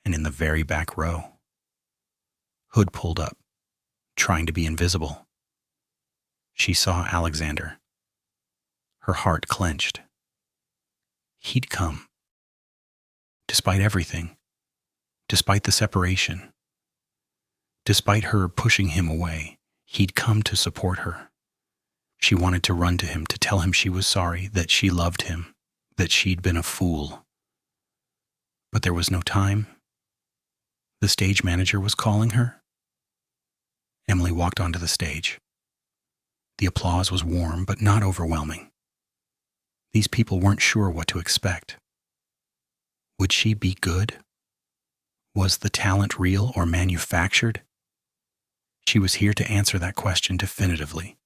And in the very back row, hood pulled up, trying to be invisible, she saw Alexander. Her heart clenched. He'd come. Despite everything, despite the separation, despite her pushing him away, he'd come to support her. She wanted to run to him to tell him she was sorry, that she loved him, that she'd been a fool. But there was no time. The stage manager was calling her. Emily walked onto the stage. The applause was warm, but not overwhelming. These people weren't sure what to expect. Would she be good? Was the talent real or manufactured? She was here to answer that question definitively.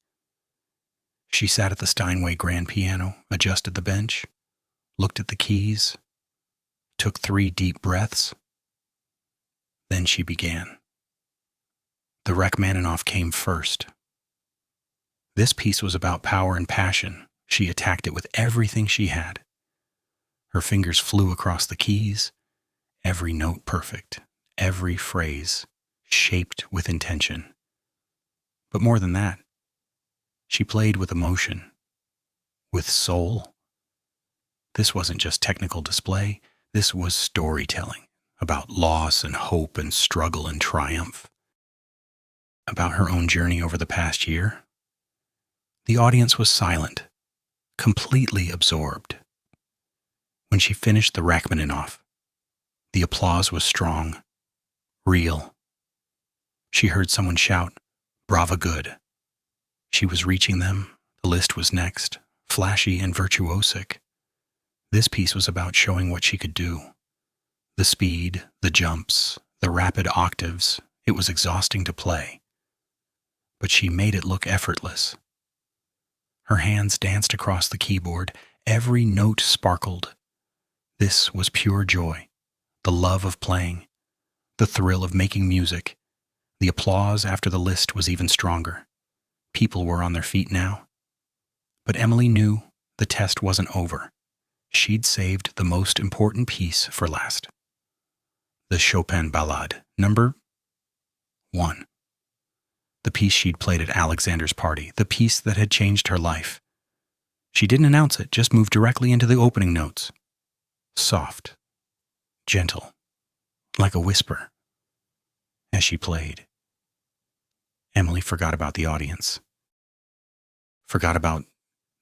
She sat at the Steinway grand piano, adjusted the bench, looked at the keys, took 3 deep breaths. Then she began. The Rachmaninoff came first. This piece was about power and passion. She attacked it with everything she had. Her fingers flew across the keys, every note perfect, every phrase shaped with intention. But more than that, she played with emotion, with soul. This wasn't just technical display, this was storytelling about loss and hope and struggle and triumph. About her own journey over the past year. The audience was silent, completely absorbed. When she finished the Rachmaninoff, the applause was strong, real. She heard someone shout, "Brava good." She was reaching them. The list was next, flashy and virtuosic. This piece was about showing what she could do. The speed, the jumps, the rapid octaves, it was exhausting to play. But she made it look effortless. Her hands danced across the keyboard. Every note sparkled. This was pure joy, the love of playing, the thrill of making music. The applause after the list was even stronger. People were on their feet now. But Emily knew the test wasn't over. She'd saved the most important piece for last. The Chopin Ballade, number 1. The piece she'd played at Alexander's party, the piece that had changed her life. She didn't announce it, just moved directly into the opening notes. Soft, gentle, like a whisper. As she played, Emily forgot about the audience. Forgot about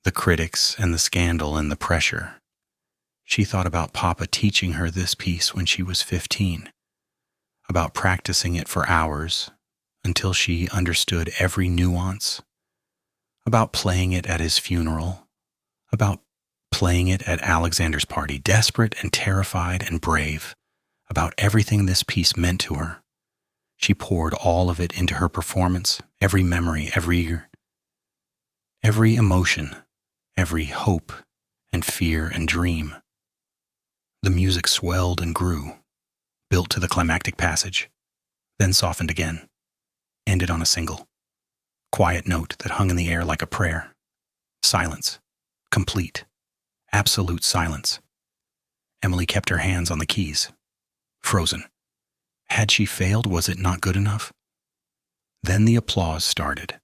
the critics and the scandal and the pressure. She thought about Papa teaching her this piece when she was 15, about practicing it for hours until she understood every nuance, about playing it at his funeral, about playing it at Alexander's party, desperate and terrified and brave, about everything this piece meant to her. She poured all of it into her performance, every memory, every emotion, every hope and fear and dream. The music swelled and grew, built to the climactic passage, then softened again, ended on a single, quiet note that hung in the air like a prayer. Silence, complete, absolute silence. Emily kept her hands on the keys, frozen. Had she failed? Was it not good enough? Then the applause started.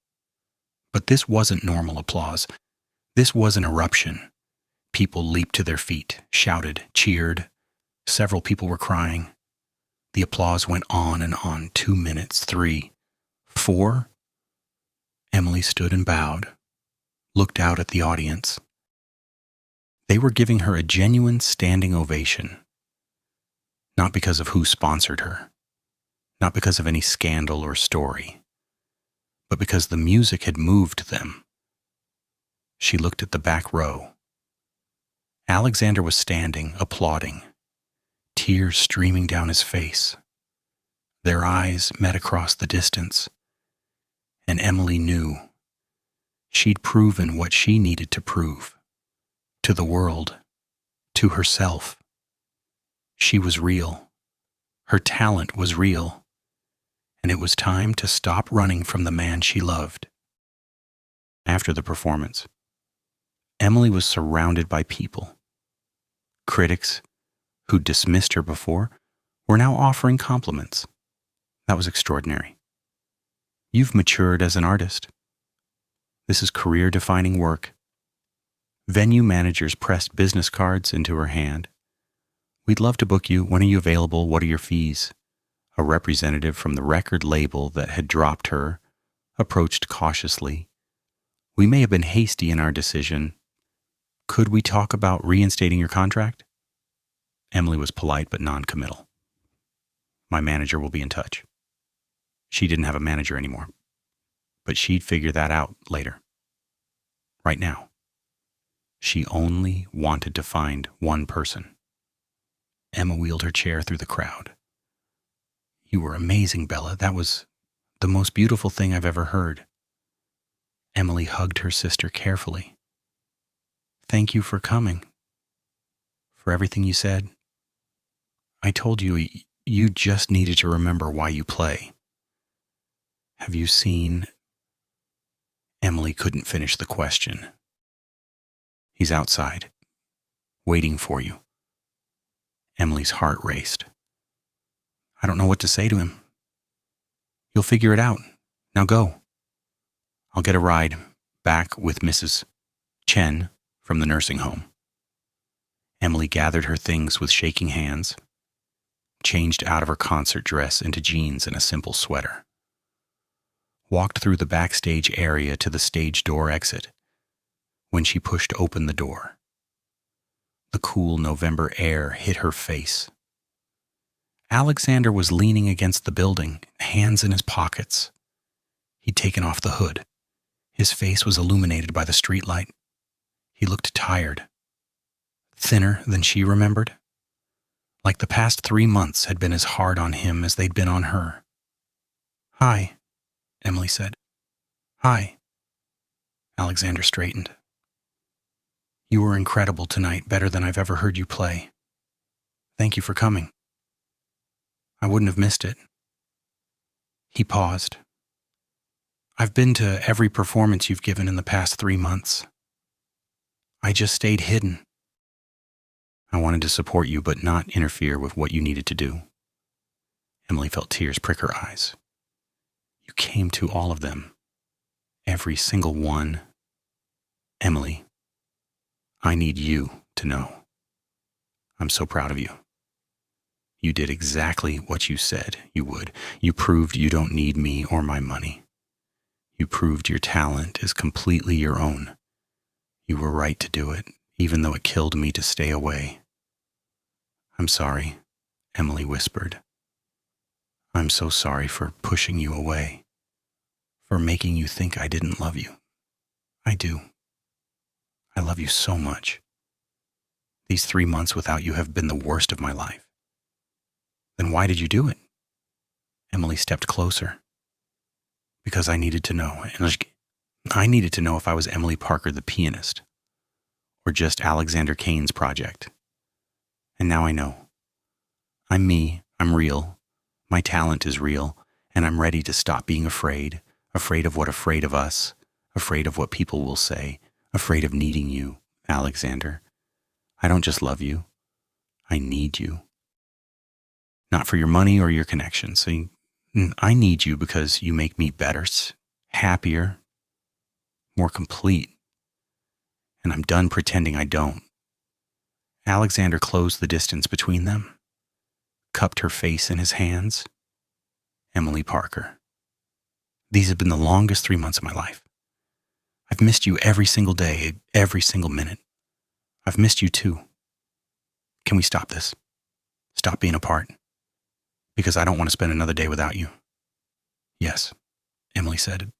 But this wasn't normal applause. This was an eruption. People leaped to their feet, shouted, cheered. Several people were crying. The applause went on and on, 2 minutes, 3. Before, Emily stood and bowed, looked out at the audience. They were giving her a genuine standing ovation, not because of who sponsored her, not because of any scandal or story, but because the music had moved them. She looked at the back row. Alexander was standing, applauding, tears streaming down his face. Their eyes met across the distance, and Emily knew she'd proven what she needed to prove, to the world, to herself. She was real. Her talent was real, and it was time to stop running from the man she loved. After the performance, Emily was surrounded by people. Critics who dismissed her before were now offering compliments. That was extraordinary. You've matured as an artist. This is career-defining work. Venue managers pressed business cards into her hand. We'd love to book you. When are you available? What are your fees? A representative from the record label that had dropped her approached cautiously. We may have been hasty in our decision. Could we talk about reinstating your contract? Emily was polite but non-committal. My manager will be in touch. She didn't have a manager anymore, but she'd figure that out later. Right now, she only wanted to find one person. Emma wheeled her chair through the crowd. You were amazing, Bella. That was the most beautiful thing I've ever heard. Emily hugged her sister carefully. Thank you for coming. For everything you said. I told you you just needed to remember why you play. Have you seen... Emily couldn't finish the question. He's outside, waiting for you. Emily's heart raced. I don't know what to say to him. You'll figure it out. Now go. I'll get a ride back with Mrs. Chen from the nursing home. Emily gathered her things with shaking hands, changed out of her concert dress into jeans and a simple sweater, walked through the backstage area to the stage door exit. When she pushed open the door, the cool November air hit her face. Alexander was leaning against the building, hands in his pockets. He'd taken off the hood. His face was illuminated by the streetlight. He looked tired, thinner than she remembered, like the past 3 months had been as hard on him as they'd been on her. Hi, Emily said. Hi. Alexander straightened. You were incredible tonight, better than I've ever heard you play. Thank you for coming. I wouldn't have missed it. He paused. I've been to every performance you've given in the past 3 months. I just stayed hidden. I wanted to support you, but not interfere with what you needed to do. Emily felt tears prick her eyes. You came to all of them. Every single one. Emily, I need you to know. I'm so proud of you. You did exactly what you said you would. You proved you don't need me or my money. You proved your talent is completely your own. You were right to do it, even though it killed me to stay away. I'm sorry, Emily whispered. I'm so sorry for pushing you away, for making you think I didn't love you. I do. I love you so much. These 3 months without you have been the worst of my life. Then why did you do it? Emily stepped closer. Because I needed to know. I needed to know if I was Emily Parker, the pianist, or just Alexander Kane's project. And now I know. I'm me. I'm real. My talent is real, and I'm ready to stop being afraid of what afraid of us, afraid of what people will say, afraid of needing you, Alexander. I don't just love you. I need you. Not for your money or your connections. I need you because you make me better, happier, more complete. And I'm done pretending I don't. Alexander closed the distance between them, cupped her face in his hands. Emily Parker, These have been the longest 3 months of my life. I've missed you every single day, every single minute. I've missed you too. Can we stop this? Stop being apart? Because I don't want to spend another day without you. Yes, Emily said.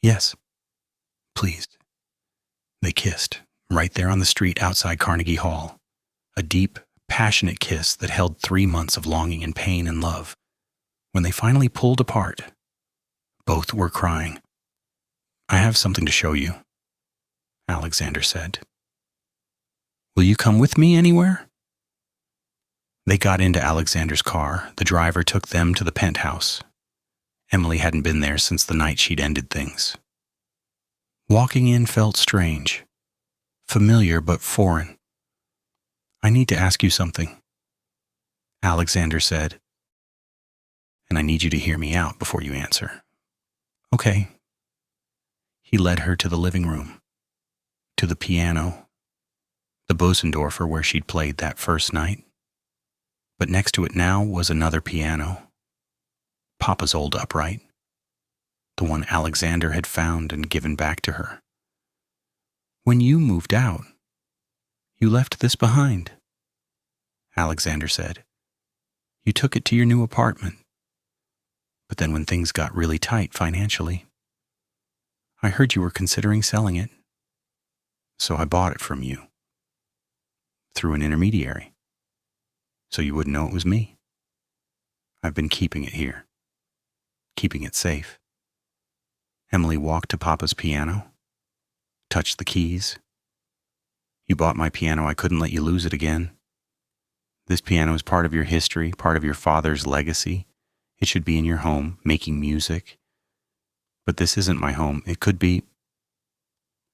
Yes, please. They kissed, right there on the street outside Carnegie Hall. A deep, passionate kiss that held 3 months of longing and pain and love. When they finally pulled apart, both were crying. I have something to show you, Alexander said. Will you come with me anywhere? They got into Alexander's car. The driver took them to the penthouse. Emily hadn't been there since the night she'd ended things. Walking in felt strange, familiar but foreign. I need to ask you something, Alexander said, and I need you to hear me out before you answer. Okay. He led her to the living room, to the piano, the Bosendorfer where she'd played that first night. But next to it now was another piano, Papa's old upright, the one Alexander had found and given back to her. When you moved out, you left this behind, Alexander said. You took it to your new apartment. But then when things got really tight financially, I heard you were considering selling it. So I bought it from you, through an intermediary, so you wouldn't know it was me. I've been keeping it here, keeping it safe. Emily walked to Papa's piano, touched the keys. You bought my piano, I couldn't let you lose it again. This piano is part of your history, part of your father's legacy. It should be in your home, making music. But this isn't my home. It could be.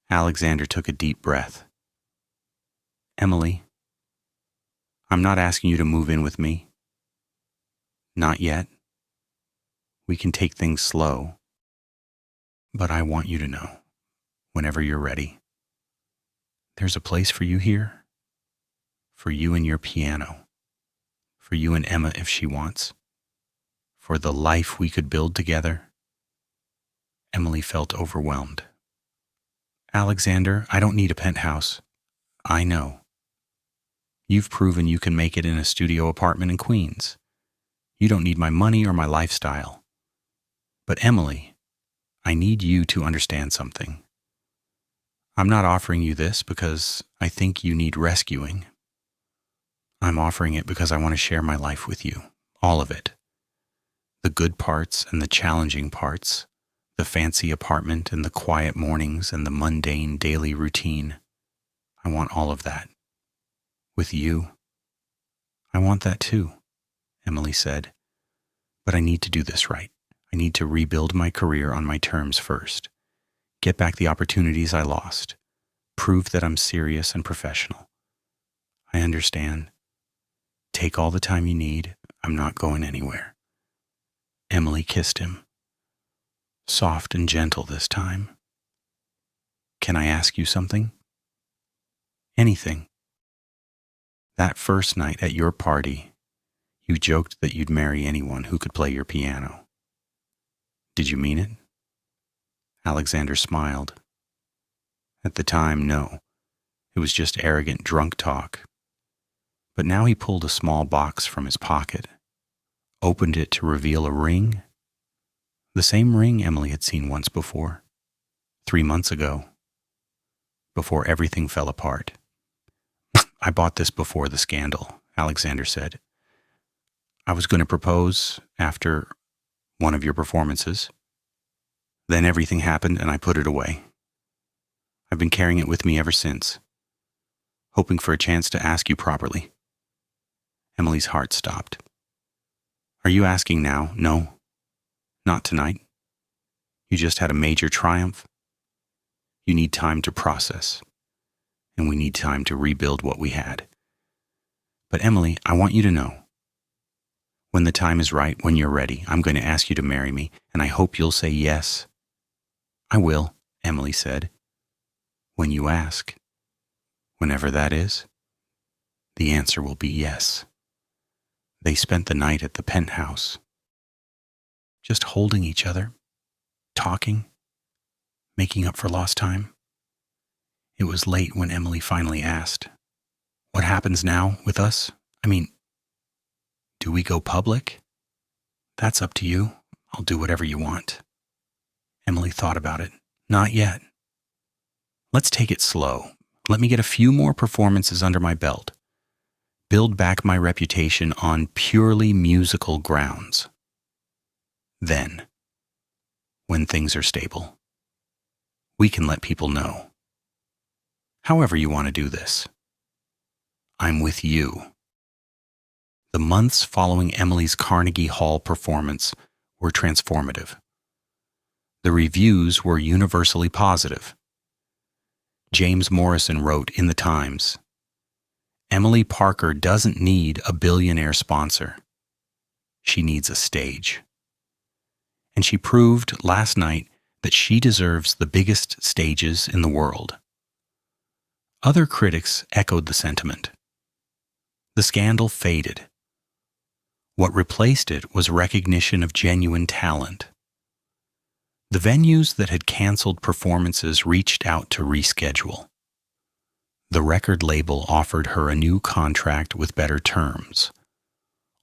Alexander took a deep breath. Emily, I'm not asking you to move in with me. Not yet. We can take things slow. But I want you to know, whenever you're ready, there's a place for you here, for you and your piano, for you and Emma if she wants, for the life we could build together. Emily felt overwhelmed. Alexander, I don't need a penthouse. I know. You've proven you can make it in a studio apartment in Queens. You don't need my money or my lifestyle. But Emily, I need you to understand something. I'm not offering you this because I think you need rescuing. I'm offering it because I want to share my life with you, all of it. The good parts and the challenging parts, the fancy apartment and the quiet mornings and the mundane daily routine. I want all of that. With you, I want that too, Emily said. But I need to do this right. I need to rebuild my career on my terms first. Get back the opportunities I lost. Prove that I'm serious and professional. I understand. Take all the time you need. I'm not going anywhere. Emily kissed him. Soft and gentle this time. Can I ask you something? Anything. That first night at your party, you joked that you'd marry anyone who could play your piano. Did you mean it? Alexander smiled. At the time, no. It was just arrogant drunk talk. But now he pulled a small box from his pocket, opened it to reveal a ring. The same ring Emily had seen once before, 3 months ago, before everything fell apart. I bought this before the scandal, Alexander said. I was going to propose after one of your performances. Then everything happened and I put it away. I've been carrying it with me ever since, hoping for a chance to ask you properly. Emily's heart stopped. Are you asking now? No, not tonight. You just had a major triumph. You need time to process, and we need time to rebuild what we had. But Emily, I want you to know, when the time is right, when you're ready, I'm going to ask you to marry me, and I hope you'll say yes. I will, Emily said. When you ask, whenever that is, the answer will be yes. They spent the night at the penthouse, just holding each other, talking, making up for lost time. It was late when Emily finally asked, "What happens now with us? I mean, do we go public?" "That's up to you. I'll do whatever you want." Emily thought about it. "Not yet. Let's take it slow. Let me get a few more performances under my belt. Build back my reputation on purely musical grounds. Then, when things are stable, we can let people know. However you want to do this. I'm with you." The months following Emily's Carnegie Hall performance were transformative. The reviews were universally positive. James Morrison wrote in the Times, "Emily Parker doesn't need a billionaire sponsor. She needs a stage." And she proved last night that she deserves the biggest stages in the world. Other critics echoed the sentiment. The scandal faded. What replaced it was recognition of genuine talent. The venues that had canceled performances reached out to reschedule. The record label offered her a new contract with better terms.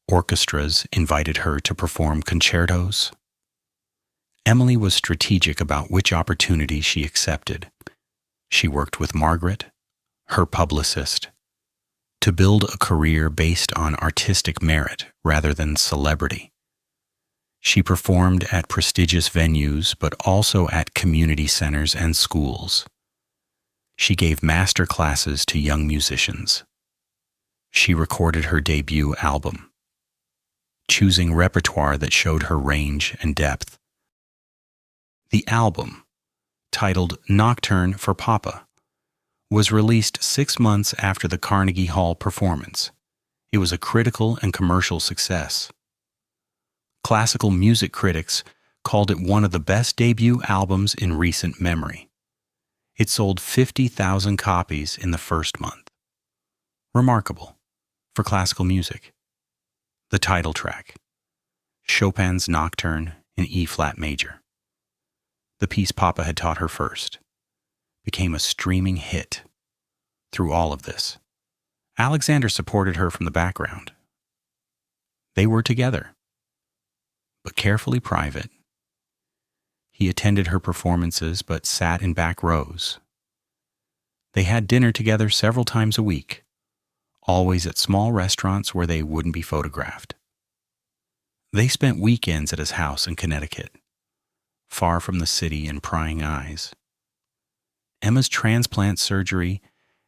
Orchestras invited her to perform concertos. Emily was strategic about which opportunities she accepted. She worked with Margaret, her publicist, to build a career based on artistic merit rather than celebrity. She performed at prestigious venues, but also at community centers and schools. She gave master classes to young musicians. She recorded her debut album, choosing repertoire that showed her range and depth. The album, titled Nocturne for Papa, was released 6 months after the Carnegie Hall performance. It was a critical and commercial success. Classical music critics called it one of the best debut albums in recent memory. It sold 50,000 copies in the first month. Remarkable for classical music. The title track, Chopin's Nocturne in E-flat major, the piece Papa had taught her first, became a streaming hit. Through all of this, Alexander supported her from the background. They were together, but carefully private. He attended her performances but sat in back rows. They had dinner together several times a week, always at small restaurants where they wouldn't be photographed. They spent weekends at his house in Connecticut, far from the city and prying eyes. Emma's transplant surgery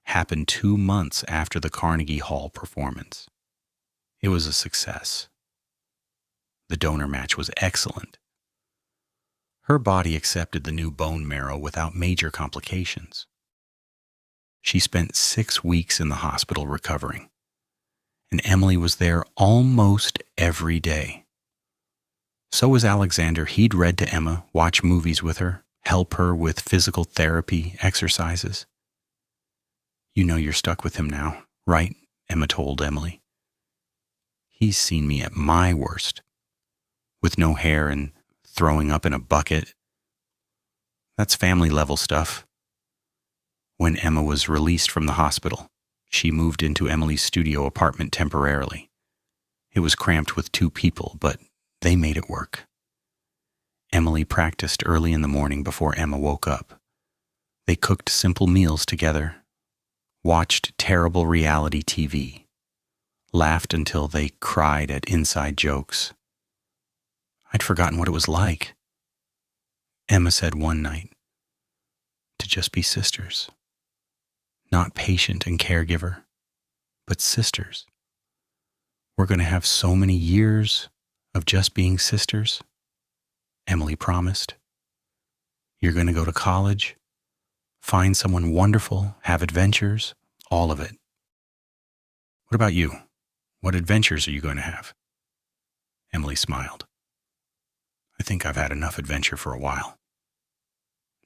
happened 2 months after the Carnegie Hall performance. It was a success. The donor match was excellent. Her body accepted the new bone marrow without major complications. She spent 6 weeks in the hospital recovering, and Emily was there almost every day. So was Alexander. He'd read to Emma, watch movies with her, help her with physical therapy exercises. "You know you're stuck with him now, right?" Emma told Emily. "He's seen me at my worst, with no hair and throwing up in a bucket. That's family-level stuff." When Emma was released from the hospital, she moved into Emily's studio apartment temporarily. It was cramped with 2 people, but they made it work. Emily practiced early in the morning before Emma woke up. They cooked simple meals together, watched terrible reality TV, laughed until they cried at inside jokes. "I'd forgotten what it was like," Emma said one night, "to just be sisters. Not patient and caregiver, but sisters. We're going to have so many years of just being sisters," Emily promised. "You're going to go to college, find someone wonderful, have adventures, all of it." "What about you? What adventures are you going to have?" Emily smiled. "I think I've had enough adventure for a while.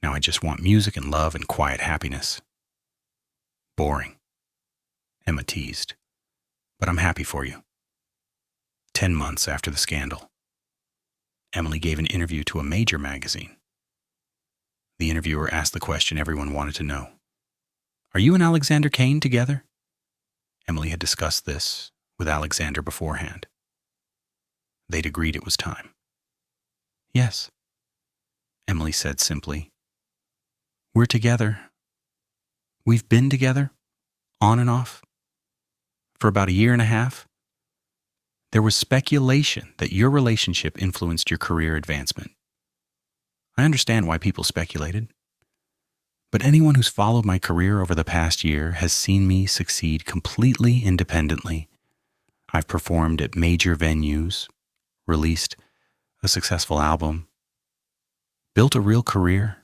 Now I just want music and love and quiet happiness." "Boring," Emma teased, "but I'm happy for you." 10 months after the scandal, Emily gave an interview to a major magazine. The interviewer asked the question everyone wanted to know. Are you and Alexander Kane together? Emily had discussed this with Alexander beforehand. They'd agreed it was time. Yes, Emily said simply. We're together. We've been together, on and off, for about a year and a half. There was speculation that your relationship influenced your career advancement. I understand why people speculated, but anyone who's followed my career over the past year has seen me succeed completely independently. I've performed at major venues, released a successful album, built a real career.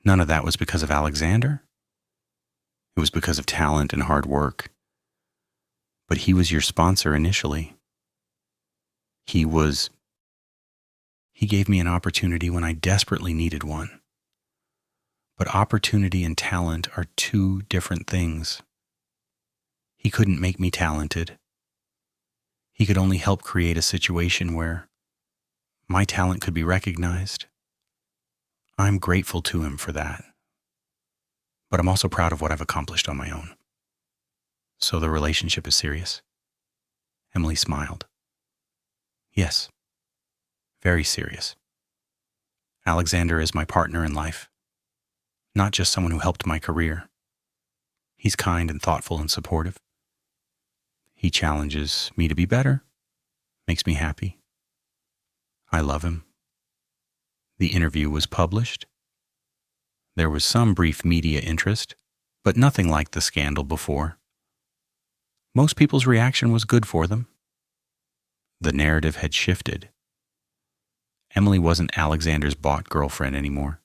None of that was because of Alexander. It was because of talent and hard work. But he was your sponsor initially. He gave me an opportunity when I desperately needed one. But opportunity and talent are two different things. He couldn't make me talented. He could only help create a situation where my talent could be recognized. I'm grateful to him for that. But I'm also proud of what I've accomplished on my own. So the relationship is serious? Emily smiled. Yes, very serious. Alexander is my partner in life, not just someone who helped my career. He's kind and thoughtful and supportive. He challenges me to be better, makes me happy. I love him. The interview was published. There was some brief media interest, but nothing like the scandal before. Most people's reaction was good for them. The narrative had shifted. Emily wasn't Alexander's bought girlfriend anymore.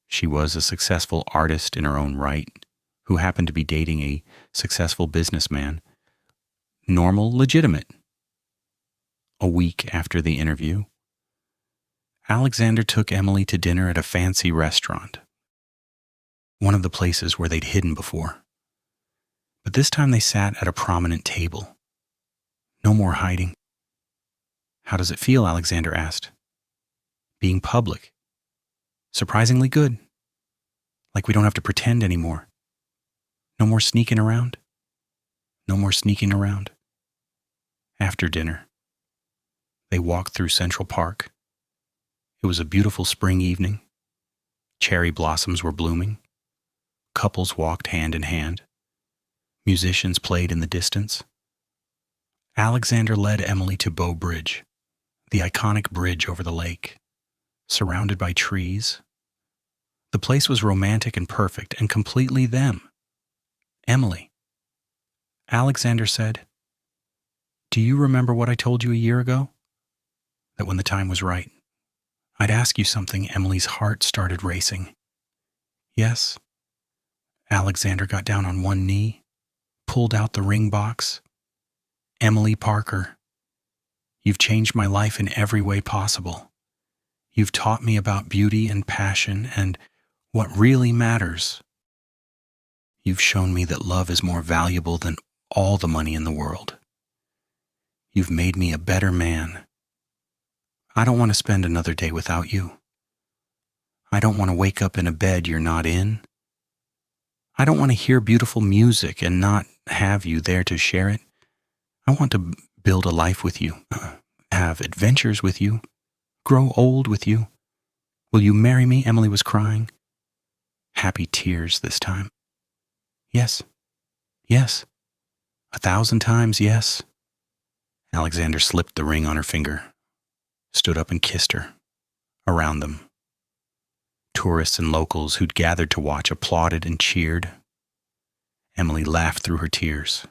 She was a successful artist in her own right, who happened to be dating a successful businessman. Normal, legitimate. A week after the interview, Alexander took Emily to dinner at a fancy restaurant, one of the places where they'd hidden before. But this time they sat at a prominent table. No more hiding. How does it feel? Alexander asked. Being public. Surprisingly good. Like we don't have to pretend anymore. No more sneaking around. No more sneaking around. After dinner, they walked through Central Park. It was a beautiful spring evening. Cherry blossoms were blooming. Couples walked hand in hand. Musicians played in the distance. Alexander led Emily to Bow Bridge, the iconic bridge over the lake, surrounded by trees. The place was romantic and perfect and completely them. Emily. Alexander said, "Do you remember what I told you a year ago? That when the time was right, I'd ask you something." Emily's heart started racing. Yes. Alexander got down on one knee, pulled out the ring box. Emily Parker, you've changed my life in every way possible. You've taught me about beauty and passion and what really matters. You've shown me that love is more valuable than all the money in the world. You've made me a better man. I don't want to spend another day without you. I don't want to wake up in a bed you're not in. I don't want to hear beautiful music and not have you there to share it. I want to build a life with you, have adventures with you, grow old with you. Will you marry me? Emily was crying. Happy tears this time. Yes, yes, 1,000 times yes. Alexander slipped the ring on her finger, stood up and kissed her. Around them, tourists and locals who'd gathered to watch applauded and cheered. Emily laughed through her tears.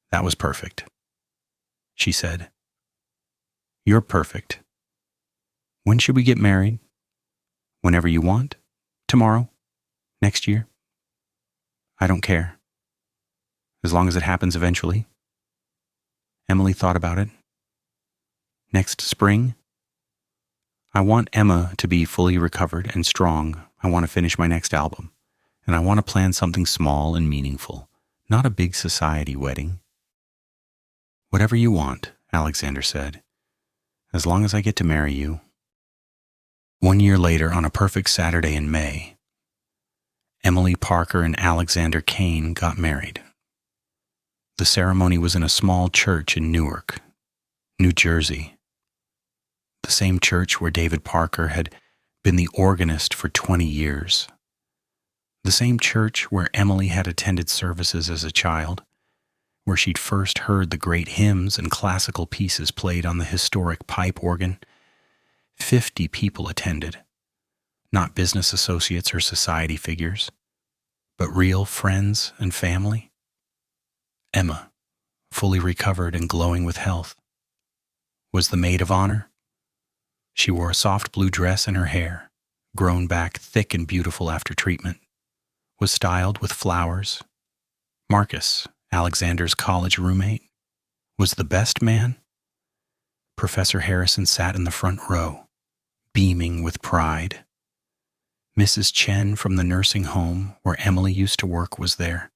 That was perfect, she said. You're perfect. When should we get married? Whenever you want? Tomorrow? Next year? I don't care. As long as it happens eventually. Emily thought about it. Next spring? I want Emma to be fully recovered and strong. I want to finish my next album. And I want to plan something small and meaningful, not a big society wedding. Whatever you want, Alexander said, as long as I get to marry you. 1 year later, on a perfect Saturday in May, Emily Parker and Alexander Kane got married. The ceremony was in a small church in Newark, New Jersey, the same church where David Parker had been the organist for 20 years, the same church where Emily had attended services as a child, where she'd first heard the great hymns and classical pieces played on the historic pipe organ. 50 people attended, not business associates or society figures, but real friends and family. Emma, fully recovered and glowing with health, was the maid of honor. She wore a soft blue dress, and her hair, grown back thick and beautiful after treatment, was styled with flowers. Marcus, Alexander's college roommate, was the best man. Professor Harrison sat in the front row, beaming with pride. Mrs. Chen from the nursing home where Emily used to work was there.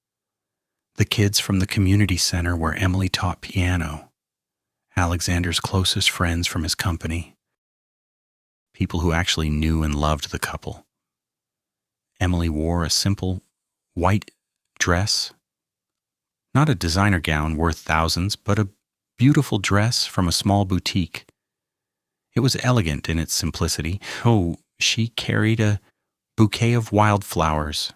The kids from the community center where Emily taught piano, Alexander's closest friends from his company, people who actually knew and loved the couple. Emily wore a simple white dress, not a designer gown worth thousands, but a beautiful dress from a small boutique. It was elegant in its simplicity. Oh, she carried a bouquet of wildflowers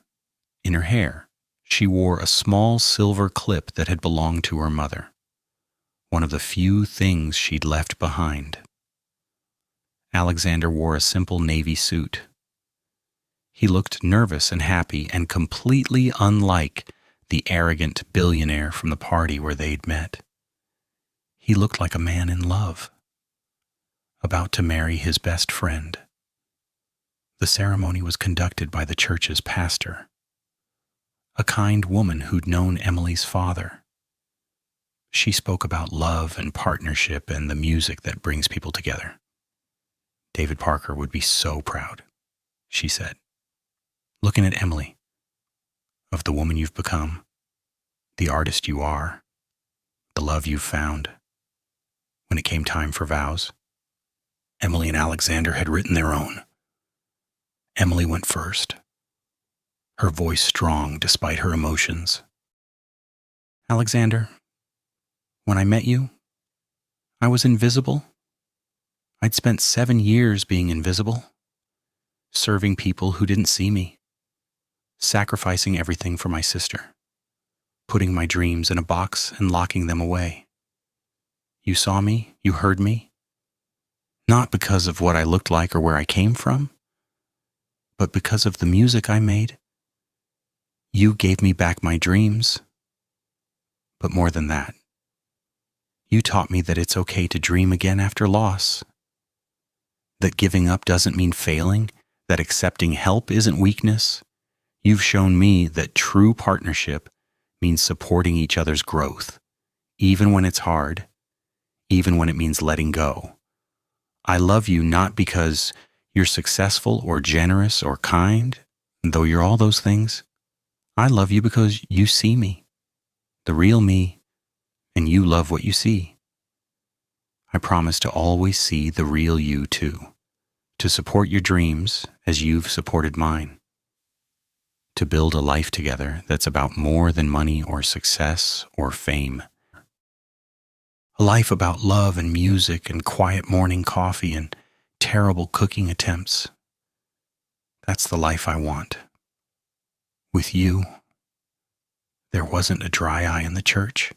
in her hair. She wore a small silver clip that had belonged to her mother, one of the few things she'd left behind. Alexander wore a simple navy suit. He looked nervous and happy and completely unlike the arrogant billionaire from the party where they'd met. He looked like a man in love, about to marry his best friend. The ceremony was conducted by the church's pastor, a kind woman who'd known Emily's father. She spoke about love and partnership and the music that brings people together. David Parker would be so proud, she said, looking at Emily, of the woman you've become, the artist you are, the love you've found. When it came time for vows, Emily and Alexander had written their own. Emily went first, her voice strong despite her emotions. Alexander, when I met you, I was invisible. I'd spent 7 years being invisible, serving people who didn't see me, sacrificing everything for my sister, putting my dreams in a box and locking them away. You saw me, you heard me, not because of what I looked like or where I came from, but because of the music I made. You gave me back my dreams. But more than that, you taught me that it's okay to dream again after loss, that giving up doesn't mean failing, that accepting help isn't weakness. You've shown me that true partnership means supporting each other's growth, even when it's hard, even when it means letting go. I love you not because you're successful or generous or kind, though you're all those things. I love you because you see me, the real me, and you love what you see. I promise to always see the real you too, to support your dreams as you've supported mine, to build a life together that's about more than money or success or fame. A life about love and music and quiet morning coffee and terrible cooking attempts. That's the life I want. With you, there wasn't a dry eye in the church.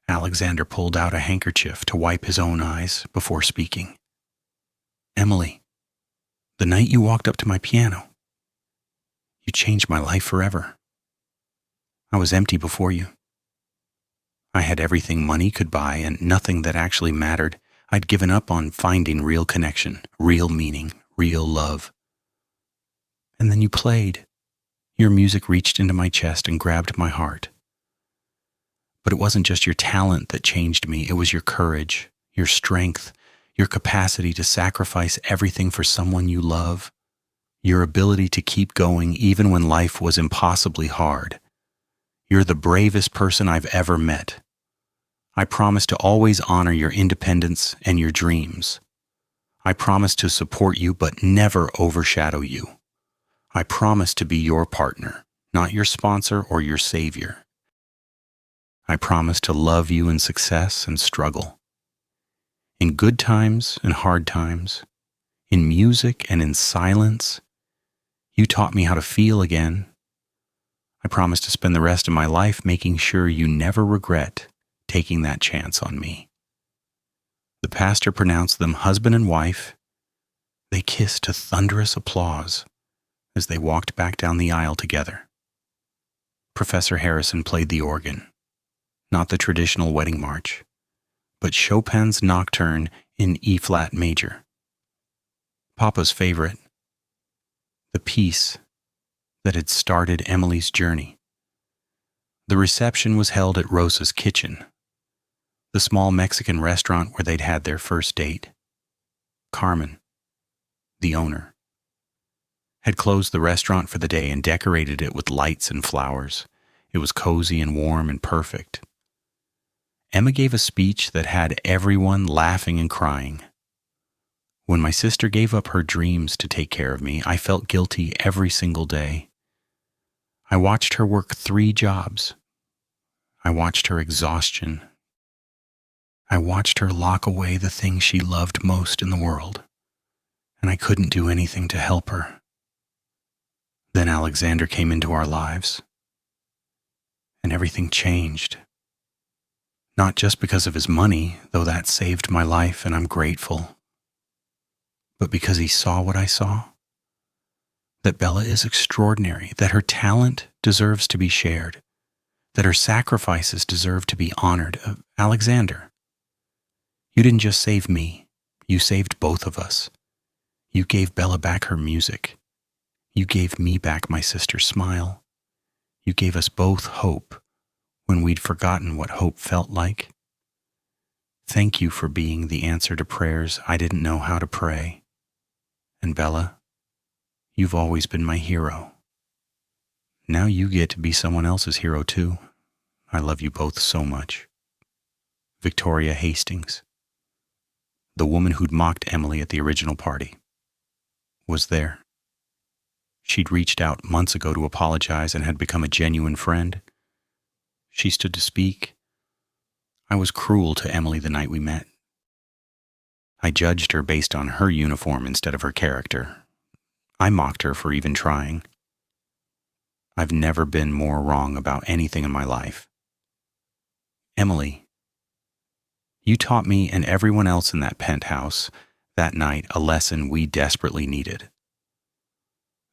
Alexander pulled out a handkerchief to wipe his own eyes before speaking. Emily, the night you walked up to my piano, you changed my life forever. I was empty before you. I had everything money could buy and nothing that actually mattered. I'd given up on finding real connection, real meaning, real love. And then you played. Your music reached into my chest and grabbed my heart. But it wasn't just your talent that changed me. It was your courage, your strength, your capacity to sacrifice everything for someone you love, your ability to keep going even when life was impossibly hard. You're the bravest person I've ever met. I promise to always honor your independence and your dreams. I promise to support you but never overshadow you. I promise to be your partner, not your sponsor or your savior. I promise to love you in success and struggle, in good times and hard times, in music and in silence. You taught me how to feel again. I promise to spend the rest of my life making sure you never regret taking that chance on me. The pastor pronounced them husband and wife. They kissed to thunderous applause as they walked back down the aisle together. Professor Harrison played the organ, not the traditional wedding march, but Chopin's Nocturne in E-flat major. Papa's favorite, the piece that had started Emily's journey. The reception was held at Rosa's Kitchen, the small Mexican restaurant where they'd had their first date. Carmen, the owner, had closed the restaurant for the day and decorated it with lights and flowers. It was cozy and warm and perfect. Emma gave a speech that had everyone laughing and crying. When my sister gave up her dreams to take care of me, I felt guilty every single day. I watched her work 3 jobs. I watched her exhaustion. I watched her lock away the thing she loved most in the world, and I couldn't do anything to help her. Then Alexander came into our lives, and everything changed. Not just because of his money, though that saved my life and I'm grateful, but because he saw what I saw. That Bella is extraordinary, that her talent deserves to be shared, that her sacrifices deserve to be honored. Alexander, you didn't just save me, you saved both of us. You gave Bella back her music. You gave me back my sister's smile. You gave us both hope when we'd forgotten what hope felt like. Thank you for being the answer to prayers I didn't know how to pray. And Bella, you've always been my hero. Now you get to be someone else's hero too. I love you both so much. Victoria Hastings, the woman who'd mocked Emily at the original party, was there. She'd reached out months ago to apologize and had become a genuine friend. She stood to speak. I was cruel to Emily the night we met. I judged her based on her uniform instead of her character. I mocked her for even trying. I've never been more wrong about anything in my life. Emily, you taught me and everyone else in that penthouse that night a lesson we desperately needed.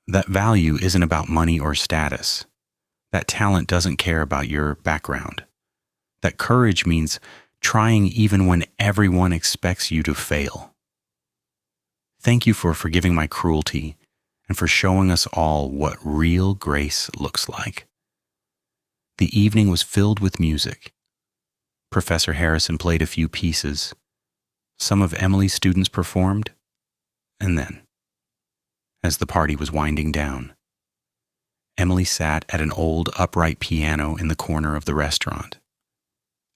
That value isn't about money or status. That talent doesn't care about your background. That courage means trying even when everyone expects you to fail. Thank you for forgiving my cruelty and for showing us all what real grace looks like. The evening was filled with music. Professor Harrison played a few pieces. Some of Emily's students performed, and then, as the party was winding down, Emily sat at an old upright piano in the corner of the restaurant.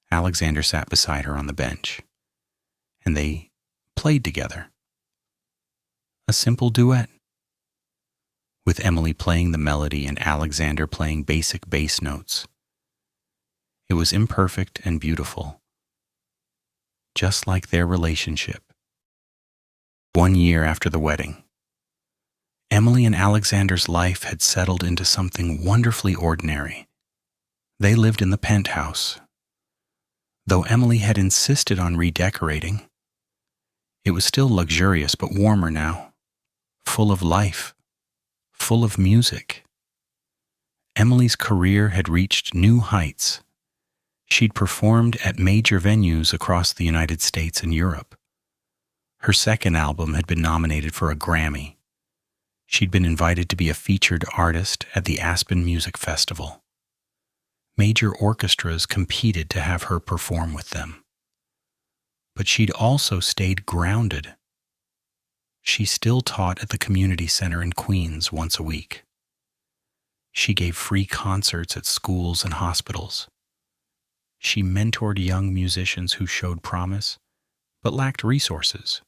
Alexander sat beside her on the bench, and they played together. A simple duet, with Emily playing the melody and Alexander playing basic bass notes. It was imperfect and beautiful, just like their relationship. 1 year after the wedding, Emily and Alexander's life had settled into something wonderfully ordinary. They lived in the penthouse. Though Emily had insisted on redecorating, it was still luxurious but warmer now, full of life, full of music. Emily's career had reached new heights. She'd performed at major venues across the United States and Europe. Her second album had been nominated for a Grammy. She'd been invited to be a featured artist at the Aspen Music Festival. Major orchestras competed to have her perform with them. But she'd also stayed grounded. She still taught at the community center in Queens once a week. She gave free concerts at schools and hospitals. She mentored young musicians who showed promise but lacked resources.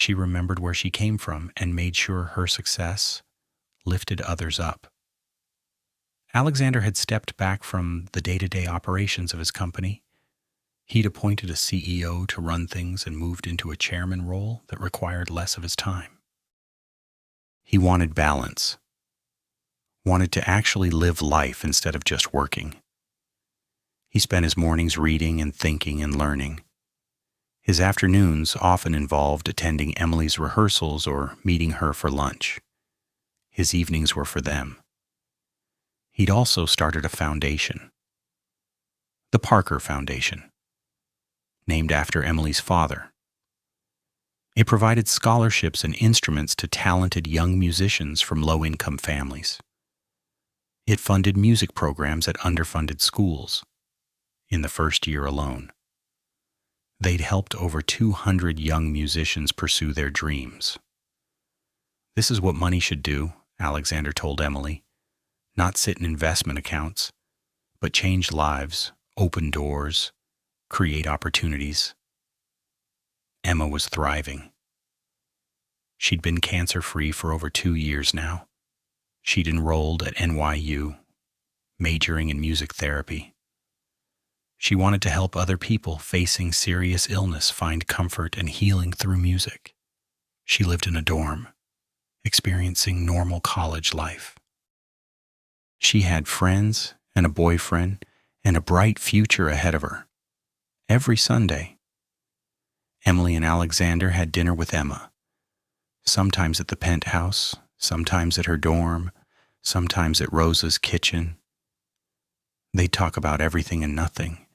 She remembered where she came from and made sure her success lifted others up. Alexander had stepped back from the day-to-day operations of his company. He'd appointed a CEO to run things and moved into a chairman role that required less of his time. He wanted balance, wanted to actually live life instead of just working. He spent his mornings reading and thinking and learning. His afternoons often involved attending Emily's rehearsals or meeting her for lunch. His evenings were for them. He'd also started a foundation, the Parker Foundation, named after Emily's father. It provided scholarships and instruments to talented young musicians from low-income families. It funded music programs at underfunded schools in the first year alone. They'd helped over 200 young musicians pursue their dreams. This is what money should do, Alexander told Emily. Not sit in investment accounts, but change lives, open doors, create opportunities. Emma was thriving. She'd been cancer-free for over 2 years now. She'd enrolled at NYU, majoring in music therapy. She wanted to help other people facing serious illness find comfort and healing through music. She lived in a dorm, experiencing normal college life. She had friends and a boyfriend and a bright future ahead of her. Every Sunday, Emily and Alexander had dinner with Emma, sometimes at the penthouse, sometimes at her dorm, sometimes at Rosa's kitchen. They'd talk about everything and nothing.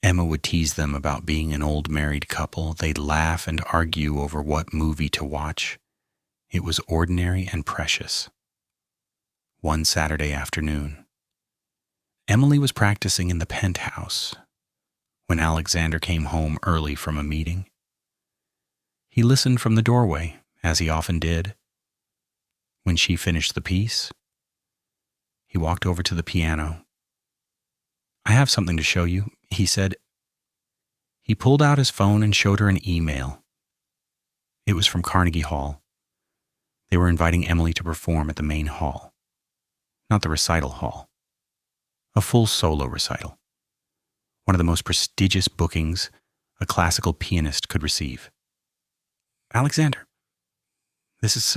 Emma would tease them about being an old married couple. They'd laugh and argue over what movie to watch. It was ordinary and precious. One Saturday afternoon, Emily was practicing in the penthouse when Alexander came home early from a meeting. He listened from the doorway, as he often did. When she finished the piece, he walked over to the piano. "I have something to show you," he said. He pulled out his phone and showed her an email. It was from Carnegie Hall. They were inviting Emily to perform at the main hall. Not the recital hall. A full solo recital. One of the most prestigious bookings a classical pianist could receive. "Alexander, this is,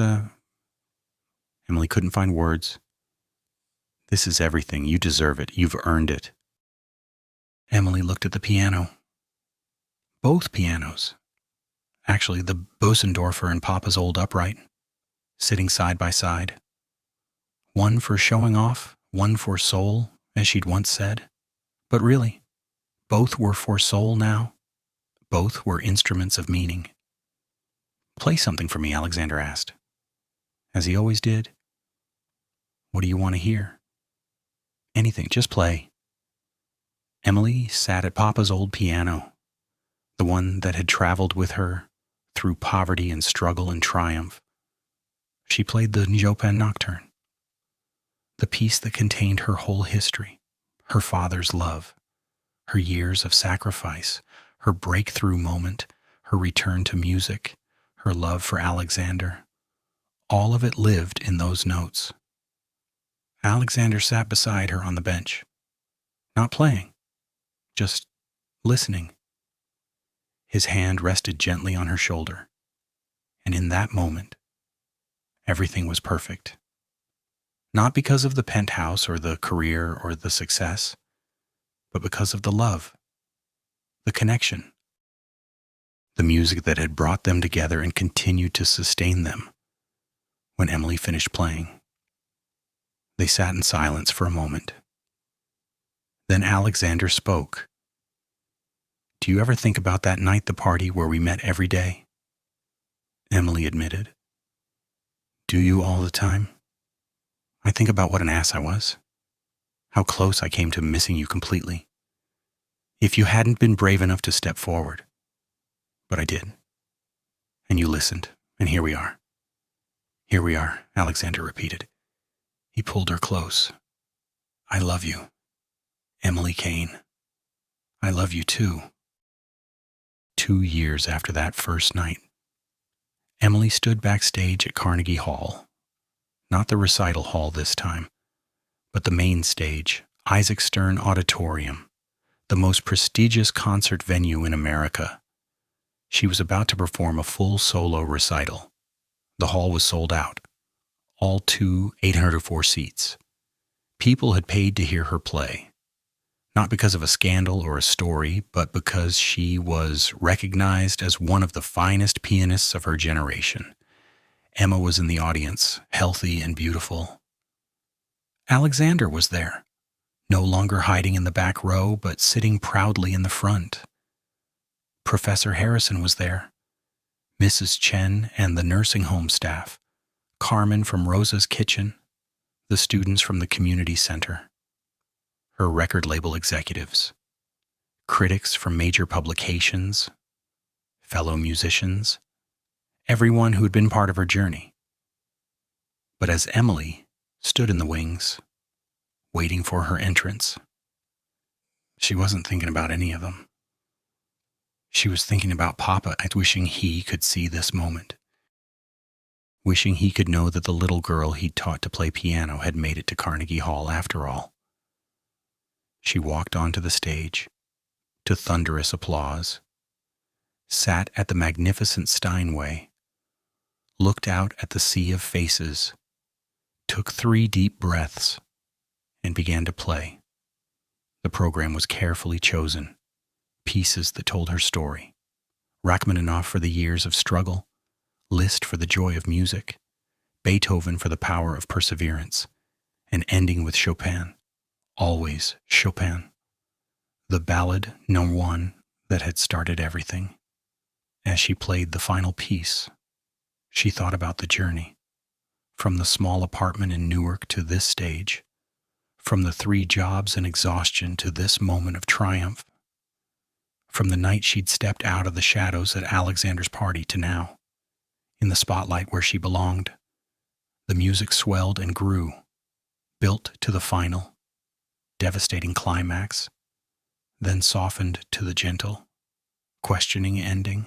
Emily couldn't find words. "This is everything. You deserve it. You've earned it." Emily looked at the piano. Both pianos. Actually, the Bosendorfer and Papa's old upright, sitting side by side. One for showing off, one for soul, as she'd once said. But really, both were for soul now. Both were instruments of meaning. "Play something for me," Alexander asked. As he always did. "What do you want to hear?" "Anything, just play." Emily sat at Papa's old piano, the one that had traveled with her through poverty and struggle and triumph. She played the Chopin Nocturne, the piece that contained her whole history, her father's love, her years of sacrifice, her breakthrough moment, her return to music, her love for Alexander. All of it lived in those notes. Alexander sat beside her on the bench, not playing, just listening. His hand rested gently on her shoulder, and in that moment, everything was perfect. Not because of the penthouse or the career or the success, but because of the love, the connection, the music that had brought them together and continued to sustain them. When Emily finished playing, they sat in silence for a moment. Then Alexander spoke. "Do you ever think about that night, the party where we met every day?" Emily admitted. "Do you all the time? I think about what an ass I was. How close I came to missing you completely. If you hadn't been brave enough to step forward. But I did. And you listened, and here we are." "Here we are," Alexander repeated. He pulled her close. "I love you, Emily Kane. I love you too." 2 years after that first night, Emily stood backstage at Carnegie Hall. Not the recital hall this time, but the main stage, Isaac Stern Auditorium, the most prestigious concert venue in America. She was about to perform a full solo recital. The hall was sold out, all 804 seats. People had paid to hear her play, not because of a scandal or a story, but because she was recognized as one of the finest pianists of her generation. Emma was in the audience, healthy and beautiful. Alexander was there, no longer hiding in the back row, but sitting proudly in the front. Professor Harrison was there, Mrs. Chen and the nursing home staff, Carmen from Rosa's kitchen, the students from the community center, her record label executives, critics from major publications, fellow musicians, everyone who had been part of her journey. But as Emily stood in the wings, waiting for her entrance, she wasn't thinking about any of them. She was thinking about Papa and wishing he could see this moment, wishing he could know that the little girl he'd taught to play piano had made it to Carnegie Hall after all. She walked onto the stage, to thunderous applause, sat at the magnificent Steinway, looked out at the sea of faces, took 3 deep breaths, and began to play. The program was carefully chosen, pieces that told her story. Rachmaninoff for the years of struggle, Liszt for the joy of music, Beethoven for the power of perseverance, and ending with Chopin, always Chopin, the ballad No. 1 that had started everything. As she played the final piece, she thought about the journey, from the small apartment in Newark to this stage, from the 3 jobs and exhaustion to this moment of triumph, from the night she'd stepped out of the shadows at Alexander's party to now, in the spotlight where she belonged. The music swelled and grew, built to the final, devastating climax, then softened to the gentle, questioning ending.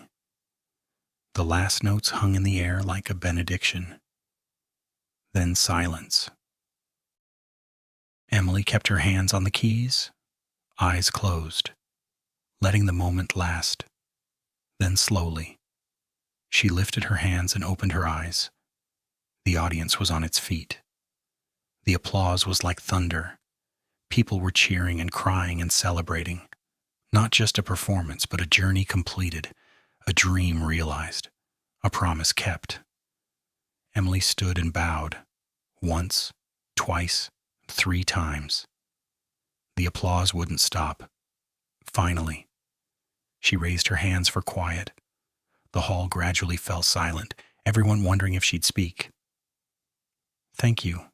The last notes hung in the air like a benediction. Then silence. Emily kept her hands on the keys, eyes closed, letting the moment last. Then slowly, she lifted her hands and opened her eyes. The audience was on its feet. The applause was like thunder. People were cheering and crying and celebrating. Not just a performance, but a journey completed, a dream realized, a promise kept. Emily stood and bowed, once, twice, 3 times. The applause wouldn't stop. Finally, she raised her hands for quiet. The hall gradually fell silent, everyone wondering if she'd speak. "Thank you,"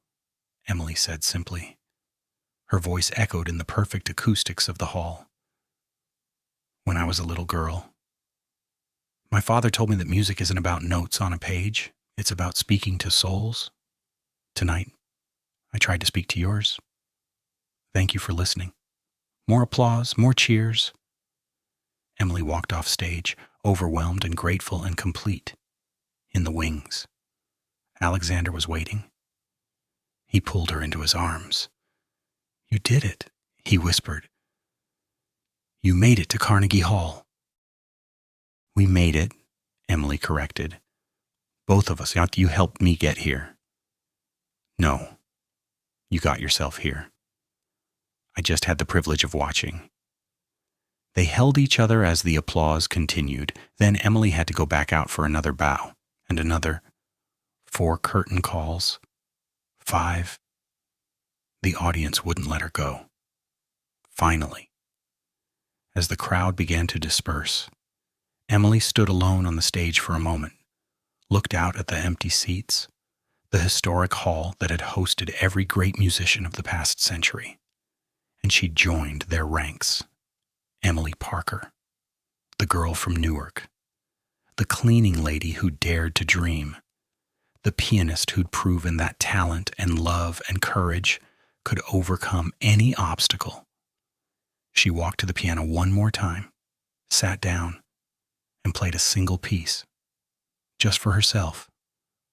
Emily said simply. Her voice echoed in the perfect acoustics of the hall. "When I was a little girl, my father told me that music isn't about notes on a page, it's about speaking to souls. Tonight, I tried to speak to yours. Thank you for listening." More applause, more cheers. Emily walked off stage, overwhelmed and grateful and complete, in the wings. Alexander was waiting. He pulled her into his arms. "You did it," he whispered. "You made it to Carnegie Hall." "We made it," Emily corrected. "Both of us. You helped me get here." "No, you got yourself here. I just had the privilege of watching." They held each other as the applause continued. Then Emily had to go back out for another bow, and another. 4 curtain calls. 5. The audience wouldn't let her go. Finally, as the crowd began to disperse, Emily stood alone on the stage for a moment, looked out at the empty seats, the historic hall that had hosted every great musician of the past century, and she joined their ranks. Emily Parker, the girl from Newark, the cleaning lady who dared to dream, the pianist who'd proven that talent and love and courage could overcome any obstacle. She walked to the piano one more time, sat down, and played a single piece, just for herself,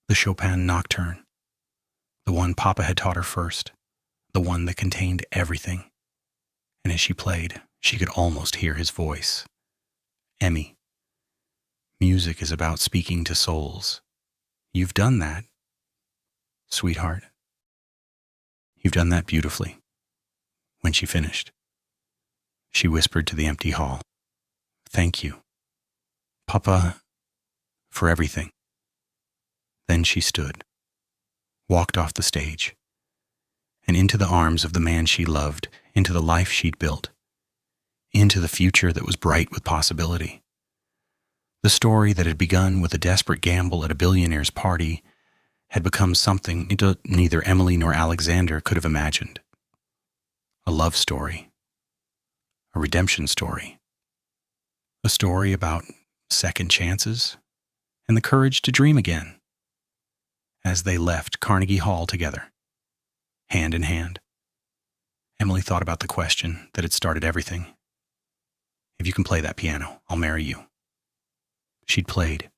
the Chopin Nocturne, the one Papa had taught her first, the one that contained everything. And as she played, she could almost hear his voice. Emmy, music is about speaking to souls. You've done that, sweetheart. You've done that beautifully. When she finished, she whispered to the empty hall, "Thank you, Papa, for everything." Then she stood, walked off the stage, and into the arms of the man she loved, into the life she'd built, into the future that was bright with possibility. The story that had begun with a desperate gamble at a billionaire's party had become something neither Emily nor Alexander could have imagined. A love story, a redemption story, a story about second chances and the courage to dream again. As they left Carnegie Hall together, hand in hand, Emily thought about the question that had started everything. If you can play that piano, I'll marry you. She'd played,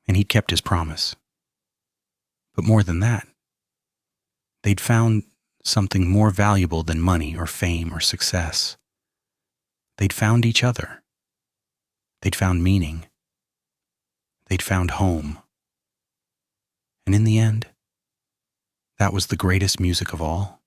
and he'd kept his promise. But more than that, they'd found something more valuable than money or fame or success. They'd found each other. They'd found meaning. They'd found home. And in the end, that was the greatest music of all.